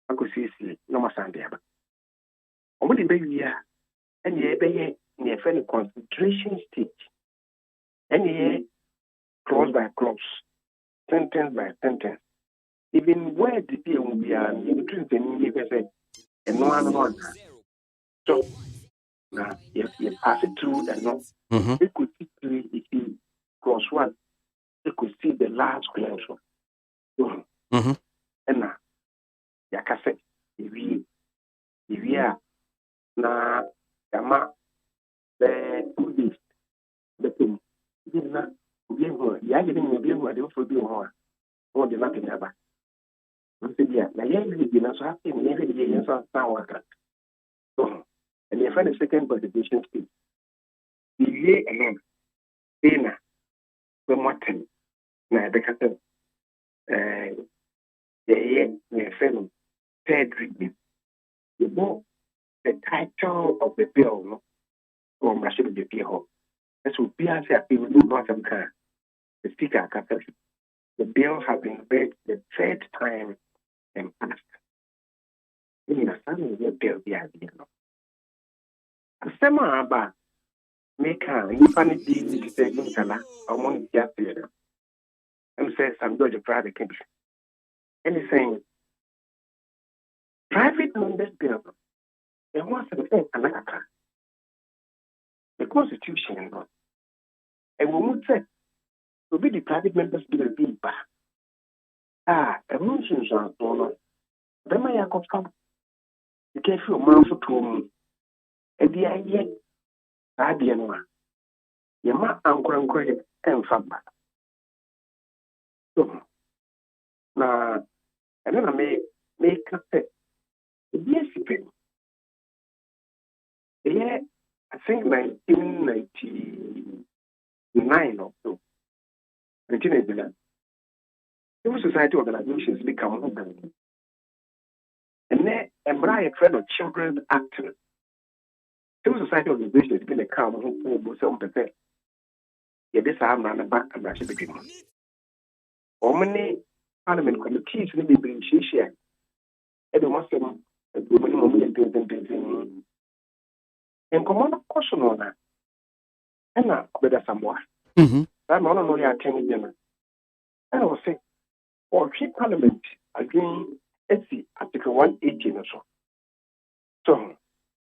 akɔsiesie na ma san de aba ɔmo de bɛwie a ɛne yɛbɛyɛ ne yɛfrɛ no consideration stage ɛne yɛ clause by clause, sentence by sentence. Even where the deal will be in between the new say and no one. So now if you pass it through and no, they could see the clause one, they could see the last clause one. And now, Yakase, if we are now, Yama, the 2 days, the thing, getting the deal for being more than nothing ever. Na yɛn na so happy ne yɛn de yɛn so san waka so and yɛn find the second contribution stage the year alone na bɛmɔten na yɛbɛka sɛ yɛyɛ yɛn third reading yɛbɔ the title of the bill no or mmarahyɛ bɛbie hɔ ɛsɛ obiara sɛ afei no no asɛm ka the speaker aka sɛ the bill has been read the third time and passed. In a son, you bill the idea. A summer about make a you find it easy to say, I want to get there. And says, I'm going to private country. And he's saying, private members bill, there was another car. The Constitution, and we would say, to be the private members bill be back. Emotions are so then my come. You can't feel man for 2 months. And the idea, idea no. Your ma uncle and famba. So now, and then I make a set. Yes, yeah, I think 1999 or so. 1989. Civil society organizations become organized. And then, and Brian friend of Children's Act. Civil society organizations been a calm who will some percent. Yet this I'm running back and rush between them. How many parliament committees will be bring share? Every Muslim, a woman, and command of caution on that. And now, better somewhat. I'm not only attending dinner. And I was saying, or chief parliament again, Article 118 or so. So,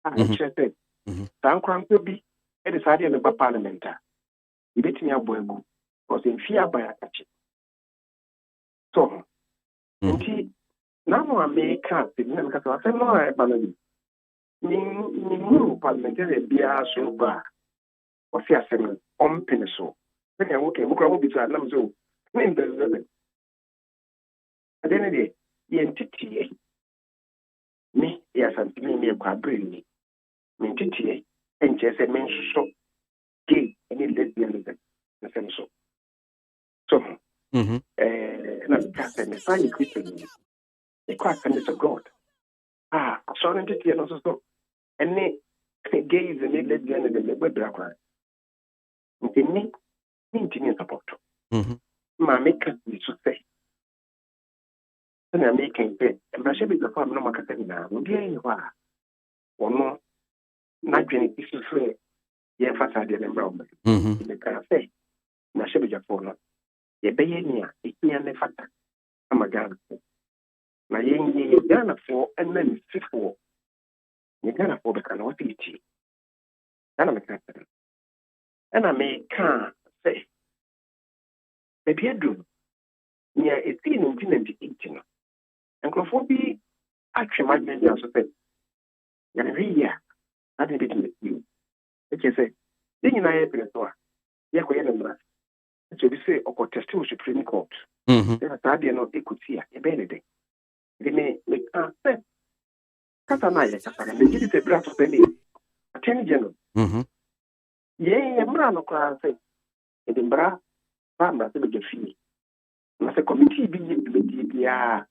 I said, San Cranko be a decided about parliament. You bet me a boy was in fear by a catch. So, now I make up the name because I said, no, I believe. Parliamentary be a so bad. Or see a seven on pencil. Then I walk a book of Lamzo. Name the at the end of the day, the entity, me, yes, and me, a bring me, entity, and just a mention so gay, any lesbianism, the same so. So, and I'm casting a sign Christian, the Christness of God. I saw an entity and also so, and me, gays and lesbianism, the web background. Okay, me, mean support. My maker is to say. And I'm making it. And I should be the farm no macadamia. Would you anywhere? Or no, not any issue free. Yes, I did a problem. In the cafe. And I should be your phone. Ye bayania, it be an effect. I'm a gun. na yenye Ghana for and then before you Ghana for the can what it and I make and I may can say the bedroom near 1898 and Crophobi actually might be also said yeah I did it with you okay say then you know yeah so we say or testimony Supreme Court then I did not equity a benedict they may say Katana, they give it a brass of penny. Attorney General. Yea, Mrano Crown say, Edinburgh, Farmer, the fee. Must a committee be the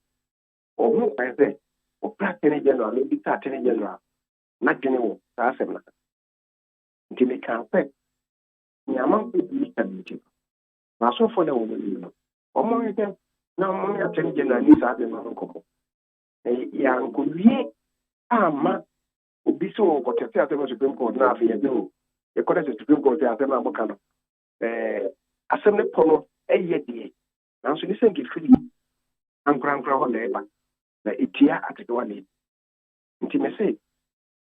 or who I say, or Attorney General, maybe Attorney General, not General, Assembly. Until they can say, Yaman will be stability. Now, so for the woman, or more than now, only Attorney General needs other non-couple. A young could be a obi so ko tete asem Supreme Court na afi yedo e ko tete Supreme Court asem aboka no asem ne pono eyede na so ni sengi firi ankran ho leba na etia atedo ne nti me say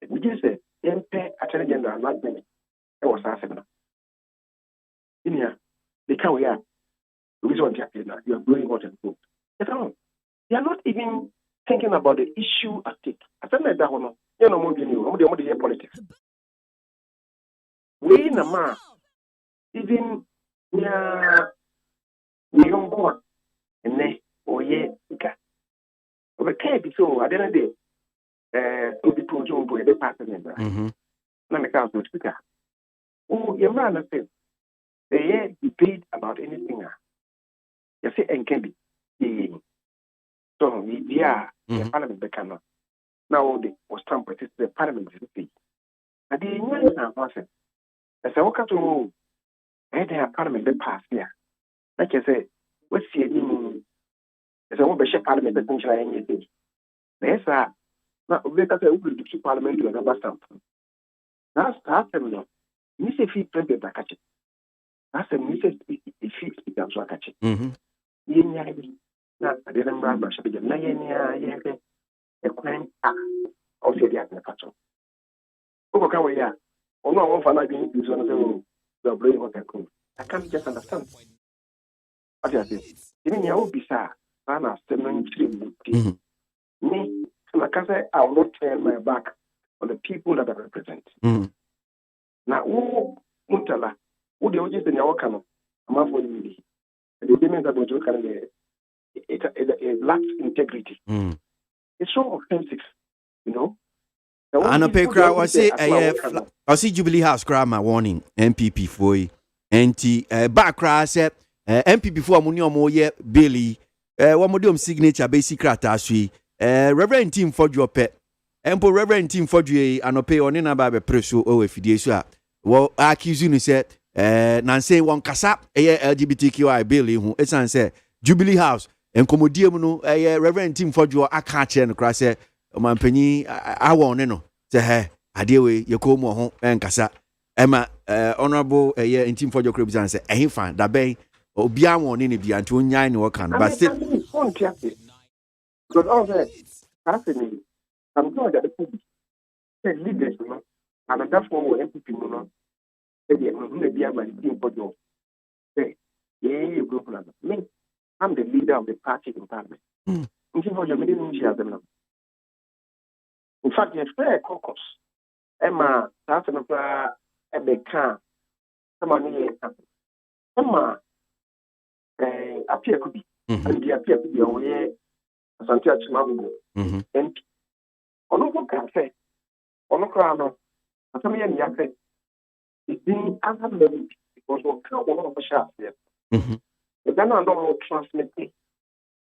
me je say MP Attorney General na gbemi e was asem na inia they can we are the reason why you are doing what and good you are not even thinking about the issue at stake asem na da ho no you know more than you more than politics we na ma even ya young boy and oye ka o ka bi so at the end of the day to be projo boy the partner na me ka so speaker oh you man say they debate about anything you say and can be so we are the parliament be cannot now the was Trump the parliament is the and the new na person as I walk to the parliament be pass here like I say we see any as I want be parliament be function anything there's a now we can say we will do parliament to the stamp that's no you say fee president catch it that's a message if fee speaker so catch it yenya na the number ba shabe na yenya yeke e kwan o se dia na pato o ka we ya ono won fa na bi ni so na say the brain what I can't just understand what you say even ya obi sa na stem no nchiri me I can say I will not turn my back on the people that I represent na wo mutala wo de oje se nya waka no amafo ni the women that would look at it lacks integrity. It's so offensive, you know. Ano pe kra was see Jubilee House kra ma warning MPP for anti back kra say MPP for amuni omo ye Billy wo mo dem signature basic krata so Reverend Team for your pet empo Reverend Team for you anope oni na ba be preso o afidie so a wo accuse you say Nancy won kasa LGBTQI bill hu esan say Jubilee House enkomodiem no Reverend Team for you aka che no kra say omanpanyi awon ne no say he ade we yekomu ho enkasa ema honorable Team for you kra bisan say ehin fan da ben obi awon ne bia nti onyan ne work but still because all that happening I'm glad that the people say leaders no and that's what MPP no I'm the leader of the party in parliament. In fact, the fair caucus, Emma, that's a becan, Emma, appear could be, and the appear to be away as until Chimago, and on no can say, on no crown, as a man, Yafe. It's been other level because we can't one of the shots there. But then I don't transmit it.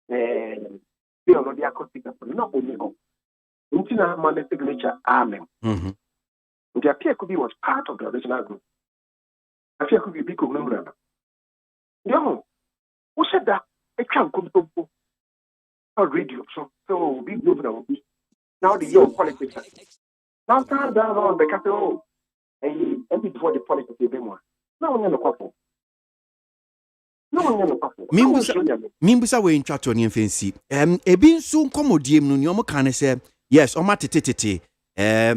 We are not the acoustic, not only go. Until I have signature, amen. The appear could be was part of the original group. Appear could be big member. No, who said that? It can't come to a radio, so big movement. Now the young politics. Now turn down on the capital. And before the politics, they be more. Now we're going to couple. Mimbusa we intwato ne mfensi. Ebi nso nkomodiem no ne omo kan say yes, omo tetetete.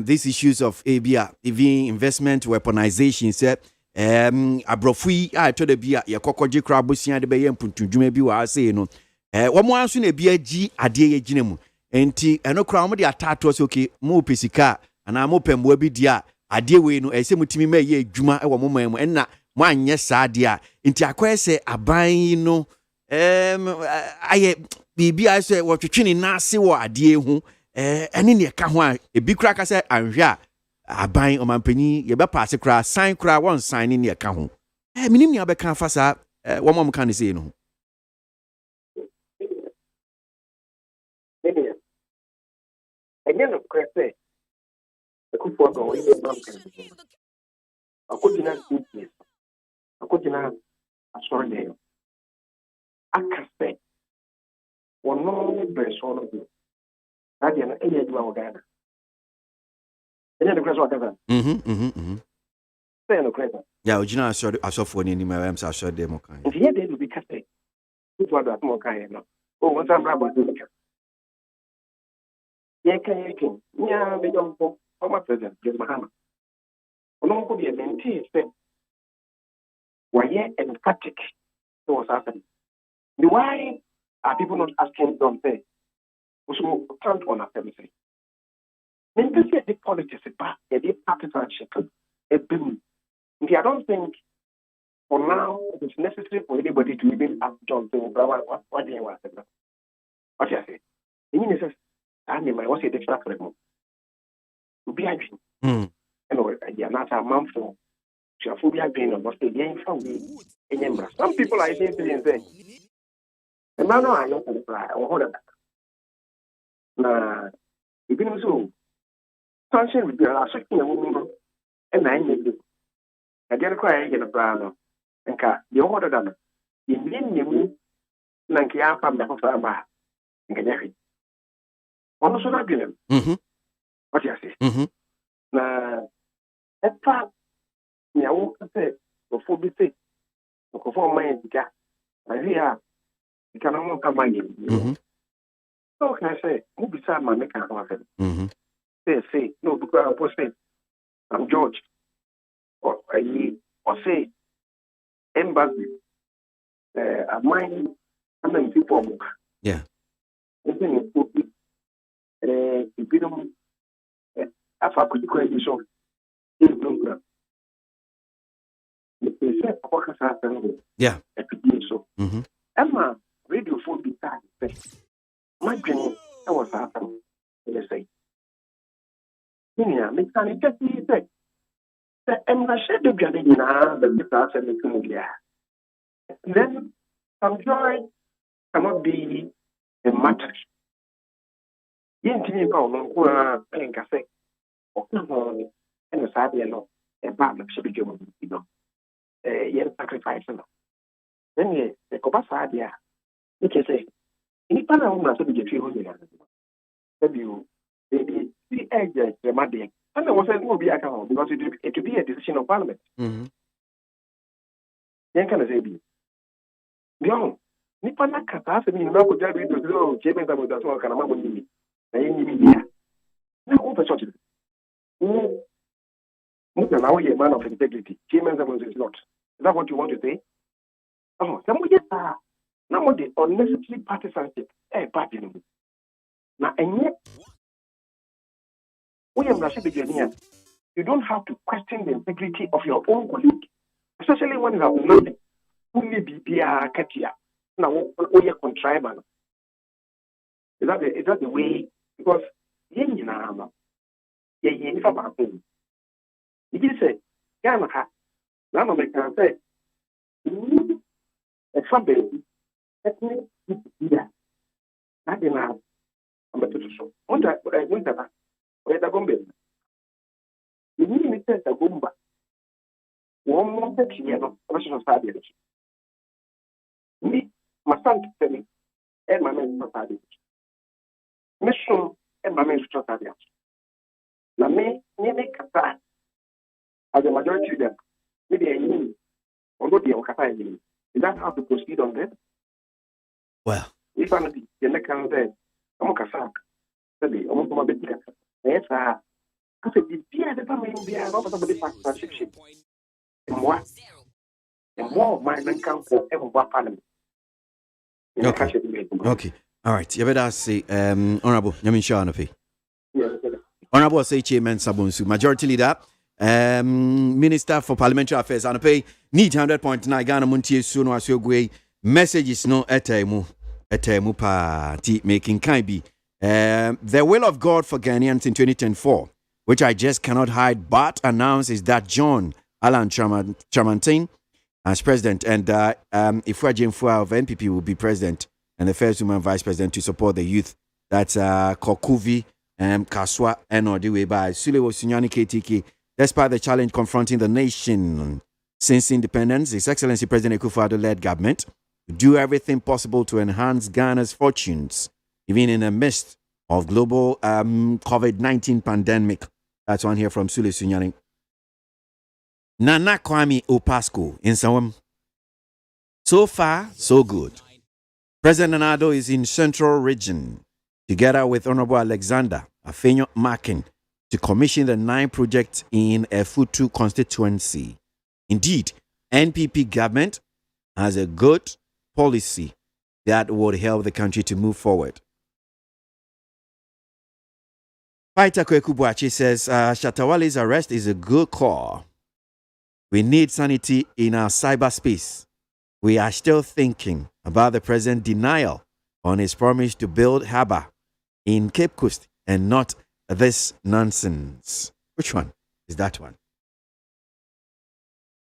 These issues of ABA, even investment weaponization say abrofui to the bia ye kokoje kra bosia de be ye mpuntudwuma bi wa say no. Womo anso na bia gi ade ye gina mu. Enti eno kra omo de atato so okay, mo pesika ana mo pembo bi dia ade we no ese mutimi ma ye adwuma e wo mo man mu enna mo anye saa de a enti akwese aban no aye bibi a se wo twetwe na ase wo ade hu ene ne ka ho a ebi kra ka se anhwe a aban omampani ye be pass kra sign kra won sign ne ka ho minim ne abeka fa saa wo mom kan se no Again, of course, the Kupo go in the mountain. I couldn't have this. I couldn't have a sorry name. I can say, one more best one of you. I didn't any do our Ghana. And then the grass whatever. Say no credit. Yeah, original I saw for any my rams I saw them okay. And here they will be casted. Who's what that more kind of? Oh, once I'm about to yeah, we don't go. Former President, Jim Mahama. No could be a mentee, said, why, emphatic. So what's happening? The why are people not asking them, say, so count on us, everything. Then this is the politics, a deep partisanship, a boom. I don't think for now it's necessary for anybody to even ask John, what do you want? What do you say? In this animal was a different remote. To be angry. And you're not a month for phobia being almost a game from me. Some people are saying things and the man I know or hold it. Now, if you so, function would be a second woman and 9 years. I didn't cry in a brown and car the order done. In the Nankia from the Hofama and Canary. Also, not good. What do you say? Now, that part, I won't say before be sick. Before my cat, I hear you cannot come my name. So can I say, who beside my make happen? Say, no, because I say, I'm George. Or say, embassy, a mine, and then people. Yeah. If you don't, I could go and show in program. They said, what has happened? Yeah. So, Emma, radio phone be tied. My dream, that was happening. They say, make an just say, Emma said the beginning now, the class and the Kumulia. Then some joy cannot be a matter. Yentini pa no ko enka se o kan ho ene sabe no e ba na se bi jomo bi no yen sacrifice no then ye ko ba sa dia ni ke se ni pa na mo so bi je fi ho ni na se bi o the edge the made and there was no be account because it will be a decision of parliament yen kan se bi bio ni pa na kata se ni na ko ja bi do chebe ta mo da so kana ma mo ni now, over such a now you're a man of integrity. Chairman is not. Is that what you want to say? Oh, some of now the unnecessary partisanship. Party. Now, and yet, William Rashid Beginia, you don't have to question the integrity of your own colleague, especially when you have nothing. Only be Katia. Now, you're contriving. Is that the way? Because yen nyinaa ye nifa baako igi sɛ Ghana ha na no meka sɛ ɛfa baabi ɛtene bia na de na amatoto so wonta ba ɔyɛ dagomba yɛnyini ne sɛ dagomba wɔn mo tɛteɛ no ɔbɛhyɛ saa deɛ no ni masante sɛ ni ɛma me nsa saa deɛ mission and my main strategy. Now, me kata as a majority of them, maybe I mean, although they are kata, Is that how to proceed on that? Well, if I'm the next kind of day, I'm a casac. I'm a bit. Yes, I said, the beer, the family, the beer, I'm a bit partnership. And what? And more of my men come for every parliament. Okay. All right. You better say, Honorable Yamin Shanafi. Yes. Honorable say Chairman Sabunsu, Majority Leader, Minister for Parliamentary Affairs, and pay need 100.9 Ghana Montier Suno Asiogwe. Messages no etemu party making kind be. The will of God for Ghanaians in 2024, which I just cannot hide, but announces that John Alan Chamantin as president and Ifua Jemfua of NPP will be president and the first woman vice president to support the youth. That's Kokuvi Kaswa and Odiwe by Sulewo Sunyani KTK. Despite the challenge confronting the nation since independence, His Excellency President Akufo-Addo led government to do everything possible to enhance Ghana's fortunes, even in the midst of global COVID-19 pandemic. That's one here from Sule Sunyani. Nana Kwame Opasco in Sawam. So far, so good. President Nado is in Central Region, together with Honorable Alexander Afenyo Makin, to commission the 9 projects in a Futu constituency. Indeed, NPP government has a good policy that would help the country to move forward. Paita Kwekubuachi says, Shatawale's arrest is a good call. We need sanity in our cyberspace. We are still thinking about the president's denial on his promise to build harbour in Cape Coast and not this nonsense. Which one is that one?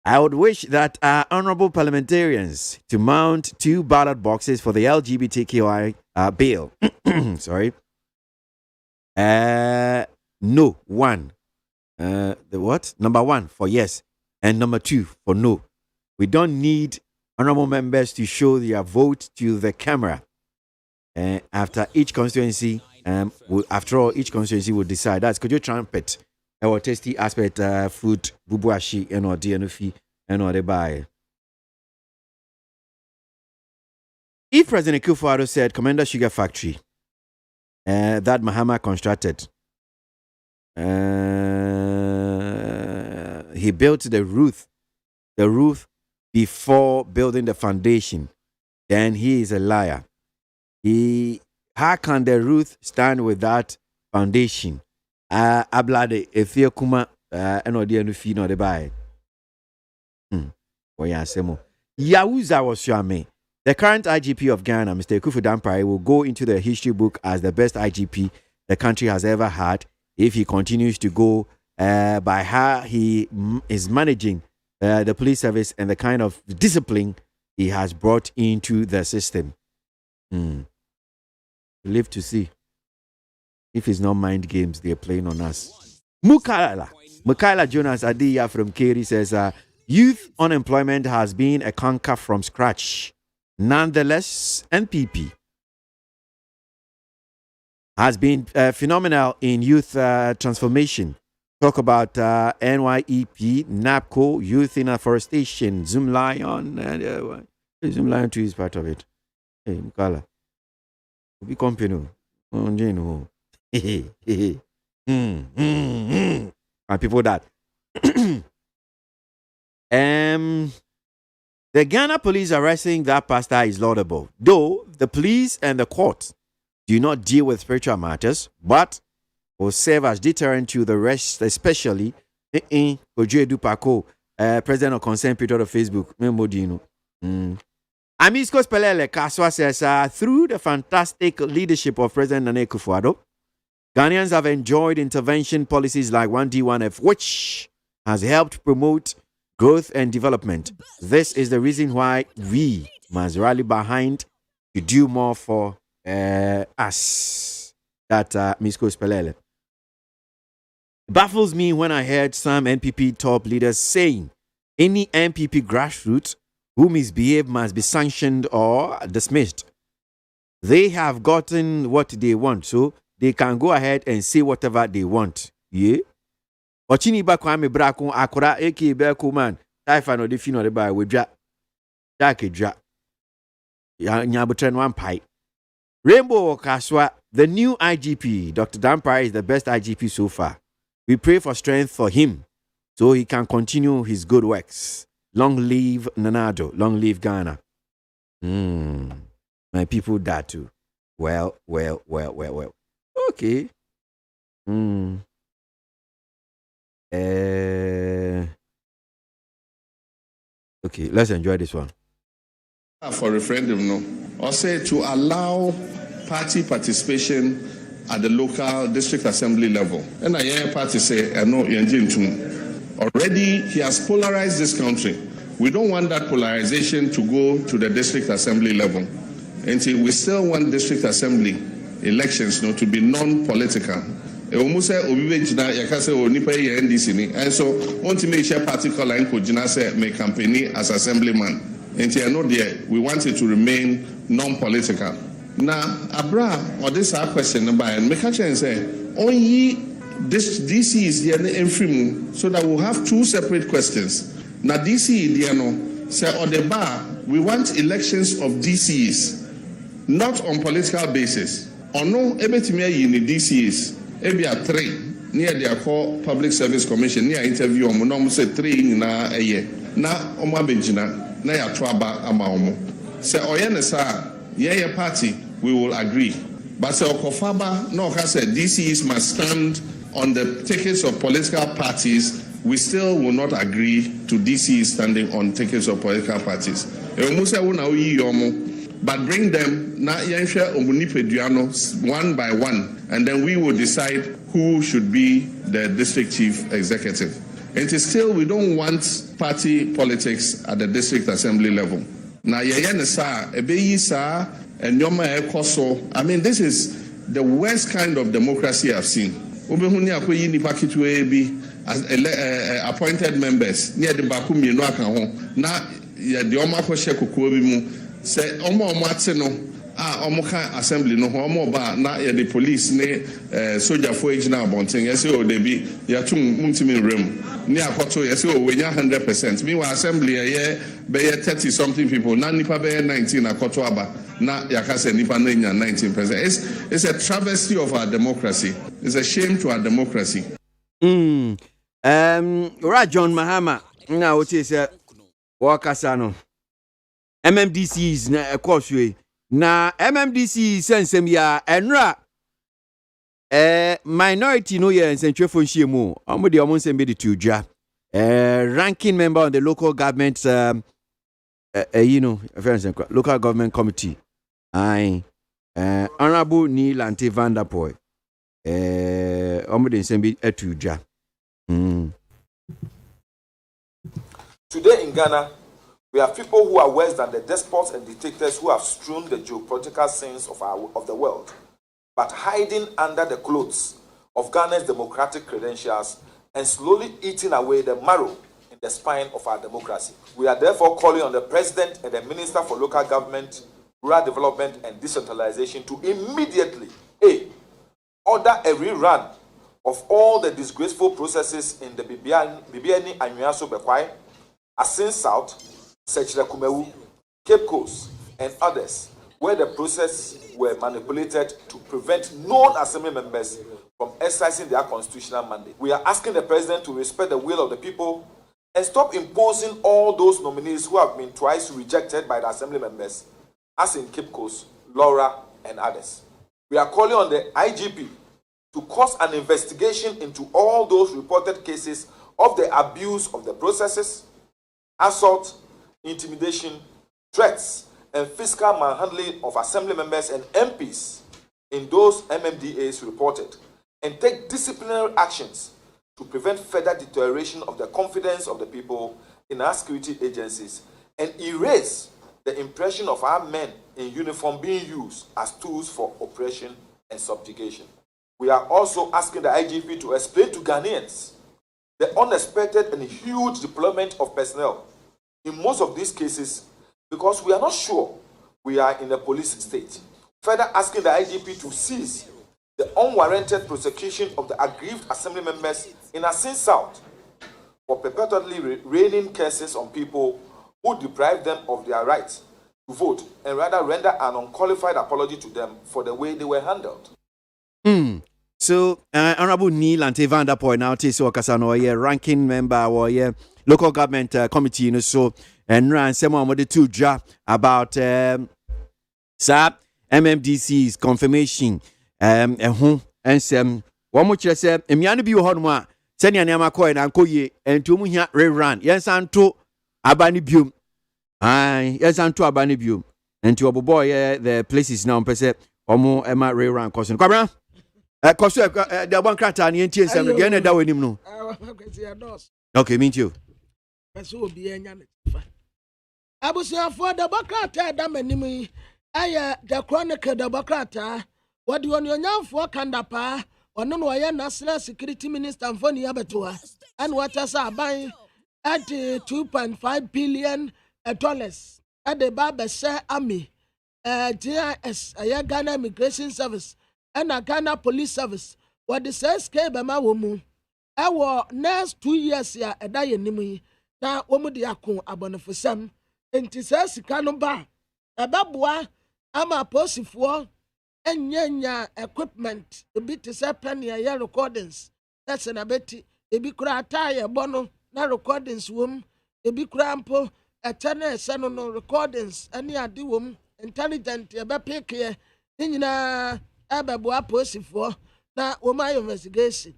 I would wish that our honorable parliamentarians to mount 2 ballot boxes for the LGBTQI bill. Sorry. No, 1. The what? Number 1 for yes, and number 2 for no. We don't need honorable members to show their vote to the camera. After each constituency, after all, each constituency will decide. That's could you trumpet our tasty aspect food bubuashi and or DNF and or buy. If President Akufo-Addo said Commander Sugar Factory that Mahama constructed, he built the roof before building the foundation, then he is a liar. How can the roof stand without foundation? Ablade efie kuma eno de anu fi no de bai. Yahuza was Shame. The current IGP of Ghana, Mr. Kufu Dampare, will go into the history book as the best IGP the country has ever had if he continues to go by how he is managing the police service and the kind of discipline he has brought into the system. Live to see if it's not mind games they're playing on us. Mukaila Jonas Adiya from Keri says, youth unemployment has been a conquer from scratch. Nonetheless, NPP has been phenomenal in youth transformation. Talk about NYEP, NAPCO, Youth in Afforestation, Zoom Lion. Zoom Lion 2 is part of it. Hey, Mukala. Be company. And people that. The Ghana police arresting that pastor is laudable, though the police and the court do not deal with spiritual matters, but will serve as deterrent to the rest, especially Kojo Edupako, president of Concerned People of Facebook. Amisco Spelele Kaswa says, through the fantastic leadership of President Nana Akufo-Addo, Ghanaians have enjoyed intervention policies like 1D1F, which has helped promote growth and development. This is the reason why we must rally behind to do more for us. That Amisco Spelele. It baffles me when I heard some NPP top leaders saying any NPP grassroots who misbehave must be sanctioned or dismissed. They have gotten what they want, so they can go ahead and say whatever they want. Yeah? Ochini ba kwame brakun akora eki be kuman taifa no de fino de ba wedwa. Jakedra. Nyabutren one pie. Rainbow Kaswa, the new IGP, Dr. Dampire, is the best IGP so far. We pray for strength for him so he can continue his good works. Long live Nanado, long live Ghana. My people that too. Well. Okay. Okay, let's enjoy this one. For referendum, no. Or say to allow party participation at the local district assembly level. And I hear party say, no, already he has polarized this country. We don't want that polarization to go to the district assembly level. And we still want district assembly elections to be non-political. And so, want to make sure party line could make campaign as assemblyman. And we want it to remain non-political. Now, Abra, or this our question about and make a chance say, only this DC is the inframu, so that we'll have two separate questions. Now, DC, say on the bar, we want elections of DCs, not on political basis. Or no, everything in the DCs, maybe a 3 near their call Public Service Commission, near interview, on say 3 in a year. Now, Oma Benjina. Na ya twaba ama omo se oyene sa ye party we will agree but se okofaba no ka say DCs must stand on the tickets of political parties. We still will not agree to DCs standing on tickets of political parties. But bring them na yenhwe omunipeduano one by one, and then we will decide who should be the district chief executive. It is still, we don't want party politics at the district assembly level. Now, I mean, this is the worst kind of democracy I've seen. Appointed members near the Bakumi no akaho na the Oma kwehye kokoa bi mu se omo ateno omoka assembly no ho omo ba na the police ne soldier for ejina abonten yesi o de bi ya tum mutimi rem ni akoto yesi o wenya 100%. Meanwhile assembly be 30 something people na nipa be 19 akoto aba na yakase nipa na nya 19%. It's a travesty of our democracy. It's a shame to our democracy. John Mahama na wote se wakasa no MMDCs na ekoswe na MMDC sensem ya enra minority no ye nsentwefo nhyiemu omo de omo nsem be de tuja ranking member on the local government local government committee honorable Nilante Vanderpoy omo de nsem be etuja. Today in Ghana, we have people who are worse than the despots and dictators who have strewn the geopolitical scenes of the world, but hiding under the clothes of Ghana's democratic credentials and slowly eating away the marrow in the spine of our democracy. We are therefore calling on the President and the Minister for Local Government, Rural Development and Decentralization to immediately order a rerun of all the disgraceful processes in the Bibiani Anyuaso Bekwai, Asin South, Sechira Kumewu, Cape Coast, and others, where the process were manipulated to prevent non-assembly members from exercising their constitutional mandate. We are asking the President to respect the will of the people and stop imposing all those nominees who have been twice rejected by the assembly members, as in Cape Coast, Laura, and others. We are calling on the IGP to cause an investigation into all those reported cases of the abuse of the processes, assault, intimidation, threats, and fiscal manhandling of assembly members and MPs in those MMDAs reported, and take disciplinary actions to prevent further deterioration of the confidence of the people in our security agencies and erase the impression of our men in uniform being used as tools for oppression and subjugation. We are also asking the IGP to explain to Ghanaians the unexpected and huge deployment of personnel in most of these cases, because we are not sure we are in a police state. Further asking the IGP to cease the unwarranted prosecution of the aggrieved assembly members in Asin South for perpetually raining curses on people who deprived them of their right to vote and rather render an unqualified apology to them for the way they were handled. So, Honorable Neil and Van der Poy now, so Casano, ranking member or local government committee, so, and ran someone with the two draft about MMDC's confirmation, and some one much I said, Emiana be Honma, Senya Nama Coin and Koye, and Tumuya rerun, yes, and to Abani Bum. Yes, and to Abani Bum, and to Abu Boy, the places now, Pese, Omo Emma rerun, cousin. Cabra? The one crater and the some again, and that with him. No, okay, meet you. I was for the Bacata, Damanimi. The Chronicle, the Bacata. What do you know for Kandapa? Or no, I National Security Minister and Foni Abatua. And what else are buying at $2.5 billion at the Baba Army, GIS, a Ghana Immigration Service. And a Ghana Police Service. What the says came by my woman. I war next 2 years here a day in Nimi. Now, woman the Akon abon for some. And it says, Canumba. A babua, I'm a posse for and yanya equipment. A bit is a penny a year recordings. That's an abeti. A big tire bono, na recordings womb. A big crampo, a tenor, son no recordings. Any adi womb, intelligent, a bapic here. In Ababua Posifo, na woman investigation.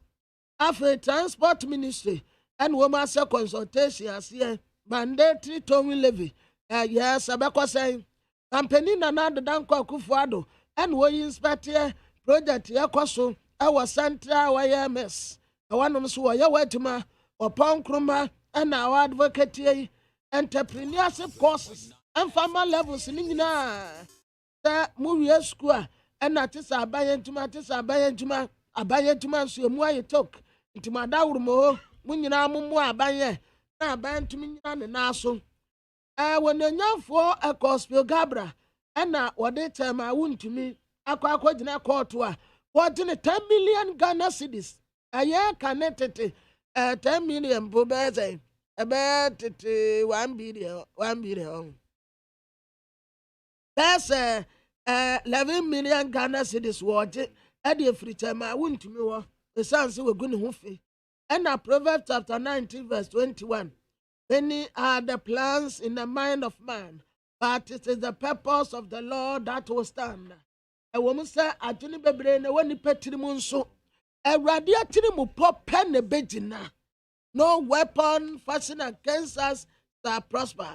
After transport ministry and woman consultation as here, mandatory Tommy levy. Yes, Abako saying, company na the Danko Kufuado, and we inspect here project Yakoso, our central YMS. I want them so ya wetuma, or Pong Kruma, and our advocate here, entrepreneurship courses, and farmer levels in Nina. The movie school. And that is a bayan to my so more you talk into my dawmo when you know more bayan now bayan to me and naso. When the young for a gospel gabra and now what they tell my wound to me, I quite in a court to what in 10 million Ghana cedis a year connected 10 million bobeze about 1 billion. That's 11 million Ghana cedis watch at the free time. I wouldn't know the sons who were going to hoof. And now Proverbs chapter 19, verse 21. Many are the plans in the mind of man, but it is the purpose of the Lord that will stand. A woman said, I didn't be brain when he petted him so. A radiating mu pop pen a bedina. No weapon fashioned against us shall prosper.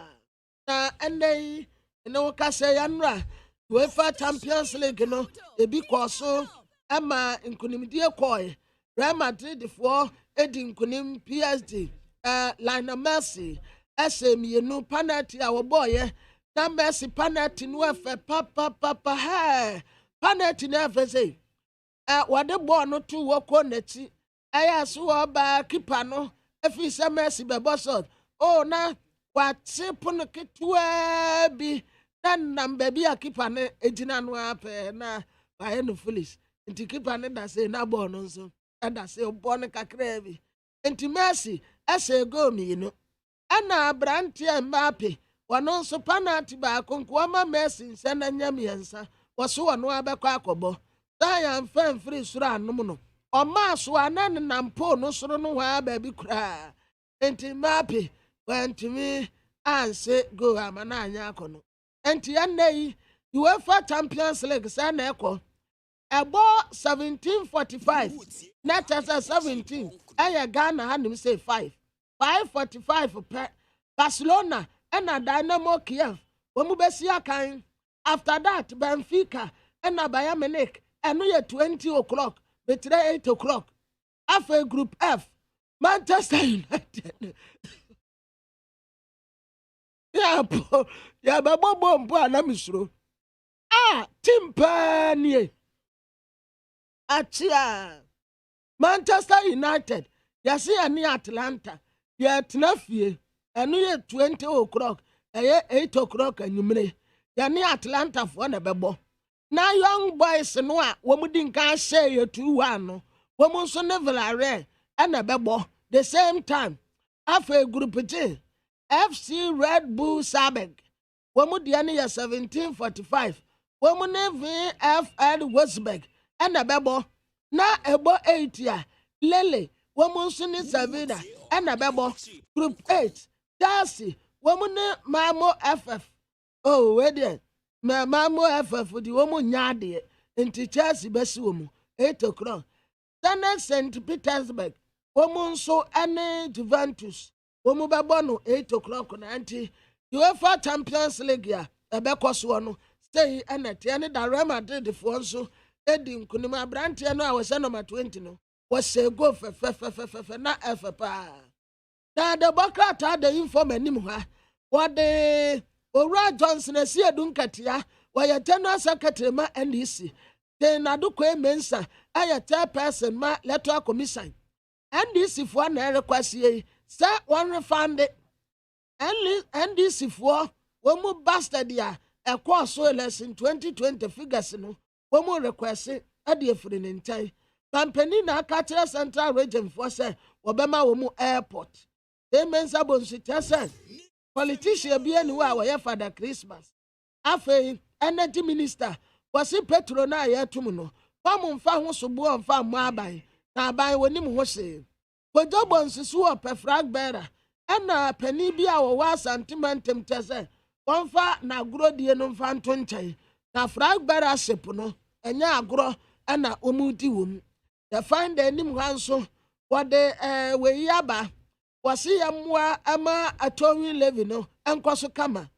And they, Kasayanra. UEFA Champions League, you know, a big so Emma in Kunimdia Koi, Real Madrid for Eddie Kunim PSD, Lionel Messi, SM, you know, penalty, our boy, now Messi penalty, no papa, hey, penalty never say. What the boy no two walk on it, I saw by Kipano, if he's a Messi by Bossot. Oh, now, what sipon a kit be. Nan baby a keep an ejina no ape na by no foolish. Nti keep an that say na born nso. And that say born kakra bi. Nti Messi ese go mi no. Ana branti Mbappe wano nso penalty ba konko ma Messi nsa na nya miensa. Waso wano abekọ akobo. Dayan fan free sura anom no. O ma so anan nampo no soro no wa ba bi kura. Nti Mbappe wantimi anse go amana anya akono. Enti yanei UEFA Champions League sana eko ebo 1745 net as 17 aya Ghana hanim say 545 per Barcelona and Dynamo Kiev womu besi akan after that Benfica and Bayern Munich and we 20 o'clock betray 8 o'clock after group F Manchester United. Ya babo bombo anamisro. Timpani. Achia. Manchester United. Ya see ani Atlanta. Ya tnafie. Anu ye 20 o'clock. Eye 8 o'clock anyumre. Ya ni Atlanta for na bebo. Na young boys no a womu din kan share ye 2-1 no. Womu so ne Villarreal na bebo the same time. Afa group G. FC Red Bull Sabeg. Womu diani ya 1745. Womu ne VFL Westberg. Ena bebo. Na ebo 8 ya. Lele. Womu suni Savina. Ena bebo. Group 8. Darcy. Womu ne Mamo FF. Oh, wede. Mamo FF di womu nyade. Inti Chelsea besi womu. 8 o'clock. Then St. Petersburg. Womu nso ene Juventus. Womu bebo no 8 o'clock na anti. UEFA Champions League ya ebekọ so no stay enet ya ne da Real Madrid fo nso edi nkunima brante no a wose number 20 no wose go fe na FPA na the Bokrata the inform anim ha wode Owura Johnson esi edu nkatia waya general secretary ma NDC de na do ko emensa aya third person ma electoral commission NDC fo na request say one refund NDC for womu bastard ya ekwa so election 2020 figures no womu request e de afiri ne ntai company na Akatira Central Region for say obema womu airport they mensa bonsu tese politician bi eni wa ye Father Christmas afei energy minister wasi petro na ya tum no wamu mfa ho so bo mfa mo aban na aban woni mu ho se kojo bonsu so pefrag bearer ena pani bi a wo wa sentimentem tese wonfa na agro die no mfa nto nkyai na frag bearer ship no enya agro ena omudi wom the find anim hanso wode we yaba wasi yamwa ama atowi levi no enkoso kama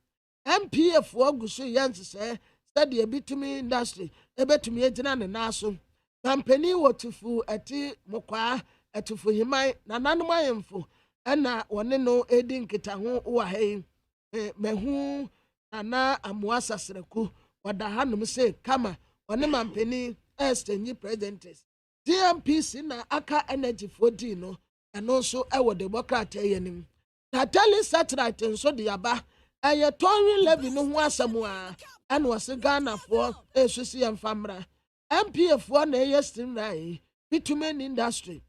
MPF ogusu yansese study ebitumi industry ebetumi egina ne naso company wotufu ati mokwa atufu himan na nanom ayemfo ana wone no edi nkita ho wa hai mehu na amuasa sreku wada hanum se kama wone mampeni estenyi presidents DMPC na aka energy 14 no eno so ewo democrat yenim na tele satellite nso de aba eye tonwi levy no ho asemu a ana wose Ghana fo esusi emfamra MPF fo na yestin rai bitumen industry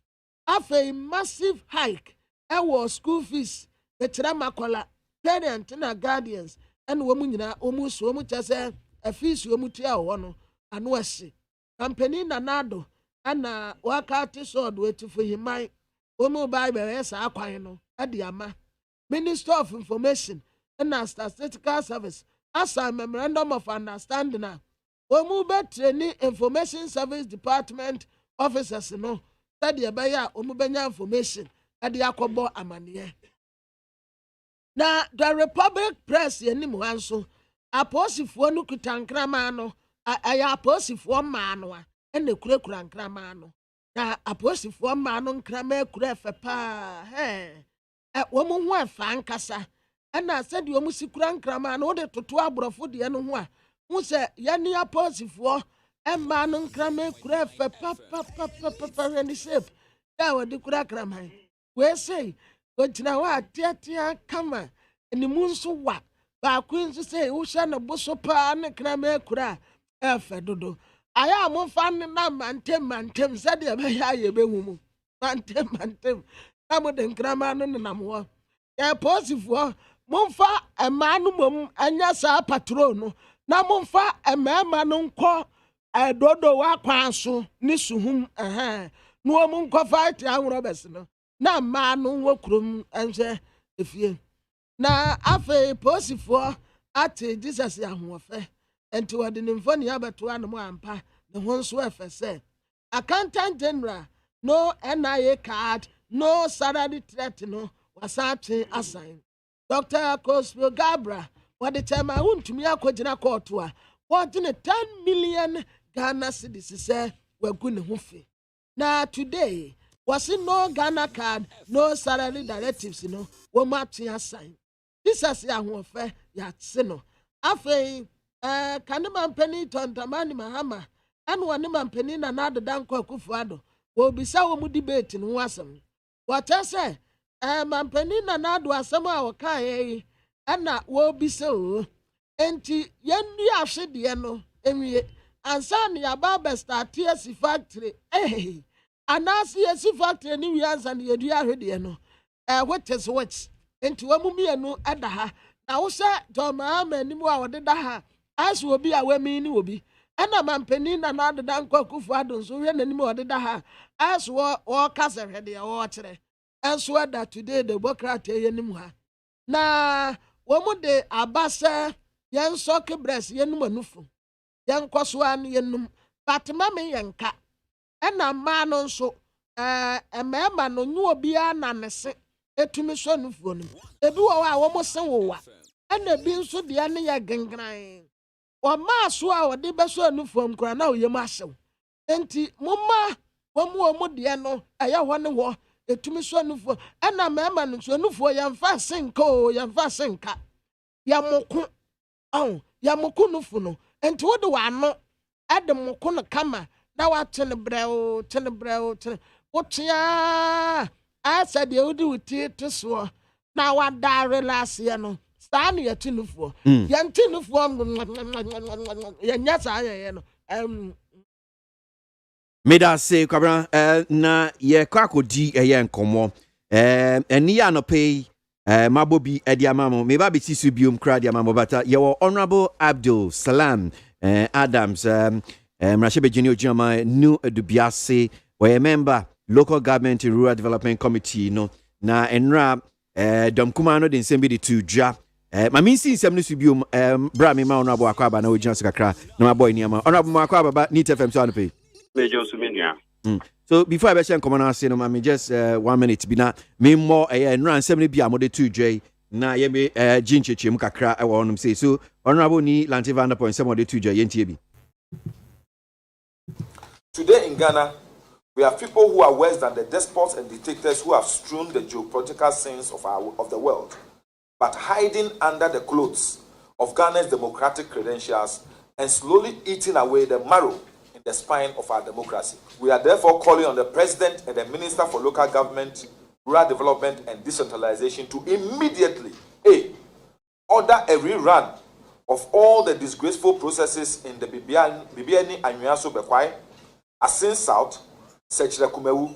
after a massive hike ewo school fees betira makola parent na guardians and womu nyina omu so omu chese fees omu tia wo no anu ase company na nado ana wakati sword wetufu himan omu bible esa akwan no ade ama Minister of Information and Statistical Service asa memorandum of understanding na omu betreni Information Service Department officers no tadi ebaya omu benya information ade akobo amaniye na the Republic Press yenim hanso aposifo no kutankrama no aya aposifo ma no a ene kurakura nkrama no na aposifo ma no nkrama kura fepa womu ho afa nkasa ena sedi womu sikura nkrama no de toto aborofo de no ho a hu se yani aposifo emma no nkrama kura fepa ni shape da wodi kura kraman we say ogyina wa atiatia kama enimu nso wa ba kwin nso say wo hye na boso pa ne krama kura efe dodo aya mo fa ne na mantem sede be ya ye be hu mu mantem na mo de krama no na mo e posifo mo fa ema no mom anya sa patrol no na mo fa ema no nko dodo wa kwan so ni suhum no mo nko fight ahoro bes no na ma no wokurum enhwe efie na afi posifo ate Jesus ahofe enti wode ne mfoni abeto anmo ampa ne ho nso efese accountant general no NIA card no salary threat no wasate assign Dr. Cosmo Gabra wode chema untumi akogina court a wode ne 10 million Ghana cedis se wagu ne ho fi na today was no Ghana card no salary directives no wo mati assign this as ya ho fe ya tse no afei kanema mpani tontamani mahama anu wani mpani na nado danko akufuado wo bisa wo mu debate no asem wata se mpani na nado asem a wo kan yi ana wo bisa o enti yenu ahwede no enwie ansa ne yaba start TS factory anasi yesi factory ni wi ansa ne yedu ahwede no what is what enti wa mu mienu ada ha na wo se Joma Amanimu a wode ha as obi a we mi ni obi ana mampani na na adeda nkwakufu adonso hwe nanim wode ha as wo kasa hwede ya wo kire enso ada today the democrat yenim ha na wo mu de abasa yen soke bres yenum anufu yen koso an yenum batma me yenka ena ma no nso emema no nyu obi ana nese etumi so anufu no ebi wo a wo mo se wo wa ena bi nso de ane ya gengran o ma so a wode beso anufu amkura na oyem ahyew enti mumma wo mu de no aya ho ne ho etumi so anufu ena mema no so anufu yemfa senka yamoko yamoko nufu no enti wo de wa no ade moko no kama na wa tene brew wo tia asa de wodi wuti teso na wa da relax ye no saa no yati nufu yanti nufu yanya saa ye no Meda se kwabra na ye kwakodi eye nkomo eni ya no pay mabobi ediamamo me ba beti su biom kra diamamo bata ye wo Honorable Abdul Salam Adams Mrashebe Junior Jama New Edubiase we member local government and rural development committee no na enra domkuma no den sembi de tudwa ma minsi nsem no su biom bra me ma Honorable Akwaba na ojina sakra na ma boy niama Honorable Akwaba ba Neat FM so anpe so before I be share common say no me just 1 minute bi na me more enra nsem no bia mo de tudwa na ye me ginchechim kakra e wo onum say so Honorable ni Lantiva under point some of the tudwa yentie bi. Today in Ghana, we have people who are worse than the despots and dictators who have strewn the geopolitical scenes of the world, but hiding under the clothes of Ghana's democratic credentials and slowly eating away the marrow in the spine of our democracy. We are therefore calling on the President and the Minister for Local Government, Rural Development and Decentralization to immediately order a rerun of all the disgraceful processes in the Bibiani Anyuaso Bekwai, Asin South, Sechira Kumewu,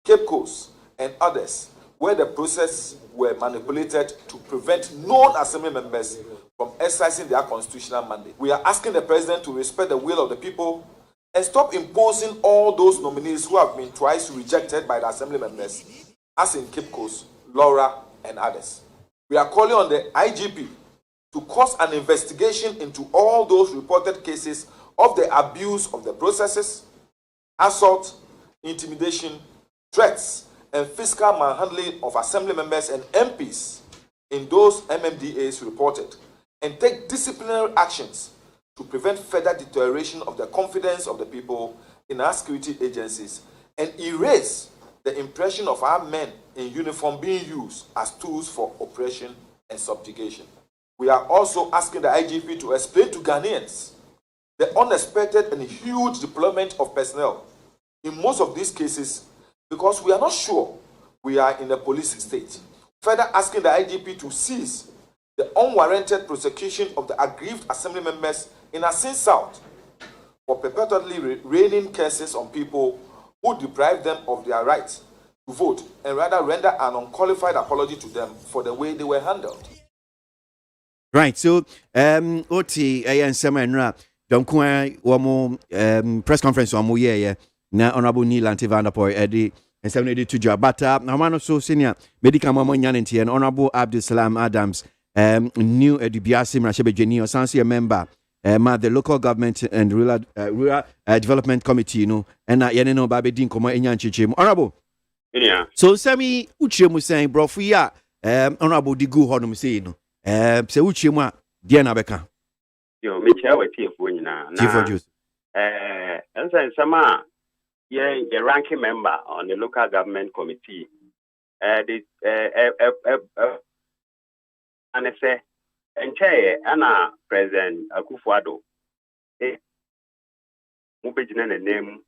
Cape Coast, and others, where the process were manipulated to prevent non-assembly members from exercising their constitutional mandate. We are asking the President to respect the will of the people and stop imposing all those nominees who have been twice rejected by the assembly members, as in Cape Coast, Laura, and others. We are calling on the IGP to cause an investigation into all those reported cases of the abuse of the processes, assault, intimidation, threats, and fiscal manhandling of assembly members and MPs in those MMDAs reported, and take disciplinary actions to prevent further deterioration of the confidence of the people in our security agencies and erase the impression of our men in uniform being used as tools for oppression and subjugation. We are also asking the IGP to explain to Ghanaians the unexpected and huge deployment of personnel in most of these cases, because we are not sure we are in a police state. Further asking the IGP to cease the unwarranted prosecution of the aggrieved assembly members in Asin South for perpetually raining curses on people who deprive them of their right to vote, and rather render an unqualified apology to them for the way they were handled. Right, so Oti and Semenra don't press conference on Muye na Honorable Neil Antivandapoy Eddie and 782 job. But now one so senior medical mama nyanenti and Honorable Abdul Salam Adams new Edubiasi Mrashebe Jenio Sansi member the local government and rural development committee, you know, and yeneno babe din komo enyanchichim. Honorable. Yeah. So Sami Uchemu saying brofuya Honorable Digu honum say no. Se Uchemu dia na beka. Yo me chair we tie fo nyina na. Ensa sama ye ranking member on the local government committee. And I say enche ana President Akufo-Addo mubejina na name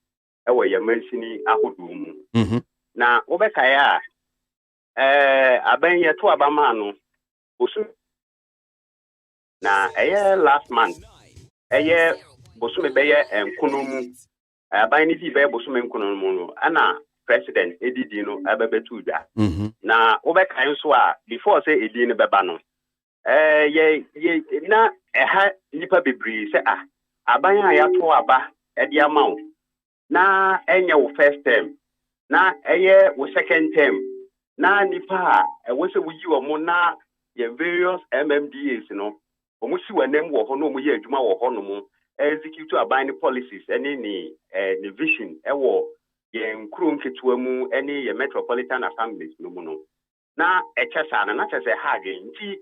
ewe ya mansini ahodo mu na obeka ya abanye to abama no bosu na last month bosu me beye nkunomu abanye di beye bosu me nkunomu no ana president edidi no abebetu da na obeka nso a before say edi ne beba no ye na ha nipa bebri say aban a yato aba edi amount na enye wo first term na eye wo second term na nipa wo se wo yi omo na ye various MMDAs no omo si wanem wo ho no omo ye adwuma wo ho no mo execute aban policies any ni vision ewo ye nkuru nketewa mu any ye metropolitan assemblies no mu no na echesa na chese ha ge nti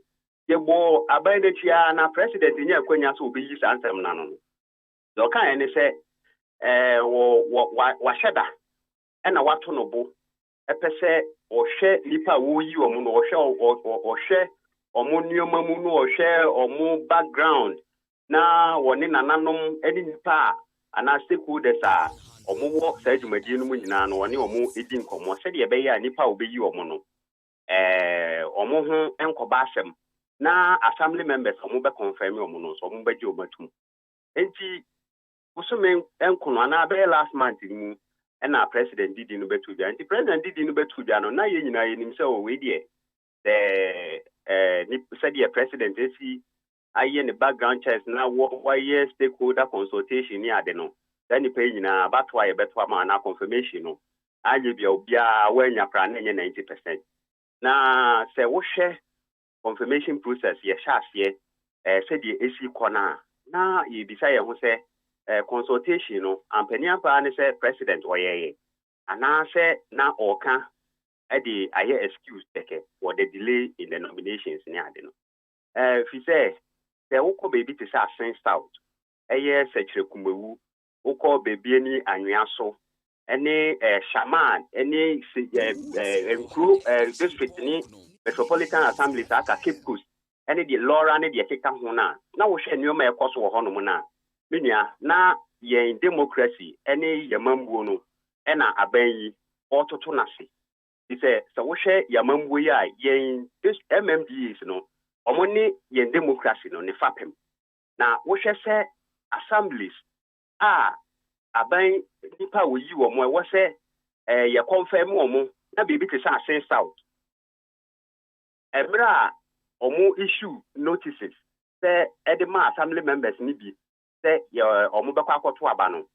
ye bo aban de tia na president nya akwanya so obeyi sansem na no do kan ene se wa sheda ena wato no bo epese ohwe nipa wo yi omo no ohwe omo nioma mu no ohwe omo background na woni nananom eni nipa ana stakeholders a omo wo sa adwumadi no mu nyina no woni omo edi nkomo se de be ya nipa obeyi omo no omo ho enkoba asem na assembly members omo be confirm omo no so omo beji obatum enti usume enkono na be last month mu na president didi no betu bia enti president didi no betu bia no na ye nyina ye nim se o we die ni said the president esi aye ne background checks na why stakeholder consultation ni ade no then pay nyina batwa ye betwa ma na confirmation no aye bia obia wanya pra na nye 90% na se wo hwe confirmation process ye sha ase said the esi kona na ye bisa ye ho se consultation no ampani ampa ne se president oyeye ana se na oka the aye excuse take for the delay in the nominations ni ade no if you say there woko baby to say sensed out eye sechere kumewu woko baby ni anwea so any shaman any district ni metropolitan assembly aka Cape Coast any the Laura ni the keka ho na wo hwe nneoma ekoso wo hono mu na menua na ye democracy any yamambuo no na aban yi ototo nase ise so wo hwe yamambuo yi a yen MMDAs no omoni yen democracy no ne fapem na wo hwe se assemblies aban nipa wo yi wo mo wo se ye confirm wo mo na bibi te sa sense out emra omo issue notices say edema assembly members ni bi say omo bekwa akoto aba no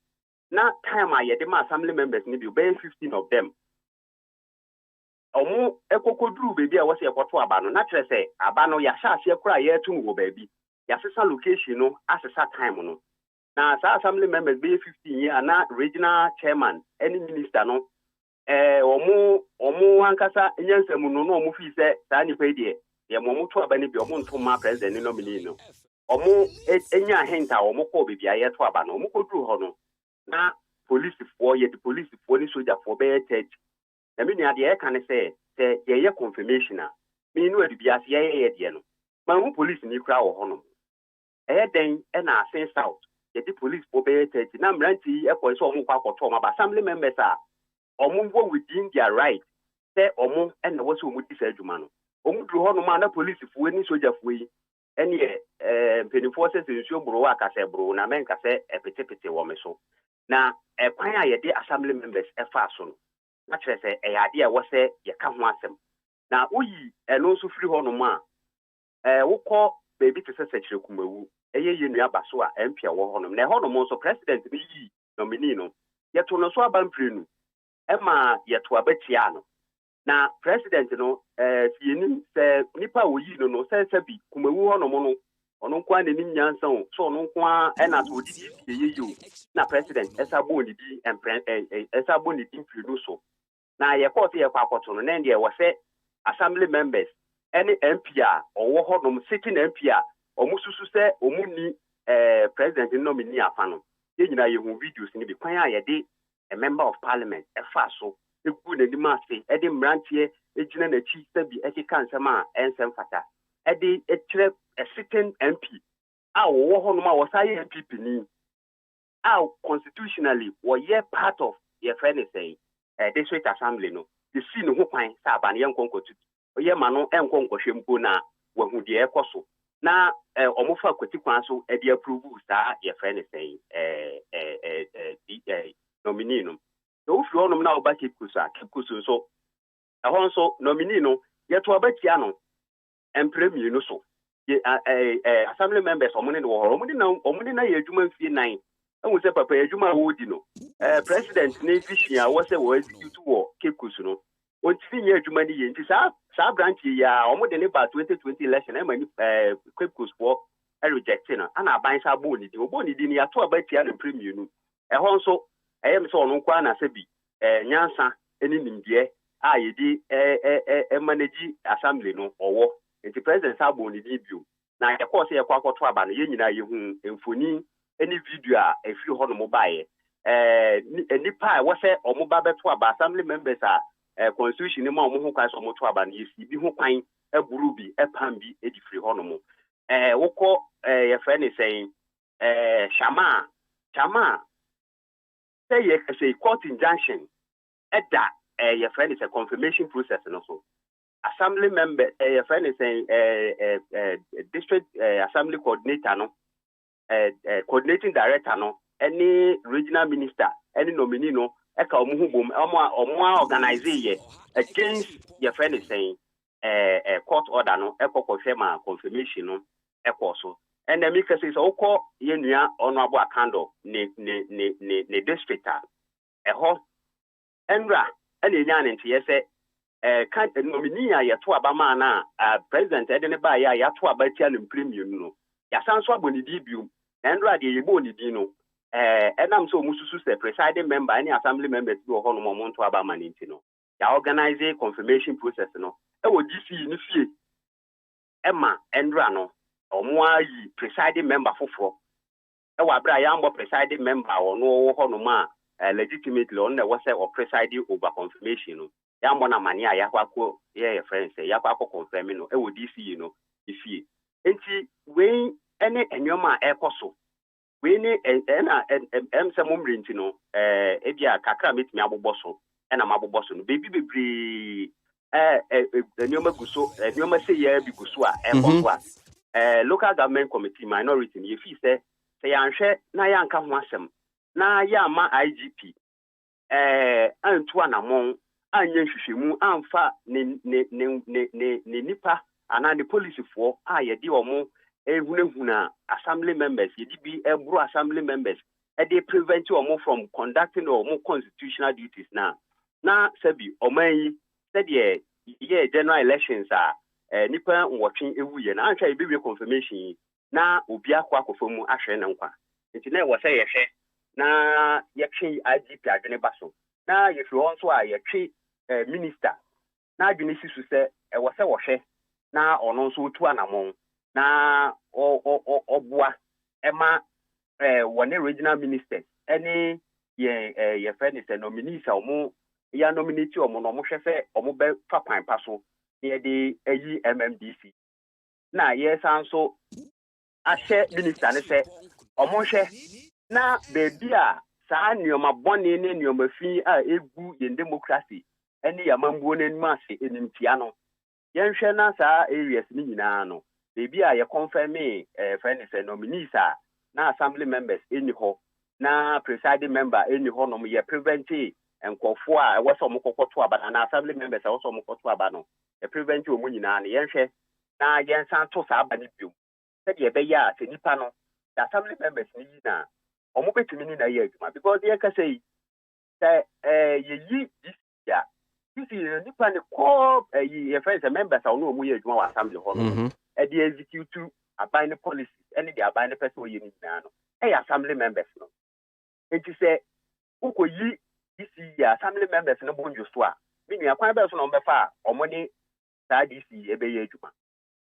na time a yedema assembly members ni bi be 15 of them omo ekokoduru bebi a wose ekoto aba no na kire say aba no ya sha ase kura ye tum wo bebi ya sesa location no asesa time no na sa assembly members be 15 year na regional chairman any minister no omo ankasa nyansam no omo fi se sa ni pe die ye mo to aba ni bi omo nto ma president ni nominee no omo enya hinta omo ko bebi a ye to aba no omo koduru ho no na police for ye the police for ni soldier for be 30 na me nia de e kan say ye confirmation a me no adu bia se ye de no ma hu police ni kura wo ho no den e na sense out ye the police for be 30 na mranti e ko so omo kwa akoto ma ba assembly members a omo go within their right say omo e na wo so omo di sa adwuma no omo duru ho no ma na police for ni soldier for yi ene penny forces nsuo bro wa ka se bro na men ka se epetepete wo me so na kwan a ye de assembly members e fa so no na kire se ade a wo se ye ka ho asem na oyi eno so firi ho no ma wokọ baby to say sekire kumawu eye yenu aba so a empia wo ho no na ho no mo so president ni yi nominee no ye to no so aba mpire nu e ma ye to abatia no na president no si yeni se nipa wo yi no se bi kumawu ho no mo no ono kwa ne nim nyansa o so ono kwa e na to didi ye yo na president esabo ni bi esabo ni bi mpire no so na ye court ye kwa akoto no na ndie wo se assembly members any MP or ho sitting MP omususu se omuni president nominee afa no ye nyina ye hu videos ni bi kwan a ye de a member of parliament e fa so egu na nim ase e de mrantie ejina na chi se bi e kika nsema ensem fata e de e kire a sitting MP wo ho no ma wo sa ye MP ni constitutionally wo ye part of your friend say district assembly no the see no ho kwan sa aba ne yenkonkotu oye ma no enkonkohwe mpo na wahu de ekoso na omofa kwati kwan so e de approve sa your friend say nominee no so if you want now back keep kusu so also nominee no yet to abatia no and premier no so assembly members omuni no omuni na yedwuma fie 9 and we say papa yedwuma wodi no president na efishia wo say wo execute wo keep kusu no ontimi nye yedwuma ni ye nti sa branch ya omudi ne ba 2020 election e mani keep kusu for reject no ana aban sa bo ni di ni ato abatia no premier no so ayem so no kwa na se bi nyansa eni nimdie a yedi manage assembly no owo enti president sabo ni bio na ye course ye kwa akoto aba no ye nyina ye hu emfoni eni video a efiri ho no mobile nipa wo se omoba beto aba assembly members a constitution ni ma omo ho kwa so omo to aba no yesi bi ho kwan eburu bi epam bi edifiri ho no mo wokọ ye friend is saying shama say ye say court injunction eda your friend is a confirmation process and also assembly member your friend is saying district assembly coordinator no coordinating director no any regional minister any nominee no e ka omo hubom omo organize ye against your friend is saying court order no e confirmation no e so and the make say so call ye nua honorable akando ne district ho enra and enya ne ntie se kan nominee a yeto abama na president ede ne ba ya yeto abatia no premium no ya sanso aboni di bium enra de yebo ni di no enam so mususu se presiding member any assembly members bi ho no mo nto abama ni nti no ya organize confirmation process no e wo DC ni fie ema enra no omo ayi presiding member foforo e wa bra ya mbo presiding member ono ho no ma legitimately on the was or presiding over confirmation no ya mbo na mania ya kwako ye friends ya kwako confirm no e wo DC no ifie enti we ene enyoma ekoso we ni na emse momrenti no e bia kakra metimi aboboso na maboboso no bebi enyoma guso enyoma se ya bi guso a ekoso a local government committee minority ni fi se yanhwe na ya nka ho asem na ya ma IGP antu anamon anye hwehwemu amfa ne nipa ana ne police for yedi omo ehunehuna assembly members yedi bi ebro assembly members they prevent omo from conducting omo constitutional duties na sabi oman said ye general elections nipa nwotwe ewuye na antwa ebewe confirmation na obi akwa akofomu ahwe ne nkwa nti na wo say ye hwe na yɛtwe IGP adwene ba so na yɛfiri hɔ nso a yɛtwe minister na adwene si so sɛ ɛwɔ sɛ wɔhwɛ na ɔno nso otu anamɔn na ɔboa ɛma wɔne regional ministers ɛne yɛ friend is nominees a ɔmo ya nominate ɔmo na ɔmo hwɛ sɛ ɔmo bɛ fa kwan pa so na yɛde ayi MMDC na yɛsan nso ahyɛ minister ne sɛ ɔmo hwɛ na baby a saa nioma bone ne nioma fi a egu yen democracy ene yamambuo n'anim ase enimtia no yenhwe na saa areas ni nyinaa no baby a ye confirm friend is nominees a na assembly members eni ho na presiding member eni ho no ye prevent enkofo a wo so mokokoto aba na assembly members a wo so mokoto aba no ye prevent omu nyinaa no yenhwe na yensan to saa aba ni biom se de be ya se nipa no the assembly members ni nyinaa omo betimi ni na ye adwuma because ye ka say ye yi this ya this is nipa ne ko ye friends members a no omo ye adwuma wa assembly ho no e dey execute aban policies any the aban person we ni na no assembly members no enti say ukoyi this year assembly members no bonjo so a me nua kwan be so no befa omo ni saa this ebe ye adwuma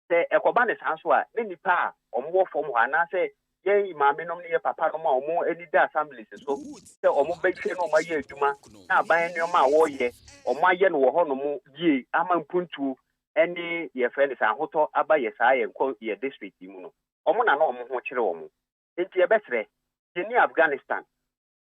say ekoba ne sanso a ne nipa a omo wo form ho ana say ye maame nom ne ye papa nom a omo eni da assemblies so se omo betwe no ma ye adwuma na aban ne ma wo ye omo aye no wo ho nom ye ama mpuntu eni ye friend san hoto aba ye saa ye nko ye district mu no omo na omo ho kire omo enti ye betre ye ni Afghanistan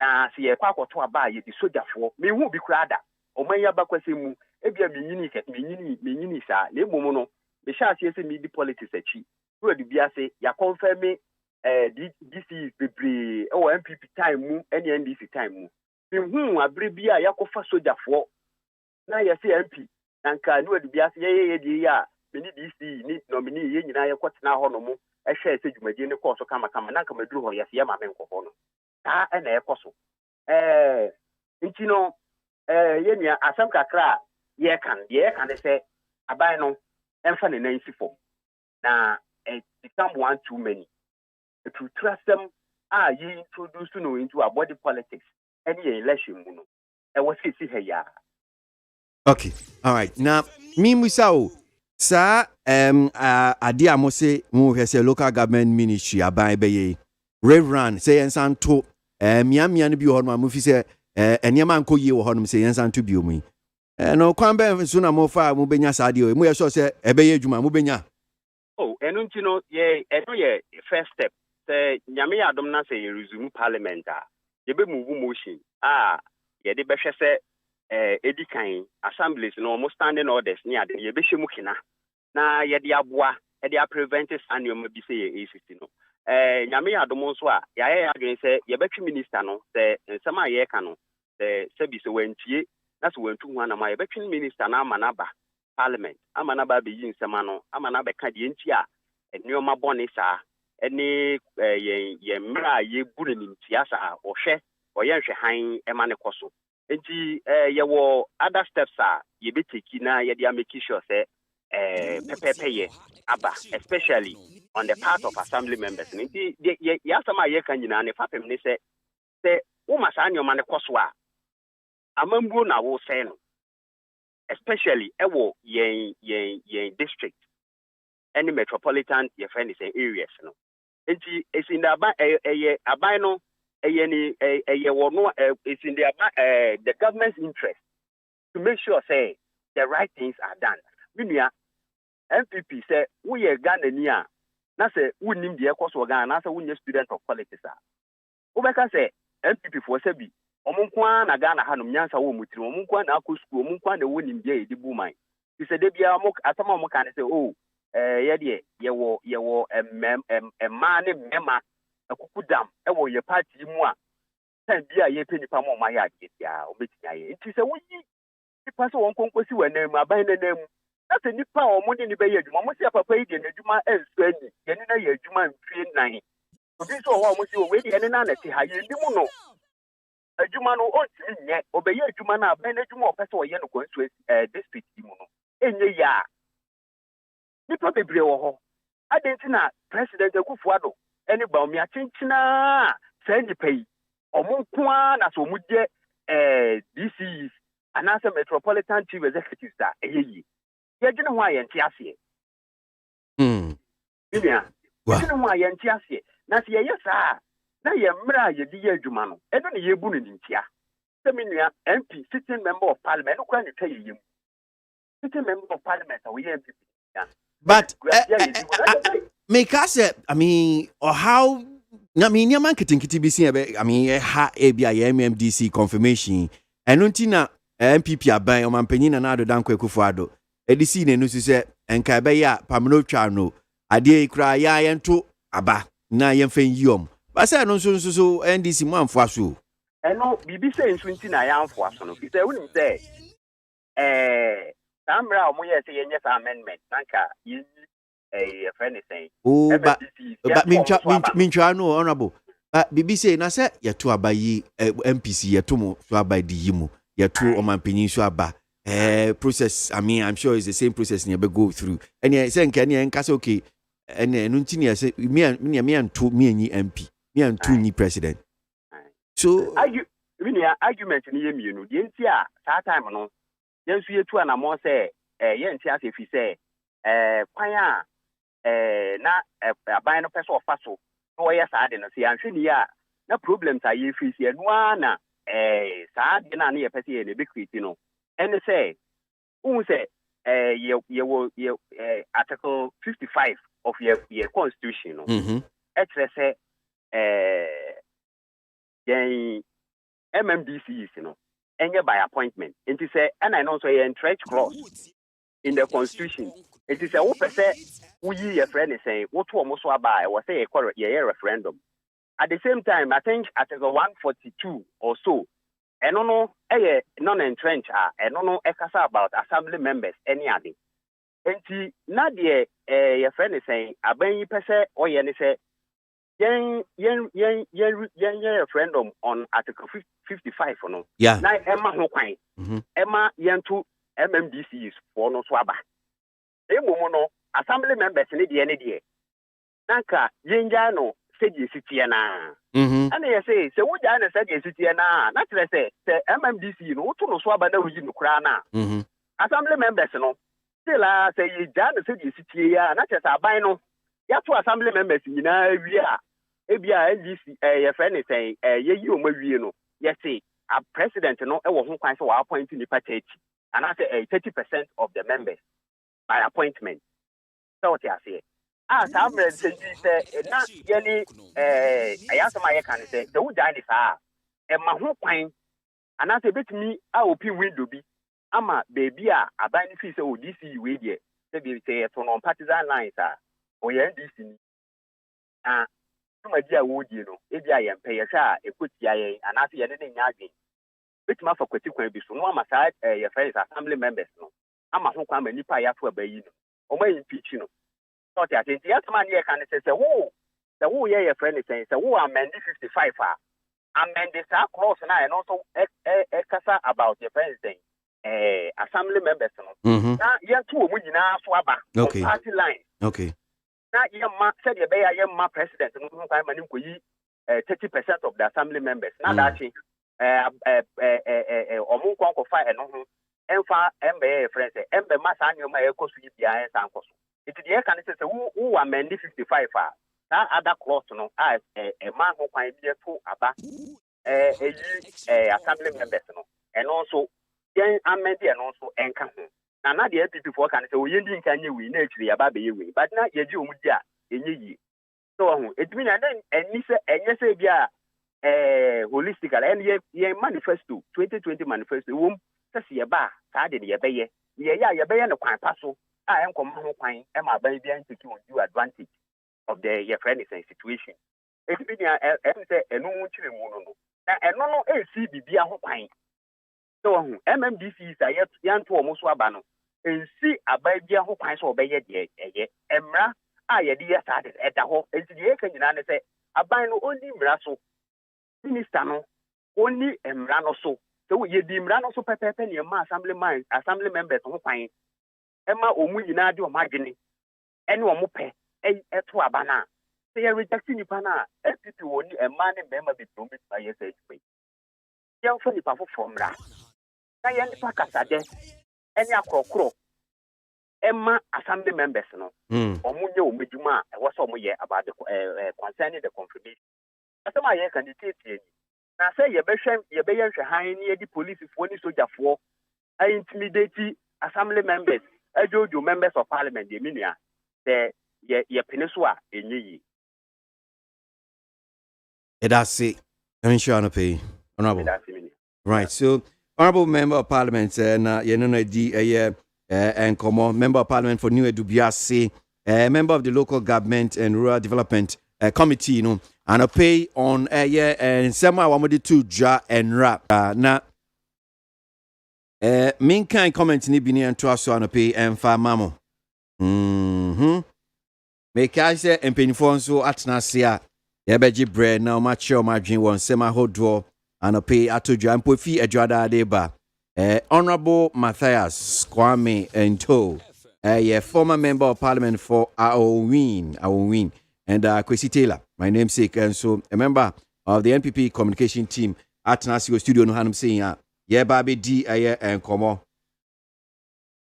na se ye kwa akoto aba ye di sojafo me hu bi kura da omo ya bakwase mu ebia menyini saa le emu no me sha ase se me di politics achi wo di bia se ya confirm this is bebre MPP time mu any NDC time mu Who abribia Yakofa Soja for now, you see MP, and can do the Bias, yeah, many DC, need nominee, you know, what's now honomo, a share say you may gain the course of Kamakamana, come do, yes, Yama Menko. Ah, and a cosso. Intino, Yenya, Asam Kakra, yeah, can they say, Abano, and funny name for. Now, it become one too many. To trust them, ye introduced into our body politics, any election, and what is it here? Okay, all right. Now, me musao, sir, adia mo se mo hwese local government ministry aban beye. Reverend say ensan to miamia no bi ho no mo fi se eniema nko ye wo ho no say ensan to bi omu. No kwan be so na mo fa mo benya saade o mo ye so se ebeye adwuma mo benya. Oh, enu ntino ye first step. Say nyame adom na say resume parliament ye be move motion. Ye de be hwe se edikan assemblies no almost standing orders ni ade ye be hwemu kina na ye de aboa e de prevent annual bi say ye ACC no nyame adom so a ya adwen say ye betwe minister no say nsema ye ka no say bi se wantie na so wantu hu na ma ye betwe minister na amanaba parliament amanaba be yi nsema no amanaba ka de nti a ennioma bone sa eni ye mra ye buru ni ntia sa o hwe o ye hwe han e ma ne koso enti ye wo other steps ye be take na ye dey make sure say pepepe ye aba especially on the part of assembly members enti ye asama ye kan nyina ne fapem ne say wo masa anyoma ne koso a amambuo na wo say no especially ewo ye district any metropolitan ye friend is areas no enti is in the aban no it's in the government's interest to make sure say the right things are done. Minia MPP say we are Ghanaian na say we nim the course of Ghana na say we student of politics Ubeka say MPP for say bi omunkwa na Ghana hanum nyansa wo mutiri omunkwa na akọ school omunkwa na wo nim the edibu man. He said they be asama mo kan say oh ye wo man mema akukudam e wo ye party mu a tan bia ye pe nipa mo ma ya dia o betia ye nti se wo yi nipa se won konkosi wanam aban nanam na se nipa o mo de ni be ye adwuma mo se papa yi de adwuma enso ani ye ni na ye adwuma mfie nan obi so ho mo se we de na ti ha ye ndi mu no adwuma no o ti nye o be ye adwuma na aban adwuma o pese o ye no konso district mu no enye ya nipa bebre wo ho adentina president Akufo-Addo eni ba omi achinchina say nipa yi omunkwa na so muje DCs anasa metropolitan chief executives da eyi ye gine ho ayenti ase bibia gine ho ayenti ase na se ye saa na ye mra ye di ye adwuma no eno ne ye bu no ntia se menua MP sitting member of parliament no kwa ne twa ye yim sitting member of parliament we MP but because I mean or how I mean your man kitikiti bi see I mean ha ebia MMDC confirmation enunti na MPP aban o manpanyin na adodan Akufo-Addo edisi ne no se enka be ya pamno twa no ade ikura ya yento aba na yemfen yiom ba say no so NDC mo amfo aso eno bibi say nsunti na ya amfo aso no bi say wonim say Samra mo ye say yenye amendment nanka yi friend is saying but mincha no honorable bibi say na say yeto abayi MPC yeto mo so abayi di yimu yeto omanpanyin so aba process I mean I'm sure it's the same process you be go through and you say nka say okay and no ntini say me anto me anyi MP me anto ni president so argument ni yemi no de ntia that time no yensu yetu na mo say ye ntia say fi say kwan na aban no pese ofa so no ye saade no se anhwe ni a na problems are ye face ye no na saade na ye pese ye ne be create no and say who say ye article 55 of your constitution no et say ye MMDC is no enye by appointment it is say and I know so ye entrench clause in the constitution. It is a open say we your friend is saying what to almost buy was say a referendum. At the same time, I think Article 142 or so, no non-entrench no ekasa about assembly members any ade. Enti na de your friend is saying aban yi pese oye ne say yen referendum on article 55 no. Yeah. Na Emma ho kwan. Emma yen to MMDCs for no so aba. Emu no assembly members ne de nanka yenja no sedi sitie na ana ye say se wuja na sedi sitie na tell say MMDC no to no so aba na wuji no kra na assembly members no still say yenja na sedi sitie ya na tell say aban no ya to assembly members nyina wi a ebia NDC ye friend say ye yi o ma wi no ye say a president no e wo ho kwan say wa appoint ni party and I say 30% of the members by appointment. So what you say? Some say na yeni ayasama ye kan say the wuja ni sa e ma ho kwan ana say betimi a open window bi ama baby a aban fi say ODC we dey say be say to non partisan lines o ye NDC ni tuma dia wo die no e dia ye mpe ye hwa e kotia ye ana say ye ne nya adwen betimi afa kwati kwan bi so no ama sa ye friends assembly members no ama ho kwan ma nipa ya to abayi no o ma impeach no not at it. Yes, man, you can say, who your friend is saying, so who amend 55 amend this cross now and also about your friends saying, assembly members. Now, you two women now swabba party line. Okay. Now, you said you bear your president and 30% of the assembly members. Now, that's it. Or more fire and MBA friends, MB Massanio may go to behind Sanko. It is the can say who amend 55 that other clause no as a man who can be to aba assembly members no and also then amend and also enka ho na na the people can say we ndin kan we na actually aba be we but na ye ji omudia enye yi so ho it mean and then any say enye say bia holistic and ye manifesto 2020 manifesto wom say ye ba ka de ye be ye be no kwan paso I am coming home, am I baby and taking you advantage of the your friend situation. It's been a no mono. And no ACB be a home pine. So MMDC is a yet young to almost wabano. And see a baby a home pine so obey ye, Emra, I dear started at the home, and the air can say, a bino only Brasso. Minister no, only Emrano so. So ye dim rano so pepe your assembly members home pine. Emma omu nyina de o magene ene o mo pe eto abana say you rejecting nipa na FPP woni emma ne bema be promise by yes HP ye ofo nipa fo from ra na ye nipa kasade ene akrokro emma assembly members no omu nye o medjuma e wo so mo ye about the concerning the confirmation asema ye candidate ye na say ye be ye hwe han ne ye di police fo ni soldier fo intimidate assembly members Jojo members of parliament, the minia, the peninsula in ye. That's it. I'm sure I'll pay. Honorable. Right. So, honorable member of parliament, and common member of parliament for New Edubiasi, member of the local government and rural development committee, and a pay on and somehow I wanted to ja and rap. Now, main kind comment ni bini and trust on a pay and fa mamo. Make I say and painful so at Nasia. Yabeji bread now mature margin one semi hold draw and a pay at to jump with fee a jada deba. Honorable Matthias Kwame and Toe, a former member of parliament for Awowin, and Kwesi Taylor, my namesake, and so a member of the NPP communication team at Nasio Studio no Hanum saying, yeah, Baby D, and Como.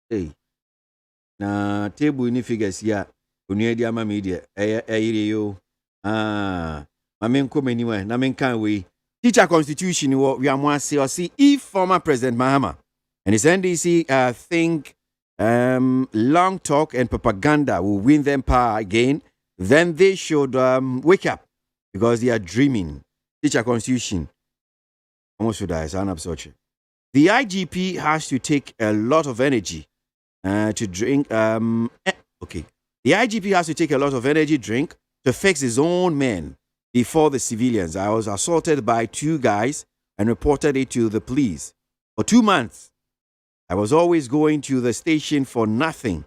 Hey, na table ni figures ya, Unia ma media, yo. My men come anywhere, na men can we. Teacher constitution, we are more see if former President Mahama and his NDC think long talk and propaganda will win them power again, then they should wake up because they are dreaming. Teacher constitution. Almost should die, it's an absorption. The IGP has to take a lot of energy to drink. Okay. The IGP has to take a lot of energy drink to fix his own men before the civilians. I was assaulted by two guys and reported it to the police. For 2 months, I was always going to the station for nothing,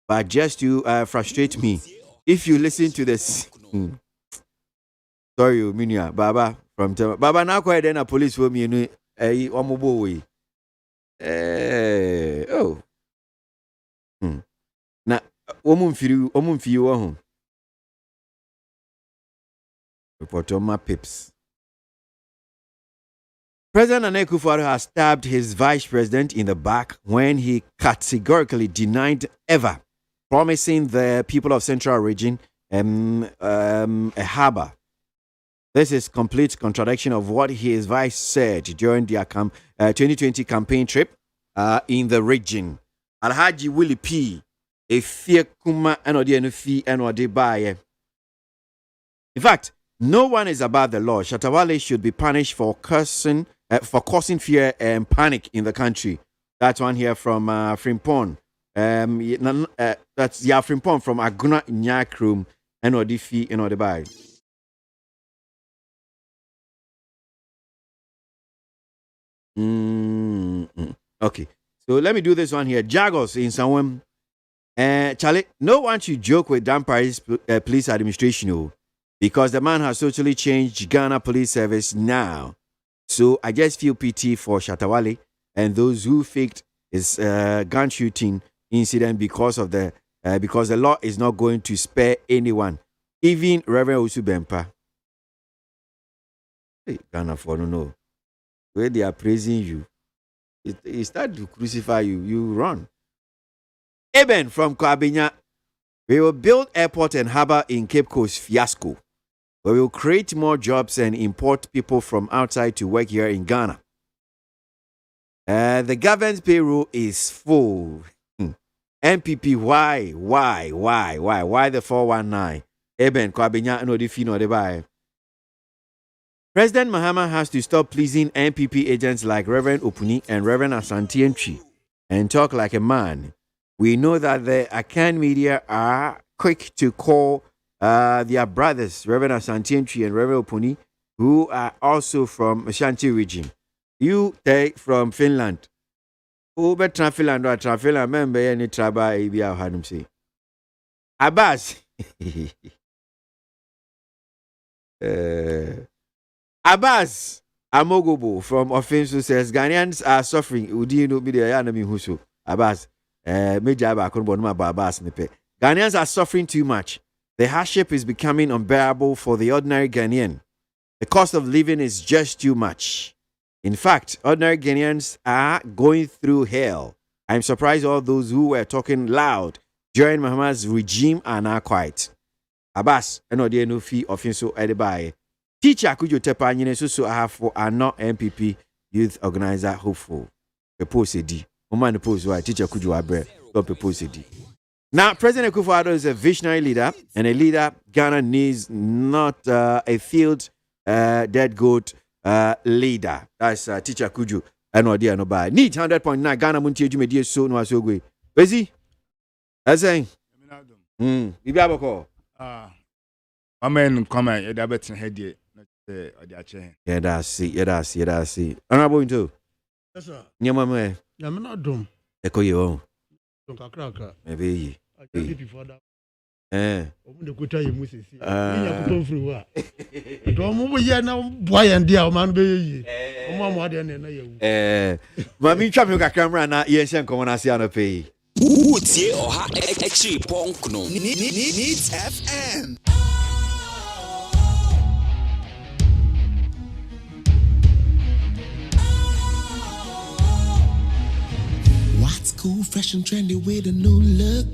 but just to frustrate me. If you listen to this, sorry, Minya, Baba from Baba now quite then a police for me, omobo oh. Na woman fiu home. Report on my pips. President Nana Akufo-Addo has stabbed his vice president in the back when he categorically denied ever promising the people of Central Region a harbor. This is complete contradiction of what his vice said during their 2020 campaign trip in the region. Alhaji Willie P. Efie kuma enode enufi enode baye. In fact, no one is above the law. Shatawale should be punished for causing fear and panic in the country. That's one here from Frimpong. That's Frimpong from Aguna Nyakrum enode fi enode baye. Okay, so let me do this one here. Jagos in someone. Charlie, no one should joke with Dan Paris police administration, because the man has totally changed Ghana police service now. So I just feel pity for Shatawale and those who faked his gun shooting incident because the law is not going to spare anyone, even Reverend Osu Bempa. Hey, Ghana for no. Where they are praising you, it start to crucify you, you run. Eben from Kwabinya, we will build airport and harbor in Cape Coast fiasco. We will create more jobs and import people from outside to work here in Ghana. The government's payroll is full. MPP, why the 419? Eben Kwabinya no defi no buy. President Mahama has to stop pleasing MPP agents like Reverend Opuni and Reverend Asante Entry and talk like a man. We know that the Akan media are quick to call their brothers, Reverend Asante Entry and Reverend Opuni, who are also from Ashanti region. You take from Finland. Who better Finland or Finland? Remember any trouble? Abia Hanum say. Abbas. Abbas Amogobo from Offensive says Ghanaians are suffering. Udi no be there na mi huso. Abbas Major Abbas nipe. Ghanaians are suffering too much. The hardship is becoming unbearable for the ordinary Ghanaian. The cost of living is just too much. In fact, ordinary Ghanaians are going through hell. I'm surprised all those who were talking loud during Mahama's regime are now quiet. Abbas enode no fi offensive edibai. Teacher could you tap on so I have for are not MPP youth organizer hopeful. Propose a D. Woman pose why teacher could you abre propose a D. Now, President Akufo-Addo is a visionary leader, and a leader Ghana needs not a field dead goat leader. That's teacher Kuju and Odia no buy. Need 100.9 Ghana Montie Jumedi so no asogwe. Busy? That's saying. Bibiaboko. Amen. Comment. You dabet head. Yeah, that's it. Honorable into. Yes, sir. Nyamame. I'm not dumb. Eko yo. Don't maybe. Before that. The quota you must see. You put on through. Don't move here now. Boy and dear man be. Mama than you. Mami chap your camera na yes and come on as you pay. Utie oha extra punk no. Needs FM. What's cool, fresh and trendy with a new look?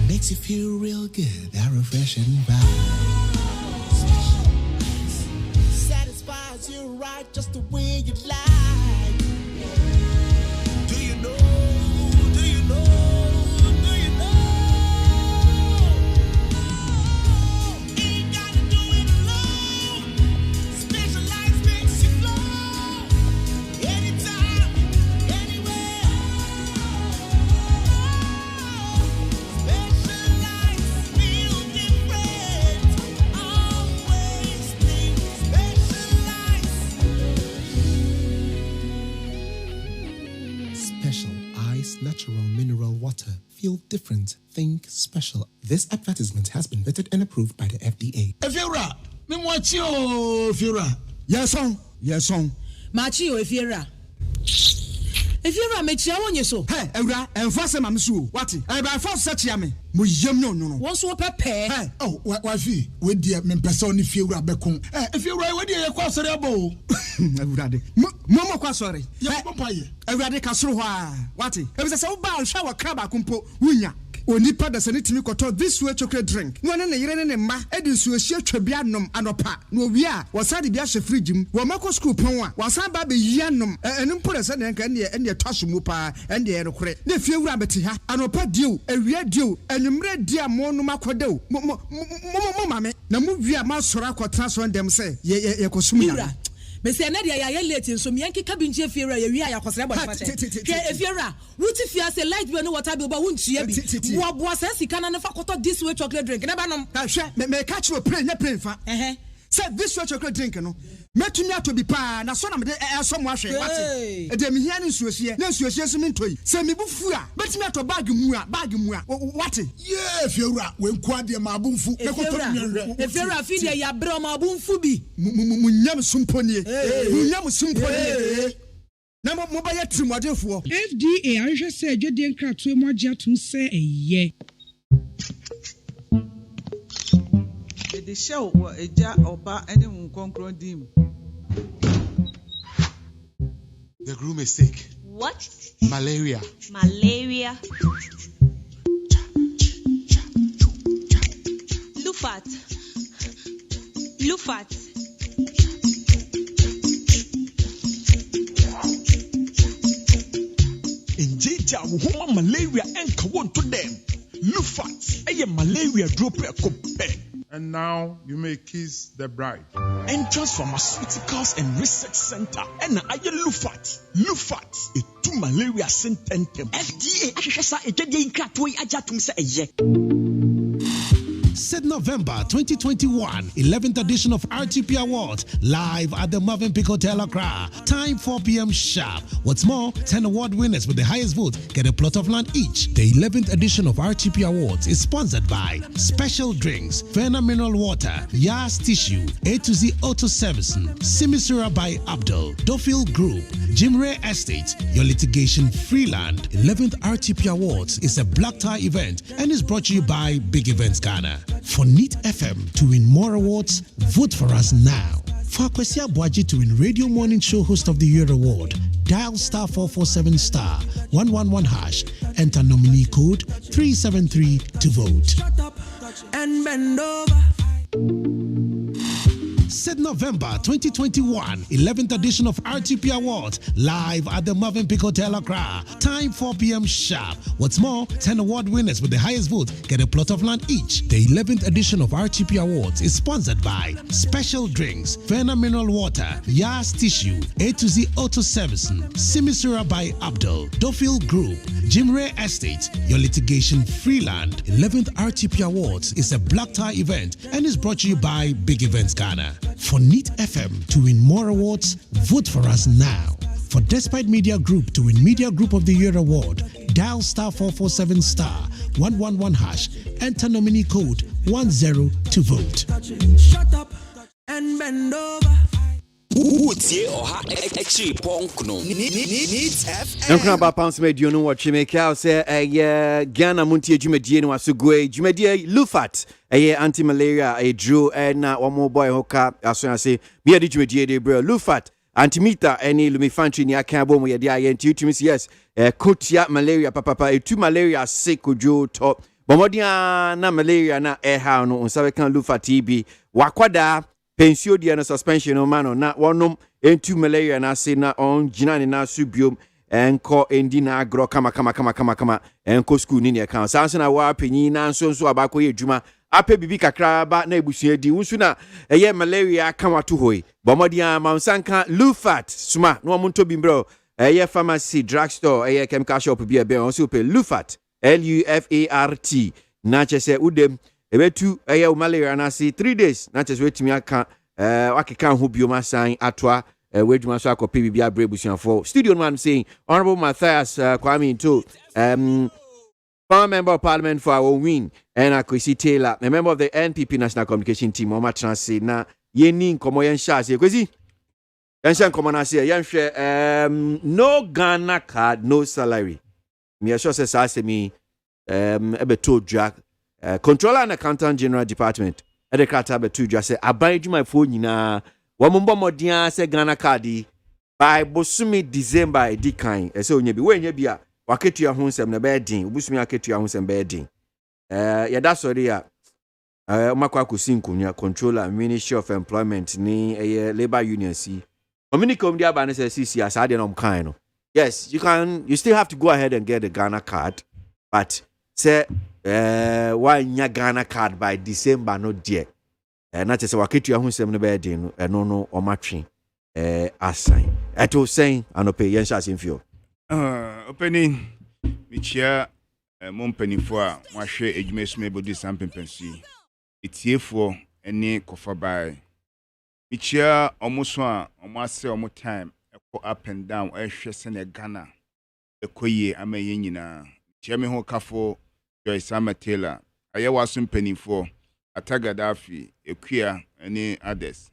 Makes you feel real good, that refreshing vibe. Satisfies you right just the way you like. Do you know? Do you know? Do you know? Ain't gotta do it alone. Specialized makes you flow. Anytime, anywhere. Specialized feel different. Always things natural mineral water. Feel different. Think special. This advertisement has been vetted and approved by the FDA. Efiora, me mwachi o Efiora. Yes on. Machi o Efiora. Efiora me chia wonye so. Hey, Ewra, enfase mamsu. Wati? E ba force search me. Mo yem no. Won so pepe. Hey, oh, wafi, we dia me pesa oni Efiora bekon. Efiora we dia ye kwa sori abo. Ewrade. Mo kwa sori. Ye papaye. Ewrade ka soro ho a. Wati? E be se wo ba hwa wa kraba kumpo wunya. Onipa da sane timi koto this way chocolate drink. No ne yire ne mma edi nsuo hie twabia nom anopa. No wi a wasade bia hye fridge mu. Wo mako school pon a wasan ba be yia nom. Enu mpore se ne nka ne twaso mu pa ende ye rekore. Ne fie wura beti ha. Anopa dio, ewia dio, enumre dia mo no makodeo. Mo mame. Na mu wi a ma sora akotra so ndem se ye kosum ya. Mesi na dia ya late nso me yanki kabinje Efiora ye wi a yakosere body fa. Ke Efiora, wuti fia say light be no water be ba wuntua bi. Wo bo asa sika na fa koto this way chocolate drink. Na ba nom. Hwe me catch you play fa. Say this way chocolate drink no. Metumi ato bi pa na so na me de so mo ahwe wate. E de me hia ne nsuohie. Na nsuohie so me ntoi. Say me bufu a, betumi ato bag mu a wate. Yeah, Efiora, we nko ade ma abunfu. Me koto mi. Efiora fi de ya bre ma abunfu bi. Munyam sumponie. Munyam sumponie. Na mo ba ya trimodefo. FDA ahwe se adwede nkratoe mo agye atum se eye. The show wa eja oba ene nkonkron dim. The groom is sick. What? Malaria. Lufat. Injeja wo malaria enka won to them. Lufat, malaria drop a. And now you may kiss the bride. Entrance Pharmaceuticals and Research Center. And Lufat. Lufat, a two malaria sententem. FDA ahwehwesa edwede nkratoe ajatum se eye. Said November 2021, 11th edition of RTP Awards, live at the Marvin Peak Hotel Accra. Time 4 p.m. sharp. What's more, 10 award winners with the highest vote get a plot of land each. The 11th edition of RTP Awards is sponsored by Special Drinks, Fena Mineral Water, Yas Tissue, A to Z Auto Servicing, Simisura by Abdul, Dofil Group, Jim Ray Estate, your litigation free land. 11th RTP Awards is a black tie event and is brought to you by Big Events Ghana. For NEAT FM to win more awards, vote for us now. For KWASI ABOAGYE to win Radio Morning Show Host of the Year award, dial *447*111#. Enter nominee code 373 to vote. Shut up and bend over. Said November 2021, 11th edition of RTP Awards, live at the Marvin Peak Hotel Accra. Time 4 p.m. sharp. What's more, 10 award winners with the highest vote get a plot of land each. The 11th edition of RTP Awards is sponsored by Special Drinks, Fena Mineral Water, Yas Tissue, A to Z Auto Servicing, Simisura by Abdul, Dofil Group, Jim Ray Estate, your litigation free land. 11th RTP Awards is a black tie event and is brought to you by Big Events Ghana. For NEAT FM to win more awards, vote for us now. For Despite Media Group to win Media Group of the Year award, dial *447*111#. Enter nominee code 10 to vote. Shut up and bend over. Utie oha echi ponkno. Needs FM. I'm about pounds made you know what you make out say Ghana Montie Jumedie no asugwe Jumedie Lufat anti-malaria drew and one more boy hoka as I say me adi Jumedie de bro Lufat antimeter any lumifantry ni akabo mo ye dia yentu tumis yes kotia malaria papa two malaria sick ojo top bomodia na malaria na ha no unsabe kan Lufat TB wakwada pensio dia na suspension no mano na wonom entu malaria na se na on jinane na subiom enko endi na agro kama enko school ni ne kan sanse na wa panyin na nso abako ye djuma ape bibi kakra ba na ebusua di unsu na eye malaria kama to hoi bomodia mansanka Lufat suma no omonto bi bro eye pharmacy drugstore eye chemical shop bi ebe on so pe Lufat LUFART na chese udem ebetu eye malaria na see 3 days na chese wetimi aka wakeka ho bioma san atwa where you so akọ PBB Brebusian for studio man saying Honorable Matthias Kwame into former member of parliament for our win and Kwesi Taylor, a member of the NPP National Communication Team. Mama Transi na yeni nkomo yen sha se Kwesi yen sha nkomo na se yen hwe no Ghana card, no salary. Me sure say me ebe to dwa controller and accountant general department ede krata be to dwa say aban dwuma fo nyina wo mbọ modia say Ghana card by bosumi December edikan say onya bi we nya bi a waketua ho nsem na be din obusumi aketua ho nsem be din yada sorry ya makwa kosi nkunya controller Ministry of Employment ni labor union si communicate dia ba na say CC asade na omkan no. Yes, you still have to go ahead and get the Ghana card, but say why nya Ghana card by December no dear. Not just waketu ya hunsem no be din no omatwe assign. Eto saying anope yen sha simfio. Opening michia mompanifo a wahwe edwumesume bodi sampempensi. Etiefo ene kofa bai. Michia omuso a omase omo time up and down ehwe Ghana ekoye amaye nyina chiame ho kafo Joyce Taylor aye waso mpanifo atagadafi ekua ani others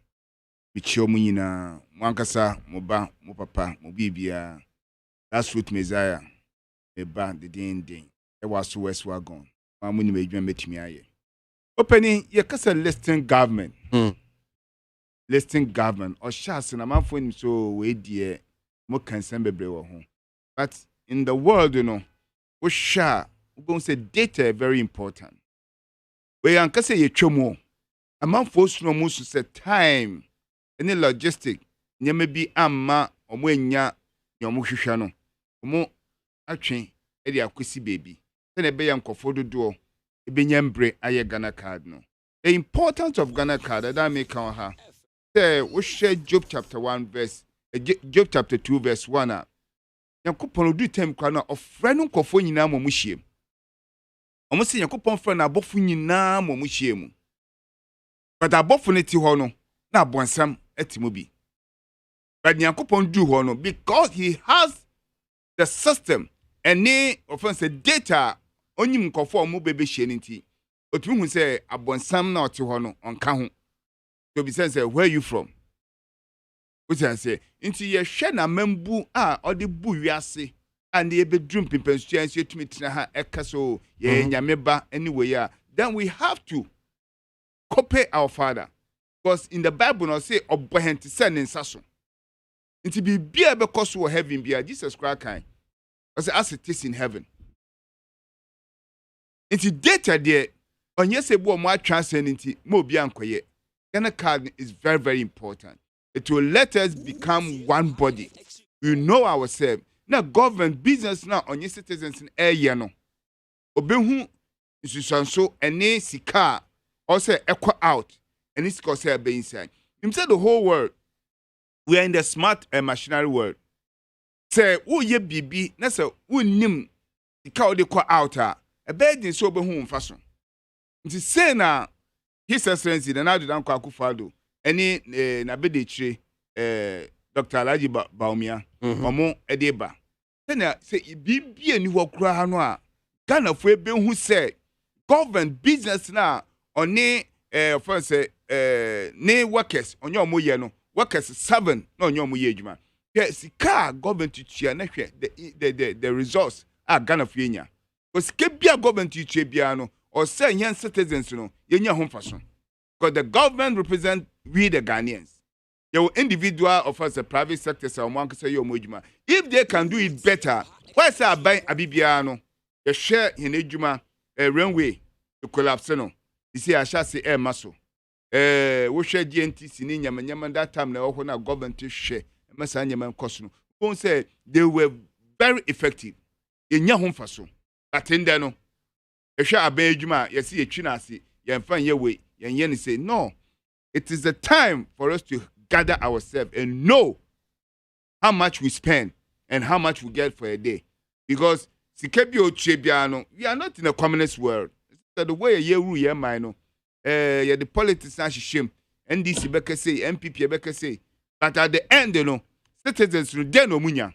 bichio mu nyina mwankasa moba mo papa mo bibia that's with Messiah eba the din e waso west wagon mamu ni medwa metimi aye opening ye kasa listing government listing government or shas na manfo nim so we die mo kansan bebre wo ho but in the world we sha we go say data very important we an kasa ye twemo amanfo suno mu so say time any logistic nyama bi amma omo anya nyomo hwehwe no omo atwe e dia akosi baby na be ya nkofo dodo e benya mbre aye Ghana card no. The importance of Ghana card that make on her we share Job chapter 1 verse Job chapter 2 verse 1 Yakupon do tem kwa na ofre no nkofo nyina mo muhiem omo se Yakupon fre na abofu nyina mo muhiem but abofu ne ti ho no na abonsam atimo bi but Yakupon do ho no because he has the system any offense data onyim nkofo mo bebe hye nti otumi hu se abonsam na ote ho no onka ho to be sense where you from which I say into ye hwe na membu a odi bu wiase and ye bedrum pimpensuansi etumi tina ha ekaso ye nyameba anyway then we have to copy our father because in the Bible no say obohenti send nsaso into be bia be koso wo heaven bia Jesus Christ kan as it is in heaven into data there onye se bo mo atransen into mo bia nkoye Ghana card is very, very important. It will let us become one body. We know ourselves. Now, government, business now, on your citizens in area no. Obehu so any sika also echo out and it's cause be inside. Him said the whole world. We are in the smart and machinery world. Say who ye bibi na say who nim sika o de out a bed in so obehu mfaso. Nti say na His Excellency the Nadu Danko Akufo-Addo any na bedechire Dr. Alhaji Baumia omo edeba say bibie ni ho kura ha no a Ghana fo ebe hu say government business na oni for say ne workers onye omo ye no workers 7 na onye omo ye adwuma yes car government tua na hwe the results a Ghana fo enya because kebia government tua bia no or say young citizens yenya home fason because the government represent we the Ghanaians. Your individual of us the private sector say one say your mojuma. If they can do it better, why say buy abibiano? The share in ejuma runway to collapse no. You see I shall say muscle. We share GNTC ni nyama that time na when our government to share masa nyama cost no. Won't say they were very effective. Yenya home fason. But in there no. Esha abejuma yesi etwinase yemfa yewe yenye say no, it is the time for us to gather ourselves and know how much we spend and how much we get for a day because sikebio chebiano we are not in a communist world. The way ye rule ye mind no the politics na shim NDC beka say MPP beka say But at the end, citizens then no munya.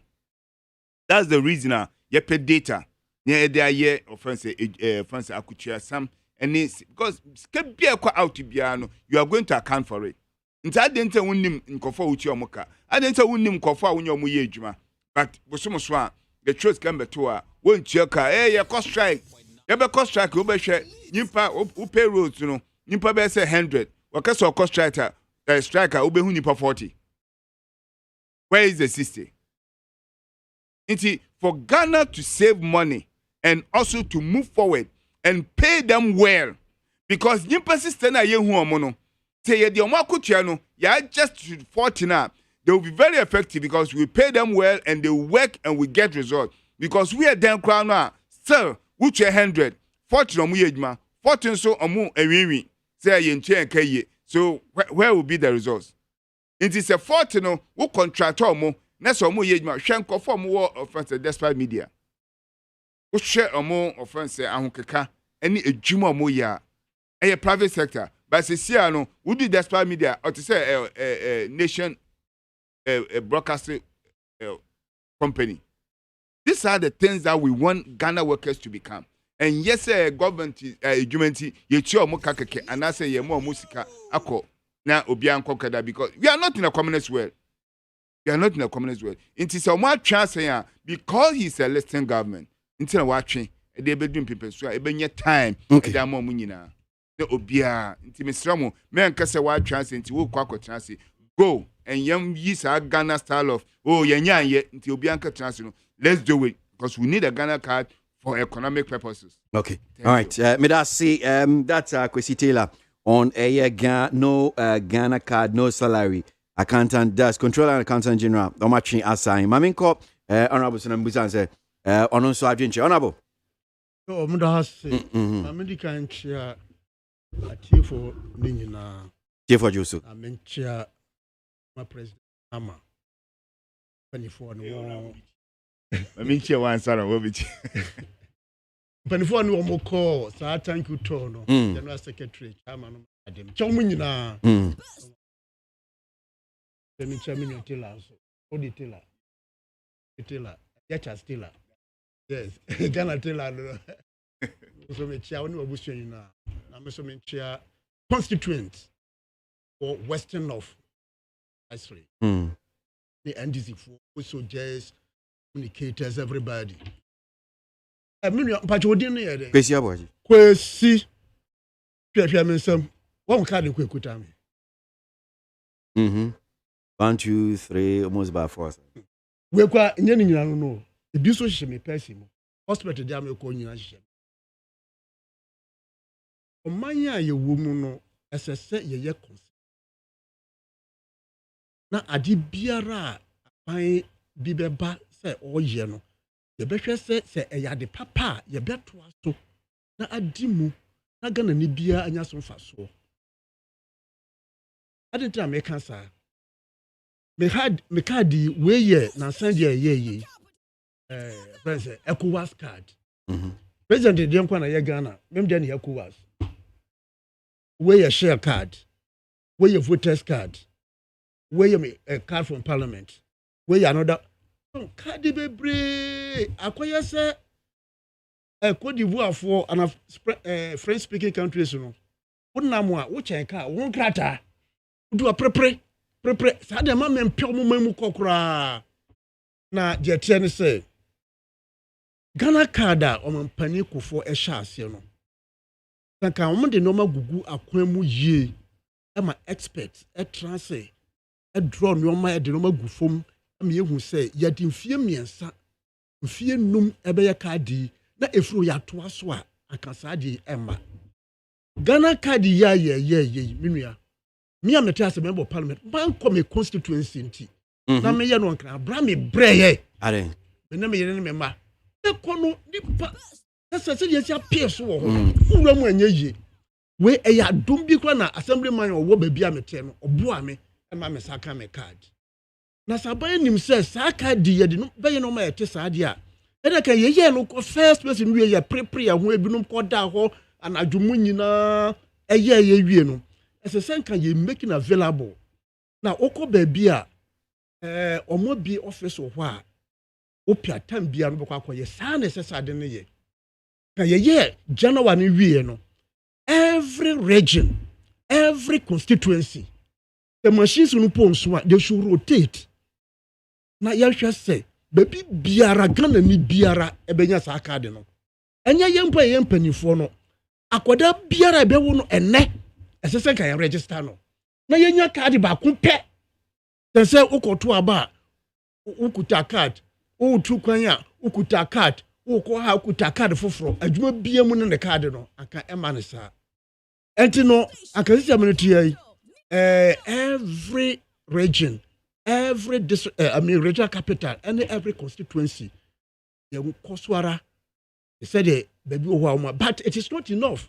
That's the reason you pay data. Yeah, they are here offense akuchia some and it's because out to you are going to account for it. I didn't tell him in Kofa Uchiomoka. I didn't tell him Kofa when you're Muyejuma. But Bosumoswa, the truth can be to her. Won't checker, your cost strike. Ever cost strike, you share. Nimpa, who pay roads, Nimpa be say 100. Wakaso cost striker, Ube Hunipa 40. Where is the 60? For Ghana to save money and also to move forward and pay them well, because Nimpa sister na yehu say the omakuchiano, just 40 now. They will be very effective because we pay them well and they work and we get results. Because we are then crown now, sir, which 100, 40 no muyejma, 40 so omu ewiwi, say yenche and kaye. So where will be the results? It is a 40 no, who contract omo, neso omu yejma, shanko for more offense despite media. Who share omo offense ahunkeka, any ejuma omo ya, a private sector. But no, we do despite media or to say a nation broadcasting company. These are the things that we want Ghana workers to become. And yes, government jumanti yecho mokakeke and I say yemo musika ako na obian kokada because we are not in a communist world. We are not in a communist world. It is a more chance because he's a listening government. Until watching they be doing people so it be time okay. More munina. Obia inti misramu me nkase wa chance inti wo kwa chance go and yam use our Ghana style of yenya ye inti obia nka chance no let's do it because we need a Ghana card for economic purposes. Okay. All right. Me that see that's Kwesi Taylor on a Ghana card, no salary. Accountant does controller and accountant general. No matching assign. Maminko honorable Sunambusan say onon so adwenche honorable. So mo da has America nchia Atiefo Nina. Tiefo Josu. Amenchia my president Ama. 24 no. Amenchia one son of Wobich. 24 no mo call. So thank you to no. General Secretary Chairman Adam. Chomu nyina. Amenchia minyo tela so. Odi tela. Tela. Yacha tela. Yes. Ghana tela. So me chia oni obusu nyina. Na constituent for Western of Iceland. The NDC for also just communicators, everybody. I mean, but you didn't hear it. Kwesi ABOAGYE. Kwesi. Pia mensam. One card in quick time. 1, 2, 3, almost by 4. We kwa nyeni nyina no. Ebi so hye me person. Hospital dey am ko nyina hye. Omanya ye wo mu no esese ye ye konse na ade biara apan bi beba se oye no ye behwe se eyade papa ye beto aso na adi mu na Ghana ni bia anya so mfaso ade ntra me kansa me card we ye na send ye president ECOWAS card president dey nkwa na ye Ghana mem dey na ECOWAS where your share card, where your voters card, where you a card from parliament, where you another card be brave. Acquire say Cote d'Ivoire for and French speaking countries no. What namwa which en car one krata do a prepare sa de ma men pio mo mamu kokra na je tie say Ghana card o man pani kofo e sha ase no. Sanka omde no magugu akwan mu yie e ma expert e transe e draw no ma e de no magu fom e me yehu say ya di mfie miensa mfie num e be ya kadi na efuru ya to aso a akasa di e ma Ghana kadi ya ye minua me am the as member of parliament ban come constituency nti na me ye no nkra bra me breye are me na me ye ne me ma e kono nipa esa se ye sia peso wo ho wura mu anya yi we e ya dum bi kwa na assemblyman wo ba bia mete no oboa me e ma me saka me card na saban nim se saka di ye di no be ye no ma ete sa di a e da kan ye no ko first person we ye prepare ho ebinum ko da ho anadwumu nyina e ye wie no ese sen kan ye making available na okọ ba bia omo bi office wo ho a opia time bia no beko akoye saa na ese sade ne ye ka ye January ni wie no every region every constituency the machines no ponso a they should rotate na yahwe say baby biara Ghana ni biara ebenya saa card no enya yempa yempanifo no akoda biara ebewo no ene esese kan register no na yenya card ba ko pe then say ukoto aba ukuta card utu kwanya ukuta card ukọ ha ukuta card foforo adwuma bia mu ne card no aka ema ne saa enti no aka sisi amene every region every district regional capital and every constituency they will koswara they said baby but it is not enough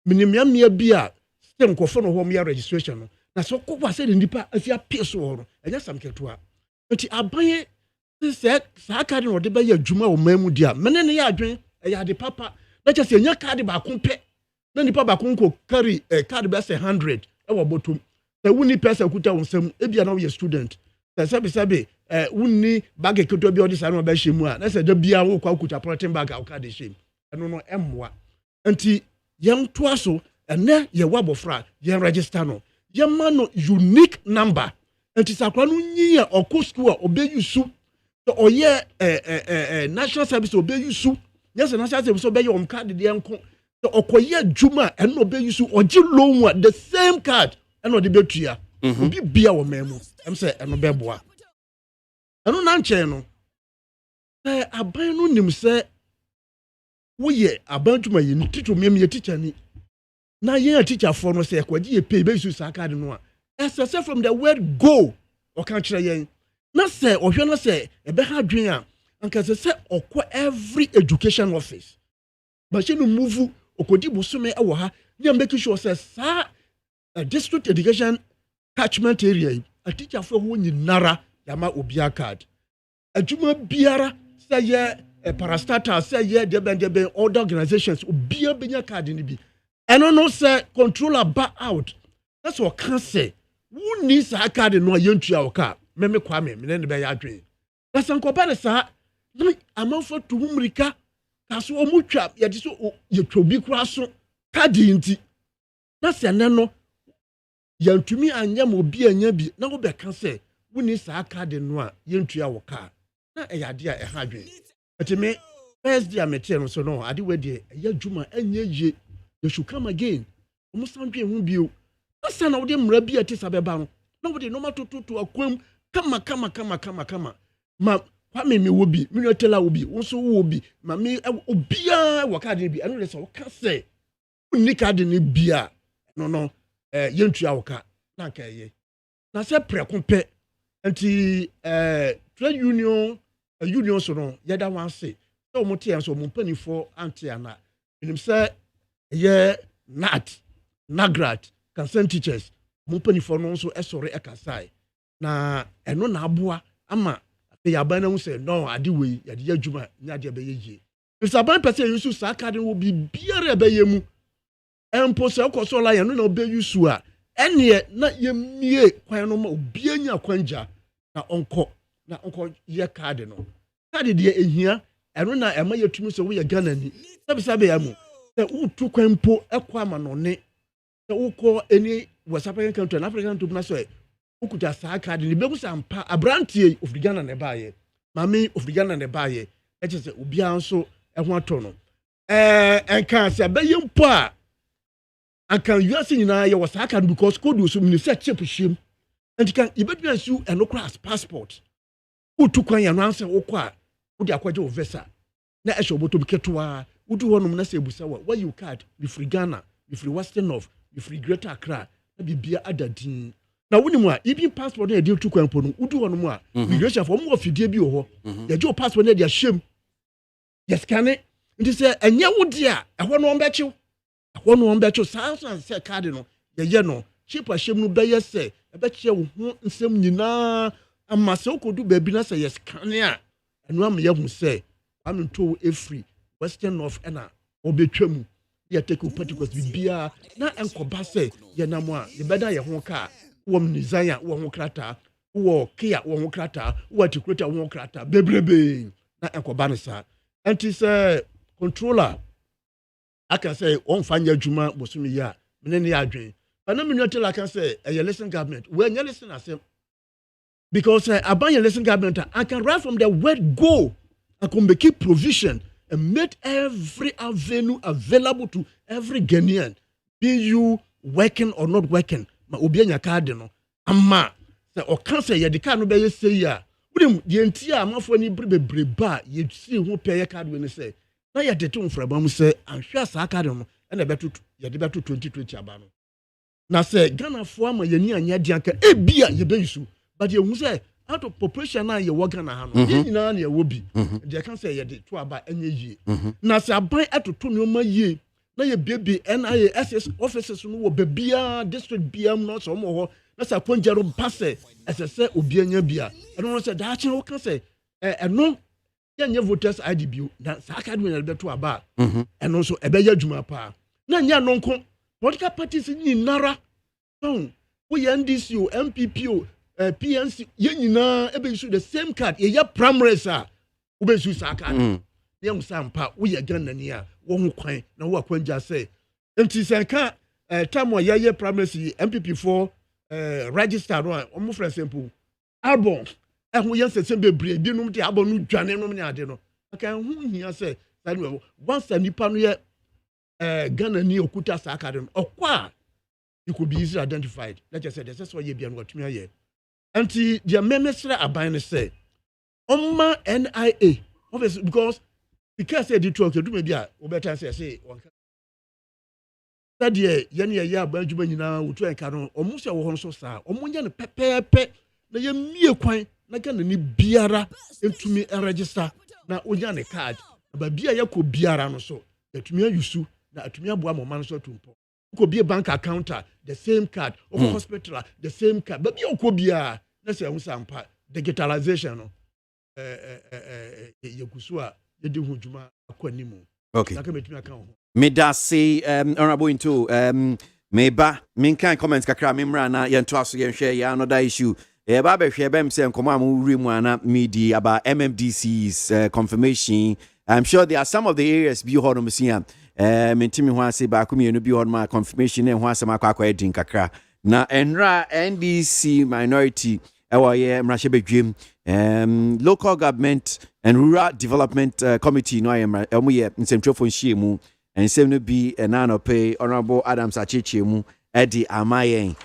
minimum bia system kofo no home registration no na so ko say the nipa afia peso ho enya sam ketua enti aban se sa card no de be ya adwuma o mamu dia mene ne ya adwen ya de papa na che se enya card ba kompe na nipa ba konko carry card be say 100 e wo botom se wuni pesa kuta wonsam e bia na wo student se sabe wuni bag keto bi odi sa no ba hwemu a na se da bia wo kwa kuta protein bag a card hwem eno no emmoa enti yen to aso ene ye wabofra yen register no yen ma no unique number enti sakwa no nyi a okọ school a obeyusu to oye national service obeyusu yes national service obey your card de enko to okoye djuma eno obeyusu oji loan the same card eno de betua obi bia wo memu em say eno beboa eno na nche no aban no nim say woye aban djuma ye teacher mem ye teacher ni na ye teacher for no say kwaji ye pay besu sa card no a essence from the word go o kan kire yen na say ohwe no say ebe ha dwen a anka say okọ every education office but she no move okodi bosome e wo ha you make sure say sa district education catchment area a teacher for who nyinara yama obia card adwuma biara say ye parastatal say ye de other organizations obia benya card ni bi eno no say controller back out that's what can say who needs a card no yentua oka meme kwame me ne be ya adwen na sankopa ne sa na amanfo to humrika kaso omutwa ye de so ye twobi kura so card nti na se ne no yantumi anya mo bi anya bi na wo be ka say who needs a card no a yentua oka na e yade a e ha adwen etime first day amete no so no ade we de ya djuma anya ye you should come again omusandwe hu bio asa na wo de mra bi ate sabeba no na wo de no matototo akwam kama ma kwa me wo bi me no tela wo bi wo so wo bi ma me obia wo card ni bi eno le so wo ka say ni card ni bia no yentua wo ka na ka ye na se prekompe anti trade union so no yeda wan say so mo tie so mo panifo anti ana enim say ye nagrat consent teachers mo panifo no so esore ekasai na eno na aboa ama pe yaban na hu say no ade we yade adwuma nya de be yeje if saban person yusu sa card wo bi biara be yemu empo se okoso la ye no na obe yusu a ene na yemie kwan no ma obi anya kwanja na onko ye card no card de ehia eno na ema yetumi so wo ye Ghana ni sabe ya mu se utu kwampo ekwa ma no ne se ukọ eni West African country na African country na so ukuta saa card ni bebu sampa abrantie of the Ghana ne baaye mami of the Ghana ne baaye e che se obi anso e ho ato no enka se be yimpo a anka US nyina ye was card because code so mini se chip shim and kan ibedu ansu eno class passport utu kwan ya no anse ukọ a udi akwaje visa na e shoboto biketwa udu honum na se ebusa wa you card you free Ghana you free Western North you free Greater Accra na bibia adadin na wonimu a even passport na dey tukwan po no udu honum a migration for mo ofidie bi ho ya jo passport na dey shem yes kan nti se enye wodi a ehwo no ombechiw sansan se card no ye no cheaper shem no be yes se ebeche wo ho nsem nyina ama se okodu ba bi na se yes kan a eno am ye hu se am to free Western North ena obetwam ye take particles bibia na enkoba se ye namo a ye beda ye ho ka wom nizanya wo ho krata wo kia wo krata wo atikrata wo krata bebrebe na ekoba no sa anti say controller aka say on fanya adwuma bosumi ya me ne adwen ana me nyotel aka say e listen government we nya listen asem because abanye listen government I can right from the word go I can make provision and make every avenue available to every Ghanaian, be you working or not working. Ma obi anya card no ama say o kan say ye de card no be say ya wudem ye ntia amafo ni bebreba ye si ho pay card we ni say na ye de to mfraba mu say anhwa sa card no na beto ye de beto 2020 aba no na say Ghana fo ama ye ni anya di aka e bia ye be yusu but ye hu say out of population na ye work na ha no ye nyina na ye wo bi de kan say ye de to aba anya yie na say aban atoto nyoma yie na ye baby NISS offices no wo bebia district biam no so mo ho na say ponjero passe sse obi anya bia e no say da achen wo kan say no ye nye voters ID bio na sa academy na be to aba e no so e be ya dwuma pa na nya no nko political parties ni nara wo ye NDC o MPP o PNC ye nyina e be issue the same card ye ya primaries a wo be issue sa card ye musampa wo ye Ghana ni a wo ho kwan na wo akwanja say enti senka time wa ye primaries MPP for register no omo for example album ho ye sese bebre bi num de album no dwane num ne ade no aka ho hia say once nipa no ye Ghana ni okuta sa card no okwa you could be easily identified let's just say that's what you be an what me here anti the memesra aban say omma NIA obviously because say the talk you do maybe o better say one that ye ye aban djuma nyina wotu enka no omo se wo ho so sa omo nya ne pepepe na ye mie kwan na Ghana ni biara entumi register na onya ne card ba bia ye ko biara no so etumi ayusu na atumi aboa mo man so tumpo ko be bank account the same card or hospital the same card but you ko bia na say sampa digitalization no ye kusua ye di hu djuma akwanimu okay na ka metumi aka ho me da say honorable into me ba me kan comments kakra me mra na ye nto aso ye hwe ya another issue ba be hwe bem say nkomo am wuri mu ana media about MMDC's confirmation. I'm sure there are some of the areas be hono musia mentimi ho ase ba komienu bi hono ma confirmation e ho ase ma akwa edin kakra na enra NDC minority ewa ye mrahye bedwem local government and rural development committee no ayem ye nsentwofo nhie mu ensem no bi enano pay honorable Adams Achiche mu edi amayen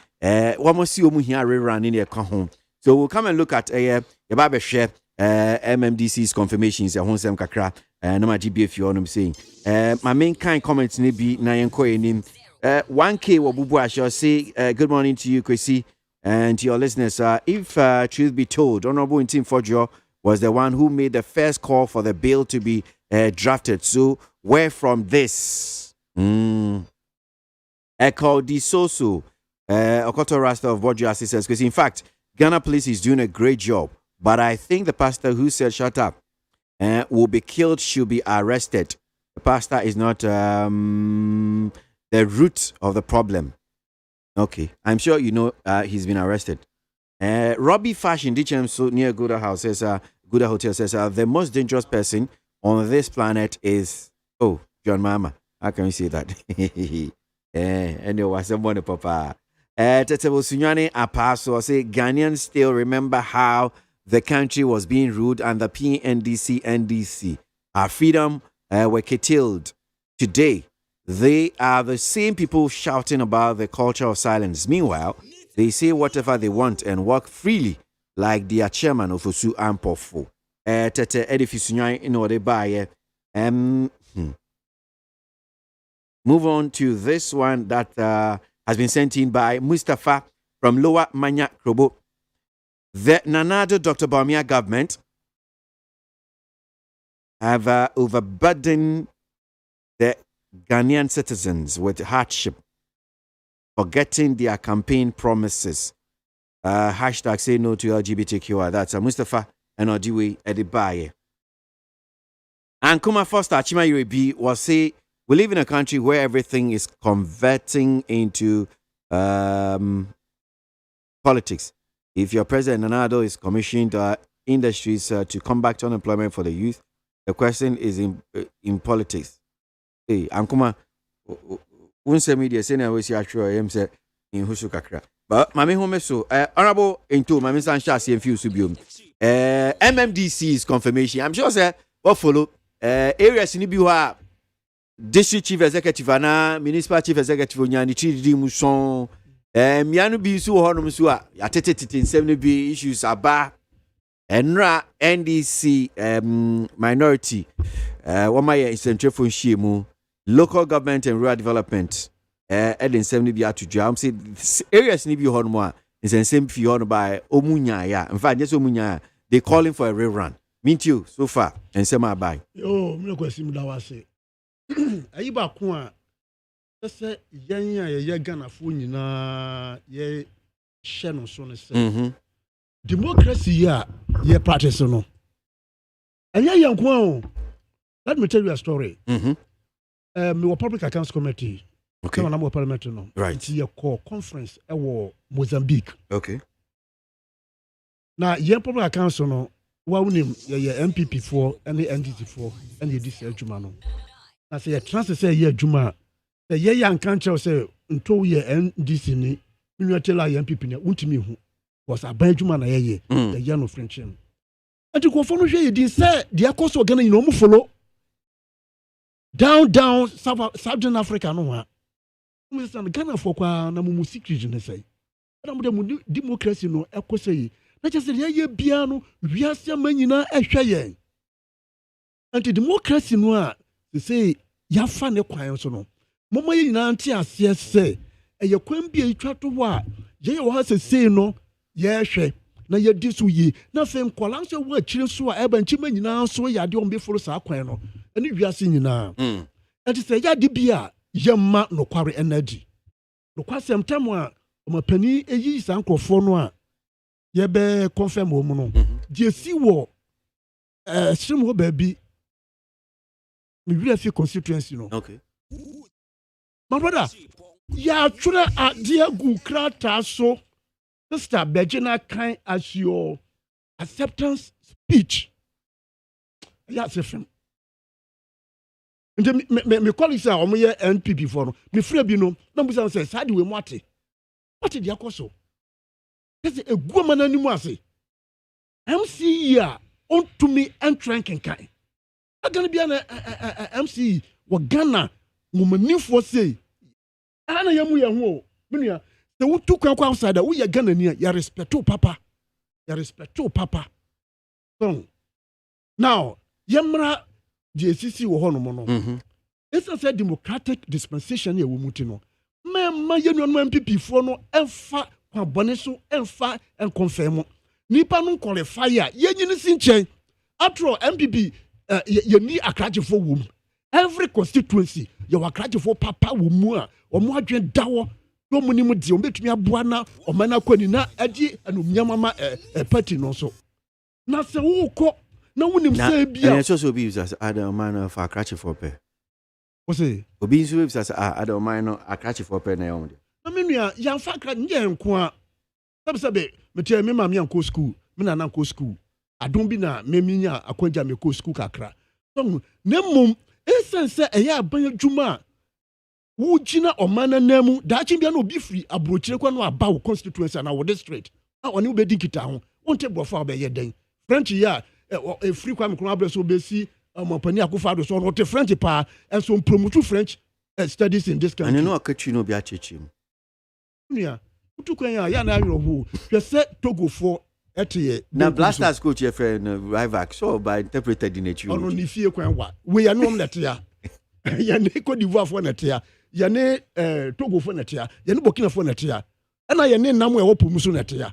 wamosi omu hia rerun in the ho so we'll come and look at ye ba be hwe MMDC's confirmations ya honsem kakra no ma GBF you on saying my main kind comments ni bi na yenko enim 1K wabubu asho say good morning to you KWASI and to your listeners. If truth be told, Honorable Intim Fojo was the one who made the first call for the bill to be drafted. So where from this? Echo Di Soso, Okoto Rasta of Bojo Assistance, because in fact, Ghana Police is doing a great job. But I think the pastor who said shut up will be killed should be arrested. The pastor is not the root of the problem. Okay, I'm sure you know he's been arrested. Robbie Fashion, DHM so near Gouda House says, Gouda Hotel says, the most dangerous person on this planet is John Mama. How can you say that? Anyway, someone papa. Tetebo Sunyane Apaso say Ghanaians still remember how the country was being ruled under PNDC NDC. Our freedom were curtailed. Today, they are the same people shouting about the culture of silence. Meanwhile, they say whatever they want and walk freely like their chairman of Osu Ampofo. Tete Edifisunyan in order by move on to this one that has been sent in by Mustafa from Lower Manya Krobo. The Nanado Dr. Bawumia government have overburdened the Ghanaian citizens with hardship, forgetting their campaign promises. Hashtag say no to LGBTQI. That's Mustafa and Odiwe Edibaye. And Kuma Foster Chima Yurebi was say we live in a country where everything is converting into politics. If your president Nana is commissioned industries to combat unemployment for the youth, the question is in politics. Hey, Ankuma, unse media senior we see actually am say in husu kakra. But mami home so honorable into mami san sha see few subium. MMDC's confirmation. I'm sure say what follow areas ni bi ho district chief executive and municipal chief executive nyani chidi muson mianu bi su ho no so a yatetete nsem bi issues aba enra NDC minority wama ye central function mu local government and rural development eden nsem bi atudwa am say areas ni bi ho no a nsem fi ho no by omunya ya in fact just omunya they calling for a rerun meet you so far nsem abai yo me kwesi da wase ayi ba ko a sɛ yan a ye Ghana fo nyina ye hye no so ne sɛ democracy ya ye practice no anya yan ko o let me tell you a story me public accounts committee okay na mo parliament no right ye call conference e wo Mozambique okay na ye public accounts no wa unim ye MPP for and the NDC for and the DC adwuma no na say ye transfer say ye adwuma the ye yan kan tell say nto ye NDC ni nwa tell ye MPP ni untimi hu was aban adwuma na ye the ye no French no ati ko fo no hwe ye din say the akoso Ghana ni no mu follow down Southern Africa no ha mu say Ghana for kwa na mu secret ne say na mu democracy no ekoso yi na just ye bia no wiase manyina ehwe ye anti democracy no a say ya fa ne kwan so no mama ye nyina anti ase se eye kwan bia itwa to ho a ye wo ha se no ye hwe na ye di so yi na fe nkola so wo akire so a eba nchi manyina so ya de ombe foro sa kwan no ani wiase nyina anti se ya di bia ye ma no kware energy no kwasem tam a omapani eyi sa nkrofo no a ye be confirm wo mu no die si wo srim wo ba bi me will fi constituency no okay my brother ya tuna adia gu krata so sister Begina kind as your acceptance speech ya se fem me colleagues are omo ye NPP for no me free bi no na mu say sadi we mu ate what dey akoso ese egu manani mu ase MC ya on to me entranking kai agana bia na MC wo Ghana womanifo say ana yamu ya ho menua se wutu kwa outside wo ya Ghana ni ya respecto papa so now yemra JCC wo ho no mo no it's a democratic dispensation ya wo muti no ma yenu no MPP fo no emfa kwa bone so emfa en confirm nipa no qualify ya yenyini sinchen atro MPP you need a crutch for womb. Every constituency, you are crutch for papa womb, or more adwen dawo, no money with the Ometumia Buana, or Manakonina, Adi, and Umyamama a party no so. Now, so who call no one say be also be as other manner for a crutch for pay. What's it? Obese waves as other minor a crutch for pay now. I mean, young fakra, and qua. Sabe, Matia, me mammy and co school, Minana co school. I don't be na meminya akwanja me ko school kakra so nemum esense eya ban adwuma wo gina omana namu da chi bia na obi free abrochire kwa no aba wo constituency na wo district a oni obedi kita ho wonte bofo obeye den French ya e free kwa me kro abreso obesi mopani akofa do so no te French pa and so promote French studies in this country and no akachi no bia chechim nia utukwan ya na awro ho hwese Togo for na blasters coach your friend Rivac so by interpreted in nature ono ni fie kwan wa we ya no net ya ya ne Cote d'Ivoire for net ya ya ne Togo for net ya ya ne Burkina for net ya na ya ne nam e wo pom so net ya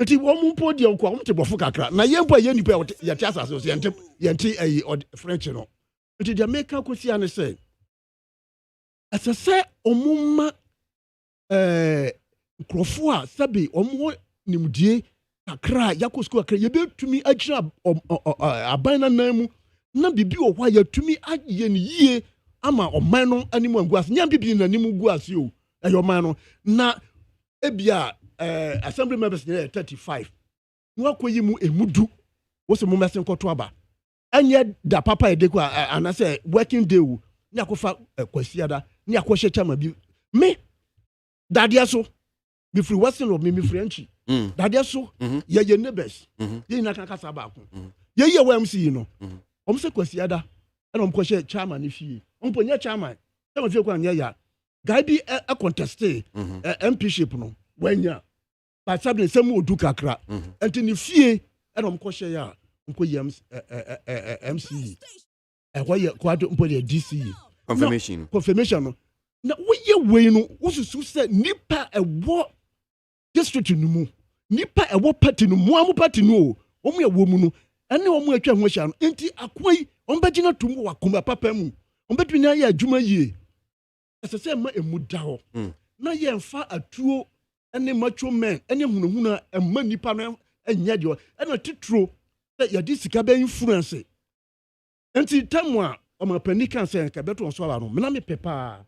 enti wo mu po dia ko wo te bofo kakra na ye mpo ye nipa ya ti asase so ye nti French no enti dia make ko sia ne say asase omumma nkrofo a sabe omo nimdie akra yakosko akra ye betumi agira aban na namu na bibi o hwa yatumi aye ne yie ama oman no animu anguase nya bibi na animu guase o eyo man no na ebia assembly members near 35 no akoyi mu emudu wo se mu mesen koto aba anye da papa edeko ana say working day wo ni akofa kwasiada ni akohye chama bi me dadia so be free western of me french dadia so ye neighbors ye na kan kasa ba ko ye WMC no om se kwasiada na om kohye chama ni fie om ponya chama chama fie ko anya ya guy bi a contest MPship no wanya but sabne sem odu kakra enti ni fie na om kohye ya mko yams MC why kwado mpo de DC confirmation no na woye we no wosusu se nipa ewo district no mu nipa ewo party no mu amu party no omu ewo mu no ene omu atwa ho hia no enti akoi ombagina tumu wakoma papa mu ombetumi na ya adwuma yie esese ma emu da ho na ye mfa atuo ene macho men ene hunahuna emma nipa no enya de ene titro ya di sika be influence enti tamwa o ma panika se ka beto so aba no me na me pepa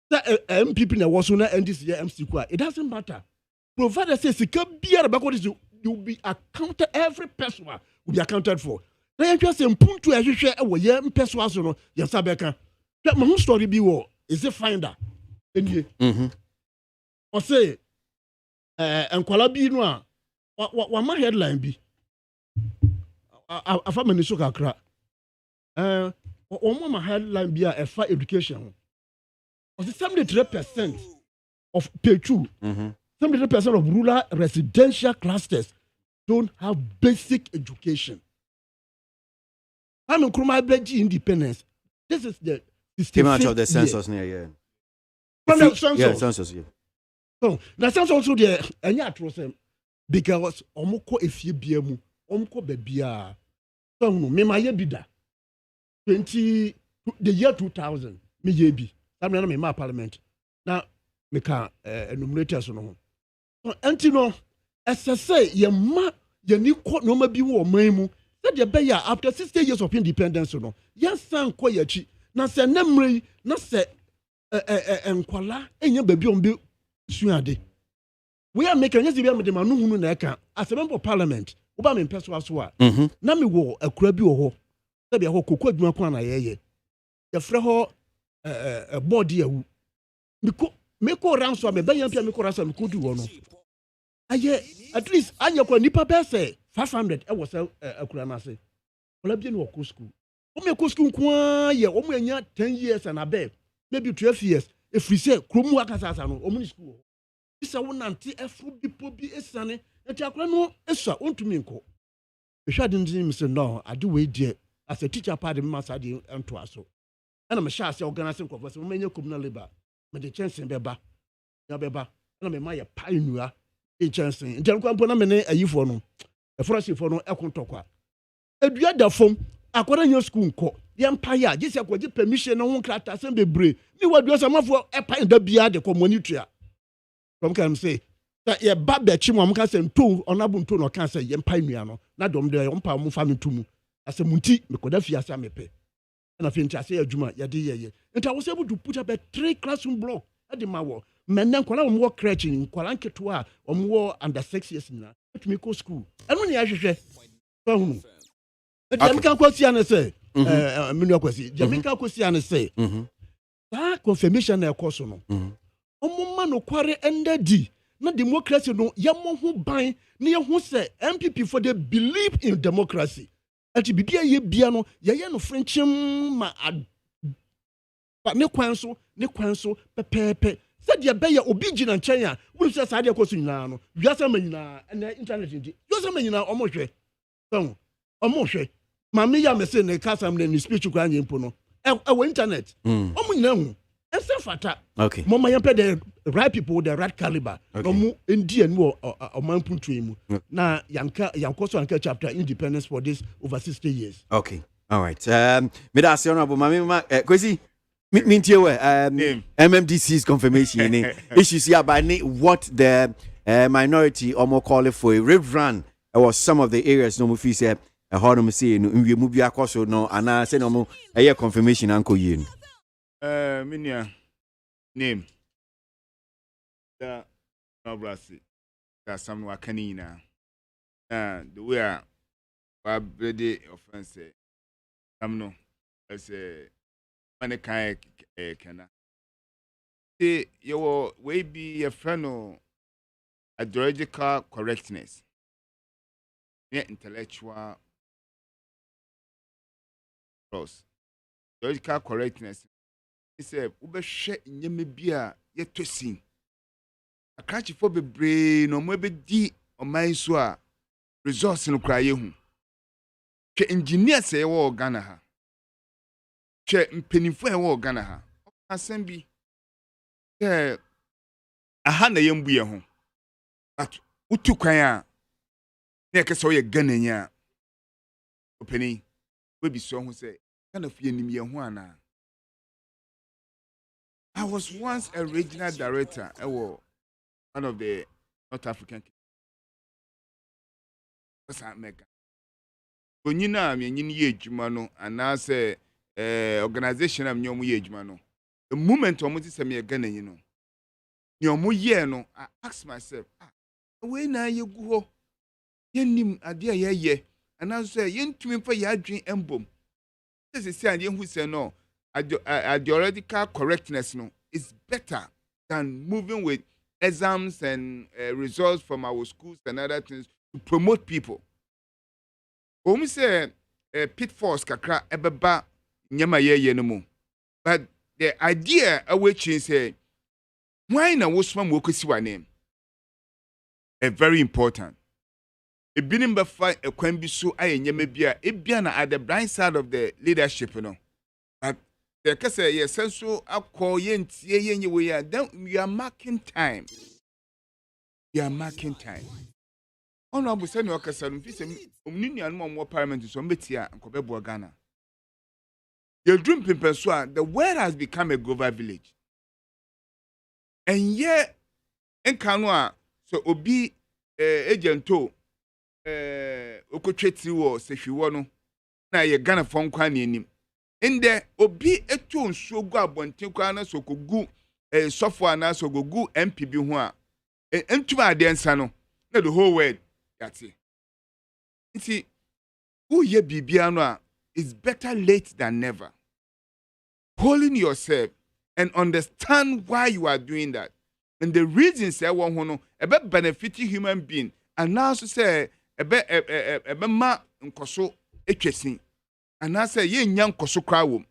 that MPP na was na NDC MC kwa it doesn't matter provided say sika bia ba ko you will be accounted, every person will be accounted for na you just say mpuntu ehwehwe e wo ye mpeso aso no ye sabeka my whole story be wo is a finder enie o say enkwala bi no a wa ma headline bi afa mani so kakra o ma headline bi a efa education o say 73% of P2 73% of rural residential clusters don't have basic education. I'm in Krumah independence. This is the came out of the census near yeah. From the census. Yeah, census, yeah. So the census also there and yeah because omoko efie biamu omko bebia so no me maye bida 20 the year 2000 me yebi that me ma parliament na me ka enumerators no so antino SSA ye ma ye ni ko no ma bi wo man mu said ye be ya after 60 years of independence no yes san ko ya chi na se namre na se enkwala enya babi on be suade we are making yes be am de manu hunu na eka as a member of parliament wo ba me peso aso a na me wo akura bi wo ho se be ho kokko adwuma ko na ye frɛ ho board yawu me ko ranso me bayan pia me ko ranso me ko du wo no aye at least anya ko nipa be say 500 e wo se akura na se wala bi no ko school o me ko school ko ye o mo anya 10 years and above maybe 12 years if we say kromu akasasa no o mo school isa wo nante efro bipo bi esane enti akura no esa ontumi nko ehwa dindin mi say no ade we die as a teacher part me masa de ento aso ana me sha say organizing conference mo menye communal labor me de chance beba ya beba ana me ma ye painua e chance enti anko ampo na me ne ayifo no e forasifo no ekontokwa edua da fom akwara nya school nko ye mpaya je se akwaje permission no ho krata sem bebre ni wadua samafo e pain da bia de ko monitor from can say that ye ba be chi mo am kan say nto onabu nto no kan say ye painua no na dom de ye mpa mo fa metumu ase munti me koda fi ase amepe na fi nti ase adwuma ye de ye nti I was able to put up a 3 classroom block at the mawo men kwala mo crèche ni kwala nketo a mo under 6 years na to me go school eno ne ahwehwe fa hunu Jamaica kwasi ane say menu kwasi Jamaica kwasi ane say that confirmation na ekoso no omuma no kware endadi na democracy no yamo ho ban na ye ho say MPP for they believe in democracy ati bibia ye bia no ye no frenchim ma but ne kwan so pepepe said ye be ye obi gina nchen a wo se sa de koso nyina no wiasa manyina na internet ndi wiasa manyina omohwe so omohwe ma me ya me se ne kasam ne speech kwa nyempo no e internet omo nyina hu ense fata okay mama yempe the right people with the right caliber no mu ndi anu omanpuntu mu na yankoso anka chapter independence for this over 60 years okay all right me da say honorable mama kwesi mintie we MMDC's confirmation issues here by what the minority almost call it for a rave run was some of the areas no mu fi say how do me say no we mu bia koso no ana say no mu confirmation anko yi minia name da no brasi That's some wakanina. The way I brady offense. No, as a mannequin can. See, you will be a friend of ideological correctness, yeah, intellectual cross. Ideological correctness is a uber share in Yemibia yet to sing. A catch for the brain or maybe D or my soa resource in crying. Che engineer say war Ghana. Che pennyful war Ghana. Assembly. A hand a young beer home. But Utukaya. Neck saw your gun in ya. Penny will be so who say, kind of enemy one. I was once a regional director. I was one of the North African. What's that, Mega? When you know, I'm in ye, Jumano, and I say, organization of Nyomu Yejmano. The moment I'm going to me again, you know. Nyomu Ye, no, I ask myself, where now you go? Yen idea ye, and I say, yen to me for your dream emblem. This is saying, who say no, ideological correctness, no, is better than moving with exams and results from our schools and other things to promote people. When we say pitfalls kakra ebeba nyama ye no mu. But the idea which is why na wosman wokosi wa name? Very important. A binim befa a kwan bi so aye nyama bia e bia na at the blind side of the leadership no. But the kase ye senso akọ ye ntie ye nyewe ya, then we are marking time. We are marking time. Honorable Senator Okasan, if you and more parliament is on Betia and Kobebo Ghana. Your dream pimpenswa, the world has become a global village. And yet, in Kanwa, so Obi agento Okotreti wo Sefiwono, na ye Ghana phone kwani nim. In there, Obi eto so go abonten kwana so kogu software na so gogu MPB ho a entuma adensa no na the whole world. That's it. You see, who ye bibiano is better late than never. Holding yourself and understand why you are doing that. And the reason say one who know about benefiting human being and now say about ma nkoso etwesin. And now say ye nyam nkoso kra wom.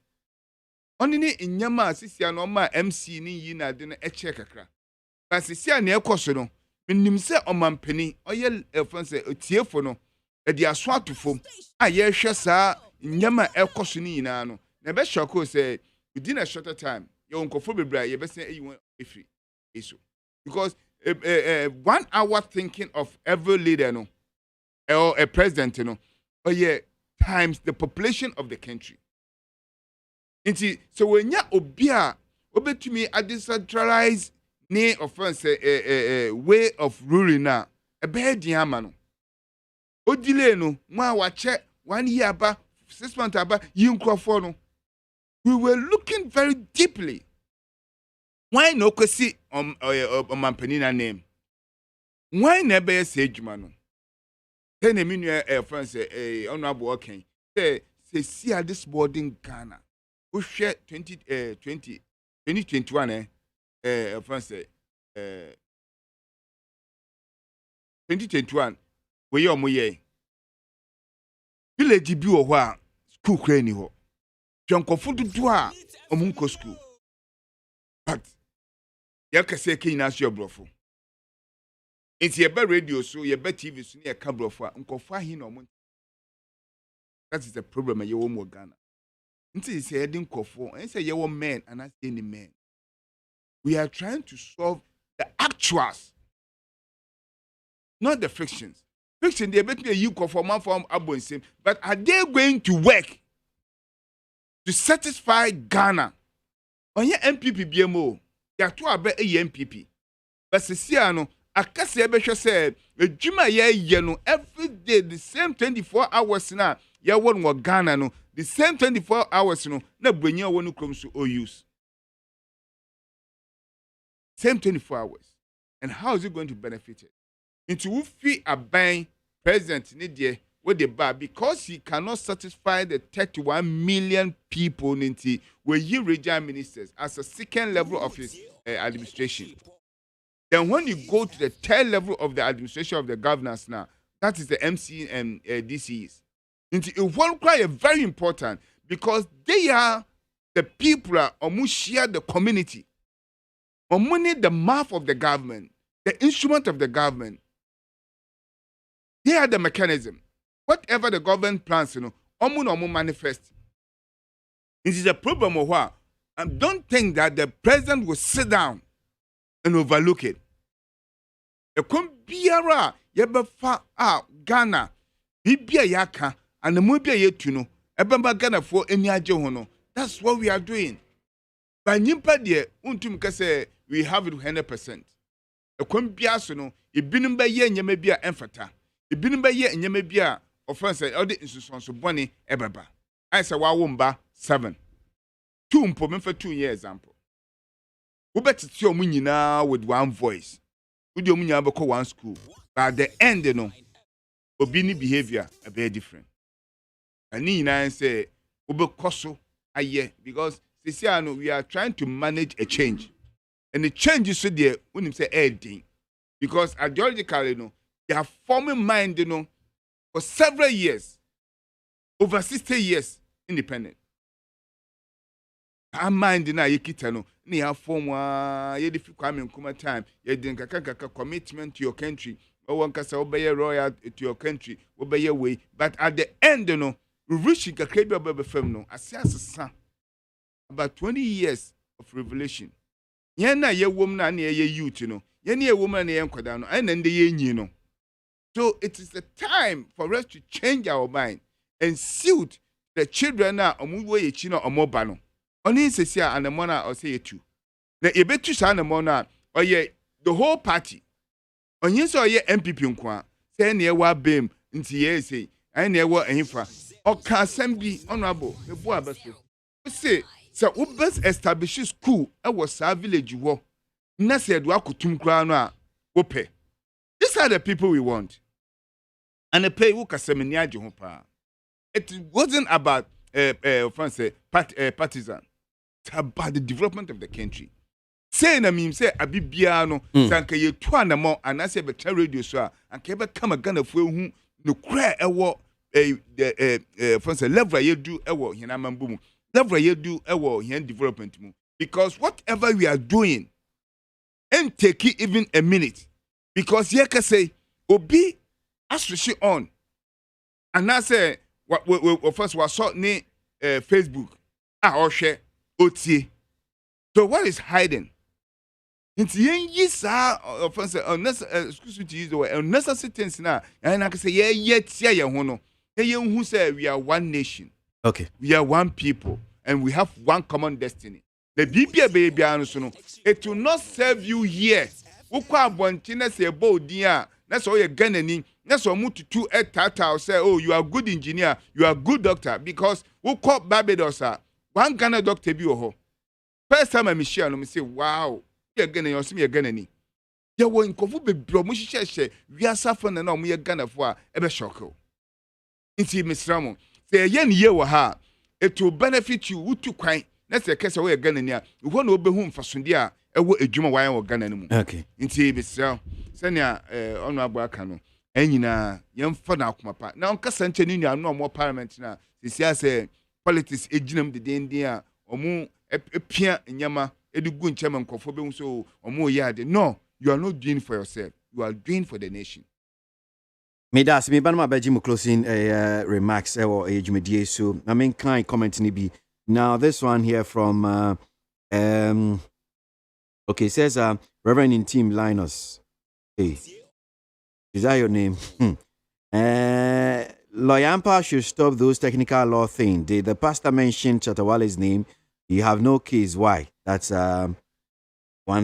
Oni ni nyama asisia no ma MC ni yi na de no eche kakra. But asisia na ekoso no nim se omampani oyel efonse otiefo no e dia so atofom a ye hwe saa nyama ekoso ni nyina no na be shoko say within a shorter time you nkofo bebra ye be say eyi efri eso because 1 hour thinking of every leader no or a president no times the population of the country. So when ya obi a obetumi a decentralize ne offense way of ruling na e be diama no odile no mo wa che 1 year aba 6 months aba yinkrofo no we were looking very deeply why no kwesi manpanina name why na be say adwuma no then a minute offense honorable okay say see this boarding Ghana we share 2021 France 2021 we yo moye village bi wo ho a school kra ni ho twankofo dudu a omunko school but ya kase ke ina so brofo enti ye be radio so ye be TV so ne ka brofo a nkofo ahi na omun. That is the problem ye wo mo Ghana enti se ye din nkofo en se ye wo men and as any men. We are trying to solve the actuals, not the fictions. Fiction, they make me a you conform from abonsim, but are they going to work to satisfy Ghana? On your MPP BMO, you are to abet a MPP. But Siciano, a Cassia said, a Juma ye every day, the same 24 hours now, ya one more Ghana, no, the same 24 hours, no, bring your one who comes to use. Same 24 hours. And how is it going to benefit it? Into Ufi Aban president Nidia with the bar because he cannot satisfy the 31 million people into where you regional ministers as a second level of his administration. Then when you go to the third level of the administration of the governors now, that is the MC and DCs. Into it will require very important because they are the people who share the community. Money the mouth of the government, the instrument of the government. They are the mechanism. Whatever the government plans, manifest. This is a problem of what? And don't think that the president will sit down and overlook it. The Kumbiara Yebefa Ghana, Bibia Yaka, and the Mubia Yetuno, Ebamba Ghana for any ajohono. That's what we are doing. By Nimpa de Untum we have it 100%. The Kumbiasuno, Ibinumba Ye Yemebia Enfata, Ibinumba Ye Yemebia offense or the institutions of Bonnie Ebaba. I say Wawumba 7. 2 mpomen for 2 years example. We better see your money now with one voice. We do money about one school. But at the end, obini behavior are very different. And I say, Ube koso aye because we are trying to manage a change. And the change is so there when you say anything. Because ideologically, they are forming mind, for several years, over 60 years, independent. Our mind na yekita no na ya form ye defi kwame nkuma time ye din kaka commitment to your country o won kasa obeye royal to your country obeye way but at the end we reach kakra bi obebe fam no asasa about 20 years of revelation yen na ye wom na na ye youth no ye na ye wom na ye nkwada no ai na nde ye nyi no. So it is the time for us to change our mind and suit the children na omuwe ye chi no omoba no. Only Cecia and the Mona or say two. The Ebetus and the Mona or ye the whole party. On yes or ye MPP unqua, say near what beam into ye say, I near what infra or can assembly honorable the boy besso. Say, so Ubers establishes school, I was our village war. Nasa Dwakutum Krana, Ope. These are the people we want. And the pay Wuka Seminar Jehopa. It wasn't about partisan. It's about the development of the country. Say na me say abibia no sanka ye to anamo anase be tell radio so and ke be come Ghana fo hu no kra ewo level ye do ewo hina mambu mu level ye do ewo hina development mu because whatever we are doing ain't take it even a minute because ye can say obi aswishi on and I say what first was saw ni Facebook or share OT. So what is hiding? It's yes, offense, excuse me to use the word, unnecessary things now. And I can say, yeah, who say we are one nation. Okay. We are one people, and we have one common destiny. The BBA baby, it will not serve you here. Ukwa bontina say bold dear. That's all you're gonna. That's what move to 2 tata say, oh, you are a good engineer, you are a good doctor, because who call Barbados, one Ghana doctor be ho. First time I share, I say, wow, you're gonna, you see me again. You were in Kofu be promotion, we are suffering and we are Ghana for a shock. Inti Miss Ramon, say, yen ye wa ha, it will benefit you, who to quite, that's a case away again near, you won't obey home for Sundia, a Juma wire or Ghana. Okay. Inti Miss Ram, Senya, honorable Kano. Enyina yemfa na akomapa na onka sanche ni nua no mo parliament na sisia say politics ejinam de den a omu epia nyama edugu nchema nkofo be so omu yade. No, you are not doing for yourself, you are doing for the nation. Me das me ban ma baji mu closing remarks or ejumedie so I mean kind comment ni be now this one here from okay says Reverend in Team Linus. Hey, is that your name? Loyampa should stop those technical law things. The pastor mentioned Chatawale's name. You have no case. Why? That's one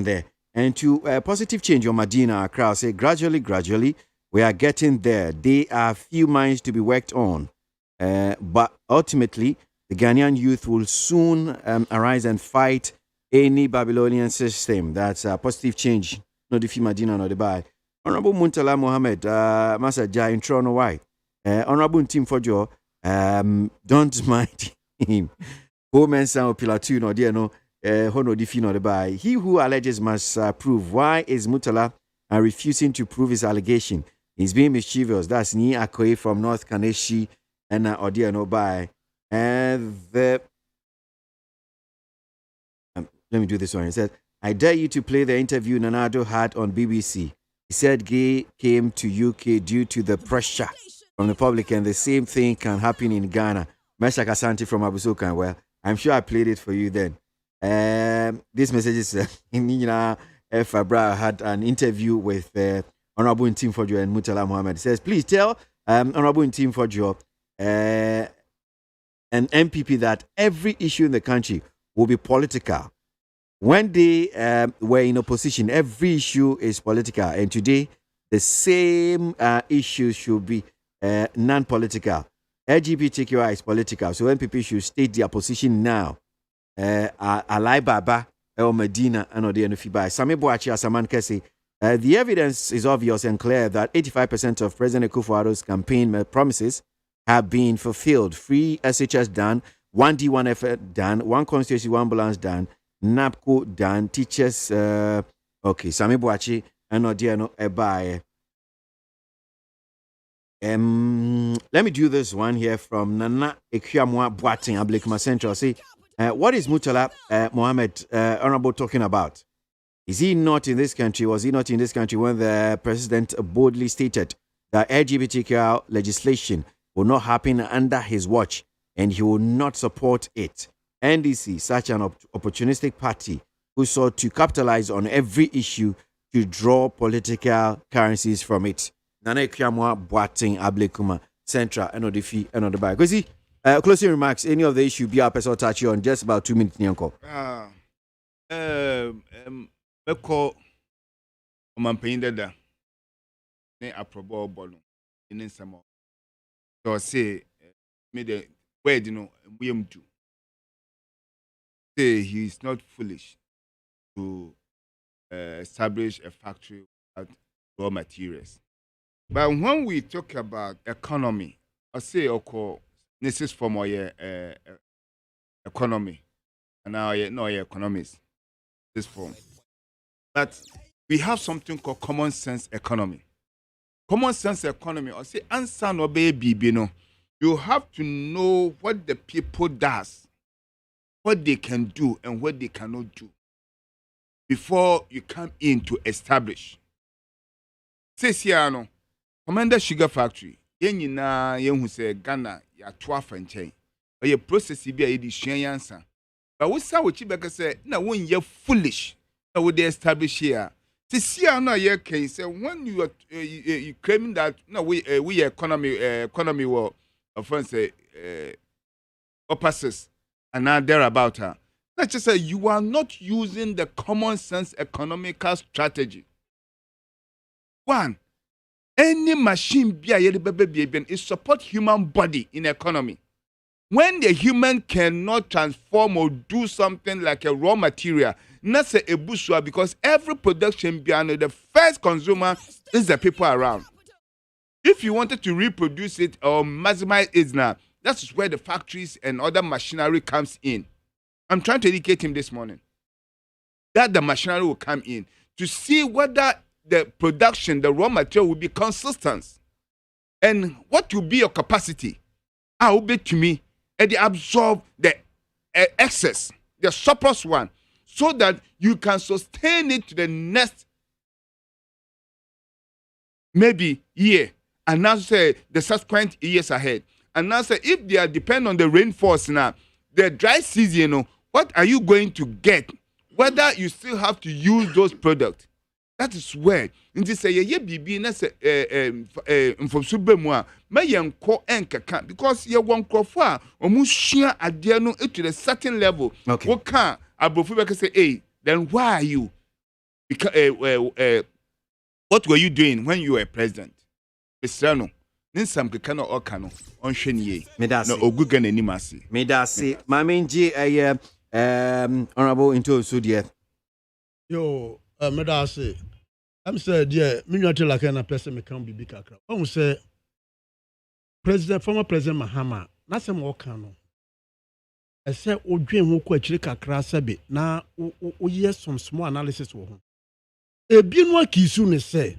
there. And to positive change on Medina Accra, say gradually, we are getting there. There are few minds to be worked on. But ultimately, the Ghanaian youth will soon arise and fight any Babylonian system. That's a positive change. Not the few Medina, not the buy. Honorable Muntala Mohammed, Master Jai in Toronto, why? Honorable Tim Fojo, don't mind him. Women sound Pilatu, no dear no, Hono Difino the by. He who alleges must prove. Why is Mutala refusing to prove his allegation? He's being mischievous. That's Ni Akoe from North Kaneshi and Odia no by. And the let me do this one. He said, I dare you to play the interview Nanado had on BBC. He said Gay came to UK due to the pressure from the public, and the same thing can happen in Ghana. Mesha Kasanti from Abusokan. Well, I'm sure I played it for you then. This message is Nina Fabra had an interview with Honorable Tim Fojo and Mutala Mohammed. He says, please tell Honorable Tim Fojo an MPP that every issue in the country will be political. When they were in opposition, every issue is political. And today, the same issue should be non-political. LGBTQI is political. So MPP should state their position now. Alai Baba or Medina and the Nufibai. Sami Boachi Asaman Kesi. The evidence is obvious and clear that 85% of President Akufo-Addo's campaign promises have been fulfilled. Free SHS done, 1D, 1F done, 1 constituency, 1 balance done, NAPCO done, teachers, okay, Sami Boachi and Odiano Ebaye. Let me do this one here from Nana Ekiamwa Boating, Ablekuma Central. See, what is Mutala Mohammed Honorable talking about? Is he not in this country? Was he not in this country when the president boldly stated that LGBTQ legislation will not happen under his watch and he will not support it? NDC, such an opportunistic party who sought to capitalize on every issue to draw political currencies from it. Nana Ekiamwa Boating Ablekuma Central Enodefi Enodebai. Kwesi, closing remarks, any of the issue be our person touch on just about 2 minutes, Nyanko. Beko omanpanyin dada ne aprobo bolu in nsamo so say me the word no mbuyem do say he is not foolish to establish a factory at raw materials. But when we talk about economy, I say this is for my economy and now no economists this form. But we have something called common sense economy. Common sense economy, or say, answer no baby, you know. You have to know what the people does, what they can do, and what they cannot do before you come in to establish. Say, Siano, Commander Sugar Factory, Yenina, who say Ghana, ya 12 and chain, or your process be a edition answer. But what say what you say, no one you're foolish. Would they establish here? To see no year case when you are you claiming that no we economy will offense opposites and now thereabout her. Let's just say you are not using the common sense economical strategy. One, any machine be a baby is support human body in economy. When the human cannot transform or do something like a raw material, not say a bushwa, because every production beyond the first consumer is the people around. If you wanted to reproduce it or maximize it now, that's where the factories and other machinery comes in. I'm trying to educate him this morning that the machinery will come in to see whether the production, the raw material will be consistent and what will be your capacity. I will be to me. And they absorb the excess, the surplus one, so that you can sustain it to the next maybe year, and now say the subsequent years ahead. And now say if they are depend on the rainfalls now, the dry season, you know, what are you going to get? Whether you still have to use those products. That is where in this ye bibi na say mfomso bemu a mayenko enkeka because ye won krofo a omusua ade no to the certain level. Okay. What can abofu be say hey then why are you because what were you doing when you were president? Mr. No ninsam keka no oka no onhwe niye na oguga nanim ase me da se mamenji honorable into so dear yo me da say I'm saying, yeah, me not like a person me can be big kakra. I say, former President Mahama, na some work no. I say, o dream who kwa chiri kakra sabi na o yes some small analysis wo ho. E bi no akisu ne say,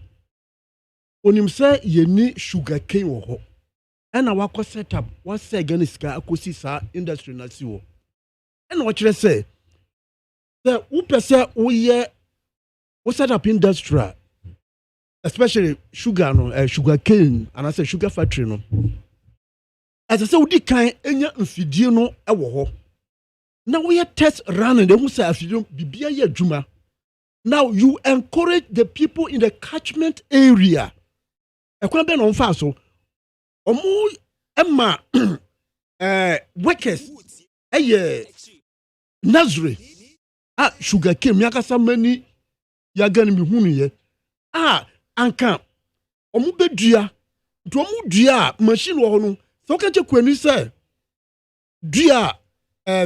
onim say ye ni sugar cane wo ho. Ena wako set up, what say again is ka akosi sa industry na si wo. Ena wo kire say, the who pese o ye we set up industrial, especially sugar no, sugar cane, and I say sugar factory no. As I say, we can enya mfidie no ewo ho. Now we are test running. They who say afidie bibia ye juma. Now you encourage the people in the catchment area. Ekwan be no mfa so. Omo emma workers Nazare sugar cane miakasa mani yagani mi hunu ye anka omu bedua to omu dua machine wo no so ka che kwani say dua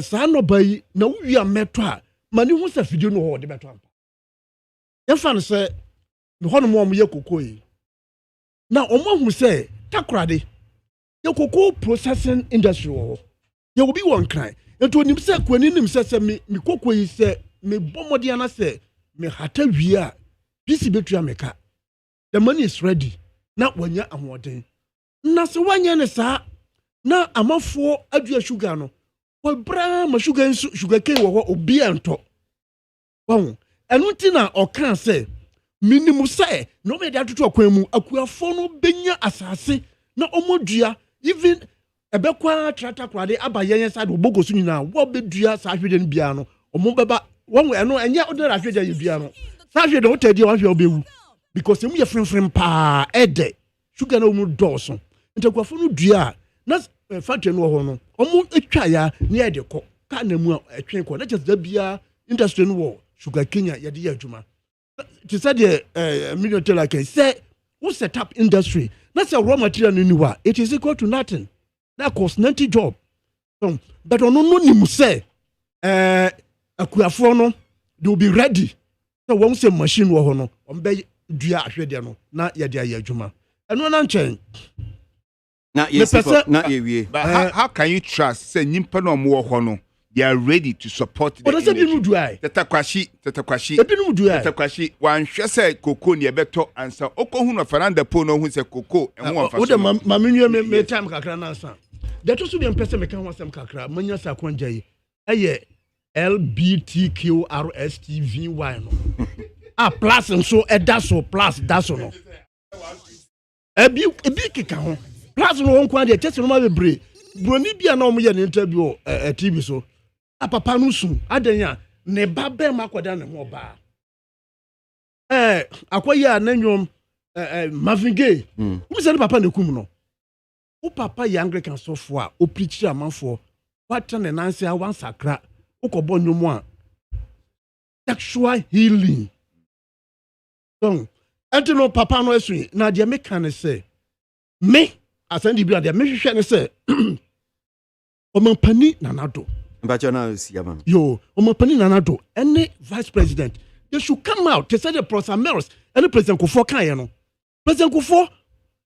sa no bayi na wia meto a mani hu sa fidie no ho de beto ampa ye fa no say me ho no mo ye kokoyi na omo hu say takrade ye koko processing industry wo ye will be one cry and to nim say kwani nim say me kokoyi say me bomodi ana say me hata wia bisi betua meka the money is ready na wanya ahoden na se wanya ne sa na amafo adua sugar no wa bra ma sugar cane wo obi anto won enu ti na okan say minimu say no me da tutu akwan mu akuafo no benya asase na omodua even ebekwa trata kwade abayen side obogosu nyina wo bedua sa hwede no bia no omo beba won eno enye odara hwede ye bia no sa hwede wo tadi wo hwede obewu because emu ye frem pa ede sugar na omu dawson ntakwafo no dua na factory no ho no omo etwa ya na ye de ko ka na mu etwen ko na just da bia industry no wo sugar Kenya ye de adwuma to say the million dollar can say who set up industry that's a raw material no it is equal to nothing that cost 90 job but ono no nim say akuafo no they will be ready so when say machine wo ho no ombe dua ahwede no na ye de adwuma eno na nchen na yes na ye but how can you trust say nyimpa no mo ho no they are ready to support the Tetakwashi Tetakwashi wan hwe say koko ne beto ansa okohu no faranda po no hu say koko enwo amfa so ma menwe me time kakra na ansa that to be person me kan wasem kakra manya sa kwanja yi eye LBTQRSTVY no plus nso edaso plus daso no ebi kika ho plus no won kwa de chese no ma bebre broni bia na omo ye ne interview TV so papa no su adanya ne babe makoda ne ho ba akoya nanwom Mavinge umi se papa ne kum no o papa ya Anglican sofo a o preach amanfo wata ne nanse a wan sakra o ko bonyomo a sexual healing enti no papa no esu na de me kan se me asandi bia de me hwehwe ne se o mampani nanado yo, Omopani Nanado, any vice president, they should come out to say the Professor Meros and the President Kufo Kayano. President Kufo,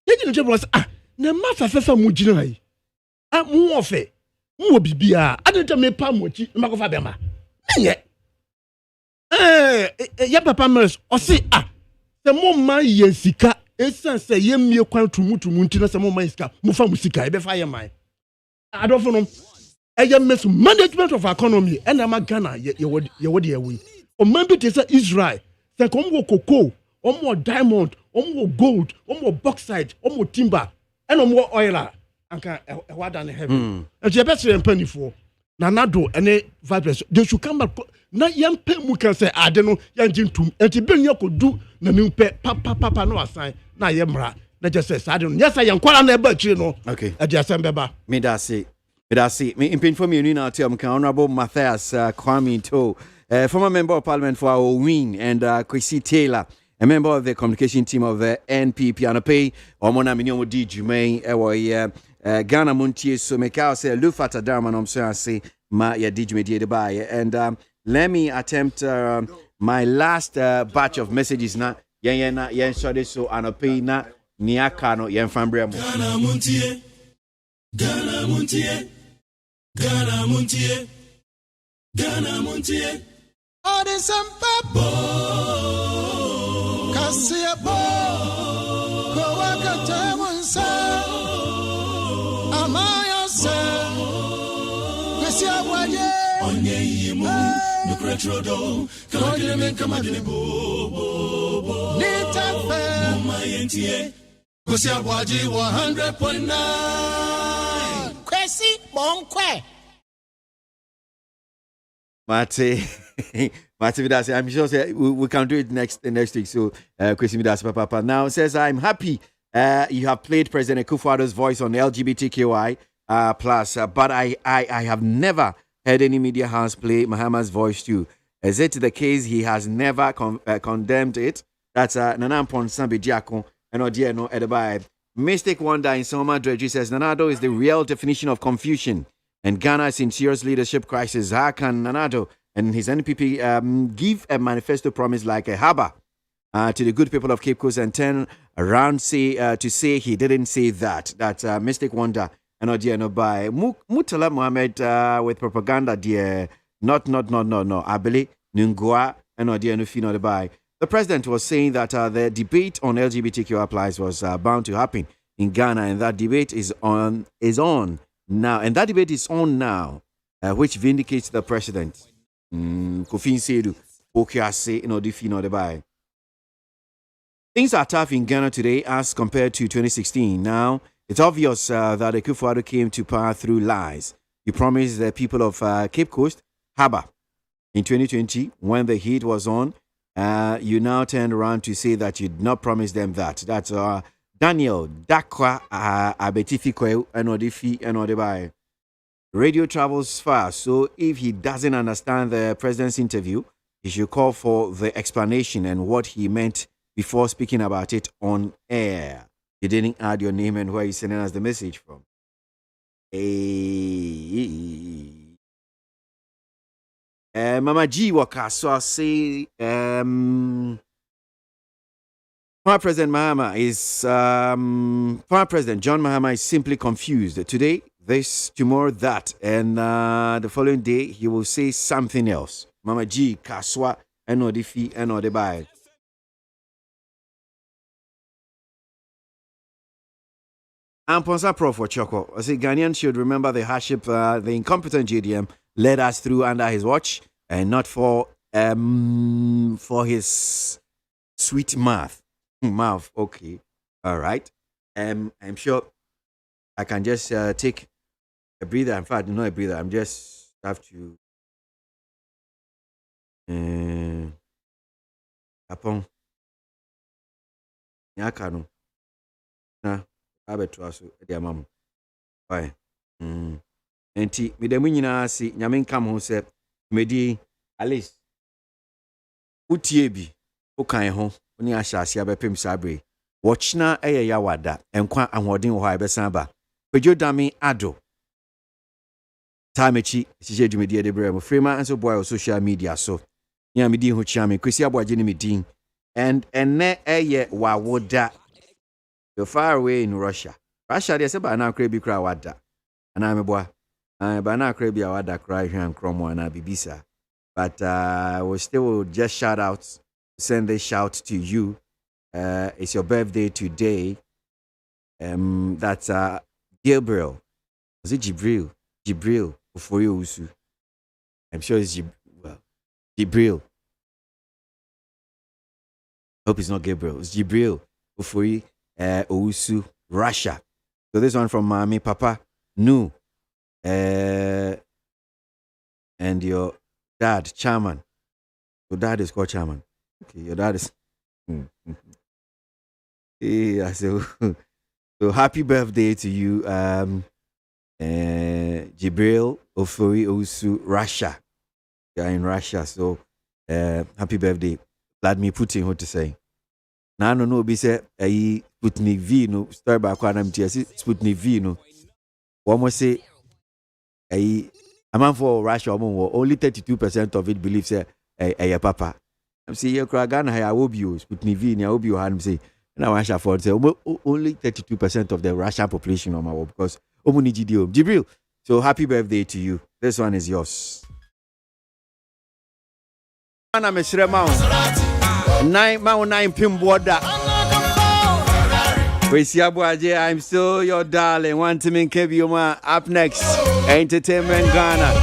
they didn't was na mafa fefa mujinai. Muofe, Mubibia, I didn't make Pamuchi, Makofa Bema. Nye. Ya Papa Meros, or say, the more my yensika, essence say yem me kwan to mutu muntina some more iska, Mufa Musika, ebe fire mine. I don't know. Management of economy and Ghana ye would away. Or maybe it is Israel. Say come cocoa, or more diamond, or more gold, or more bauxite, or more timber, and more oil. And what than heaven. And the best penny for Nanado and a vice. They should come back. Na young pen can say I don't know young Jim and to bring you could do the new pet papa no assign na yemra. That just says I don't yes I am quite unable you know. Okay. At the assembly. Me that say. I see. Me in for me, now tell me, Honorable Matthias Kwame To, former member of Parliament for our win, and KWASI Taylor, a member of the communication team of the NPP, and pay Omona Minyomo D. Jumain, Ghana MONTIE, so make out say, Lufata Darman, so I say, Ma ya D. Jumain de Baye. And let me attempt my last batch of messages now. na yen sɔre so anɔpɛ na ni aka no yen fambrɛ mo. Ghana Montie, Ghana Montie, Ghana Montie, Ghana Montie. Odisempa Kasiabo Kowaka Tamunsa Amaya se Kwesi Abwaye Onye yimu Nukretrodo Kamadine men kamadine bo Nitafe Mumayentie Kwesi Abwaye 100.9 Kwesi Monkwe Mate Vidasi, I'm sure we can do it next week. So, Kwesi Vidasi Papa now says, I'm happy you have played President Akufo-Addo's voice on LGBTQI plus, but I have never heard any media house play Mahama's voice too. Is it the case he has never condemned it? That's Nana Ponsan Bidiako and Odieno Edebai. Mystic Wonder in Soma Dredge says, Nanado is the real definition of confusion. And Ghana is in serious leadership crisis. How can Nanado and his NPP give a manifesto promise like a harbor to the good people of Cape Coast and turn around to say he didn't say that? That's Mystic Wonder and Odiano by Mutala Mohammed with propaganda, dear. Not. Abele, Nungua and Odiano Fino by. The president was saying that the debate on LGBTQ applies was bound to happen in Ghana, and that debate is on now, and that debate is on now, which vindicates the president. Kofin Sedu, Okiase, Inodifino Debai. Things are tough in Ghana today as compared to 2016. Now, it's obvious that Akufo-Addo came to power through lies. He promised the people of Cape Coast harbor. In 2020, when the heat was on, you now turned around to say that you did not promise them that. That's Daniel Dakwa Abetifiko Enodifi Enodibai. Radio travels fast, so if he doesn't understand the president's interview, he should call for the explanation and what he meant before speaking about it on air. You didn't add your name and where you're sending us the message from. Mama G Waka, so I say Former President John Mahama is simply confused. Today, this, tomorrow, that, and the following day, he will say something else. Mama G, Kaswa, Enodifi, Enodibai. Amponsa Pro for Choco. I say Ghanaians should remember the hardship the incompetent JDM led us through under his watch, and not for his sweet mouth. Okay, all right. I'm sure I can just take a breather. In fact, not a breather. I'm just have to upon Yakano. Na abetuaso dia mam. Bye. Enti me dem nyina si nyame nkam ho se medi Alice utie bi ukan ho oni ahyase abepem sabre watchna eye yawada enkwa ahoden ho abesan ba pejo dami ado tamechi sije dwumedi de brem frema anso boy on social media so nya medi ho chiame kwesi aboagye ni medin and enne eye wawoda. You're far away in Russia. Russia they say ba na kra bi kra wada ana meboa ba na kra bi awada kra hwan kromo na bibisa. But we still just send a shout to you. It's your birthday today. That's Gabriel. Was it Jibril? Jibril Ufoyo Usu. I'm sure it's Jibril. Hope it's not Gabriel. It's Jibril Ufoyi Usu, Russia. So this one from Mami Papa Nu. And your dad, Chairman. Your dad is called Chairman. Okay, your dad is. Yeah, so happy birthday to you, Jibril Ofori Osu, Russia. You're in Russia, so happy birthday. Vladimir Putin, what to say? Now I don't know, be say Sputnik V, no, story back when I'm Sputnik V, no. One more say, a man for Russia, only 32% of it believes a papa. I'm saying, you Ghana, I will be you, Sputnik V, I will be you, and say, now I shall afford say, only 32% of the Russian population on my world because Omuni GDO. Jibril, so happy birthday to you. This one is yours. I'm a Shremao. 9 pin border. ABOAGYE, I'm still your darling. One to make up next. Entertainment Ghana.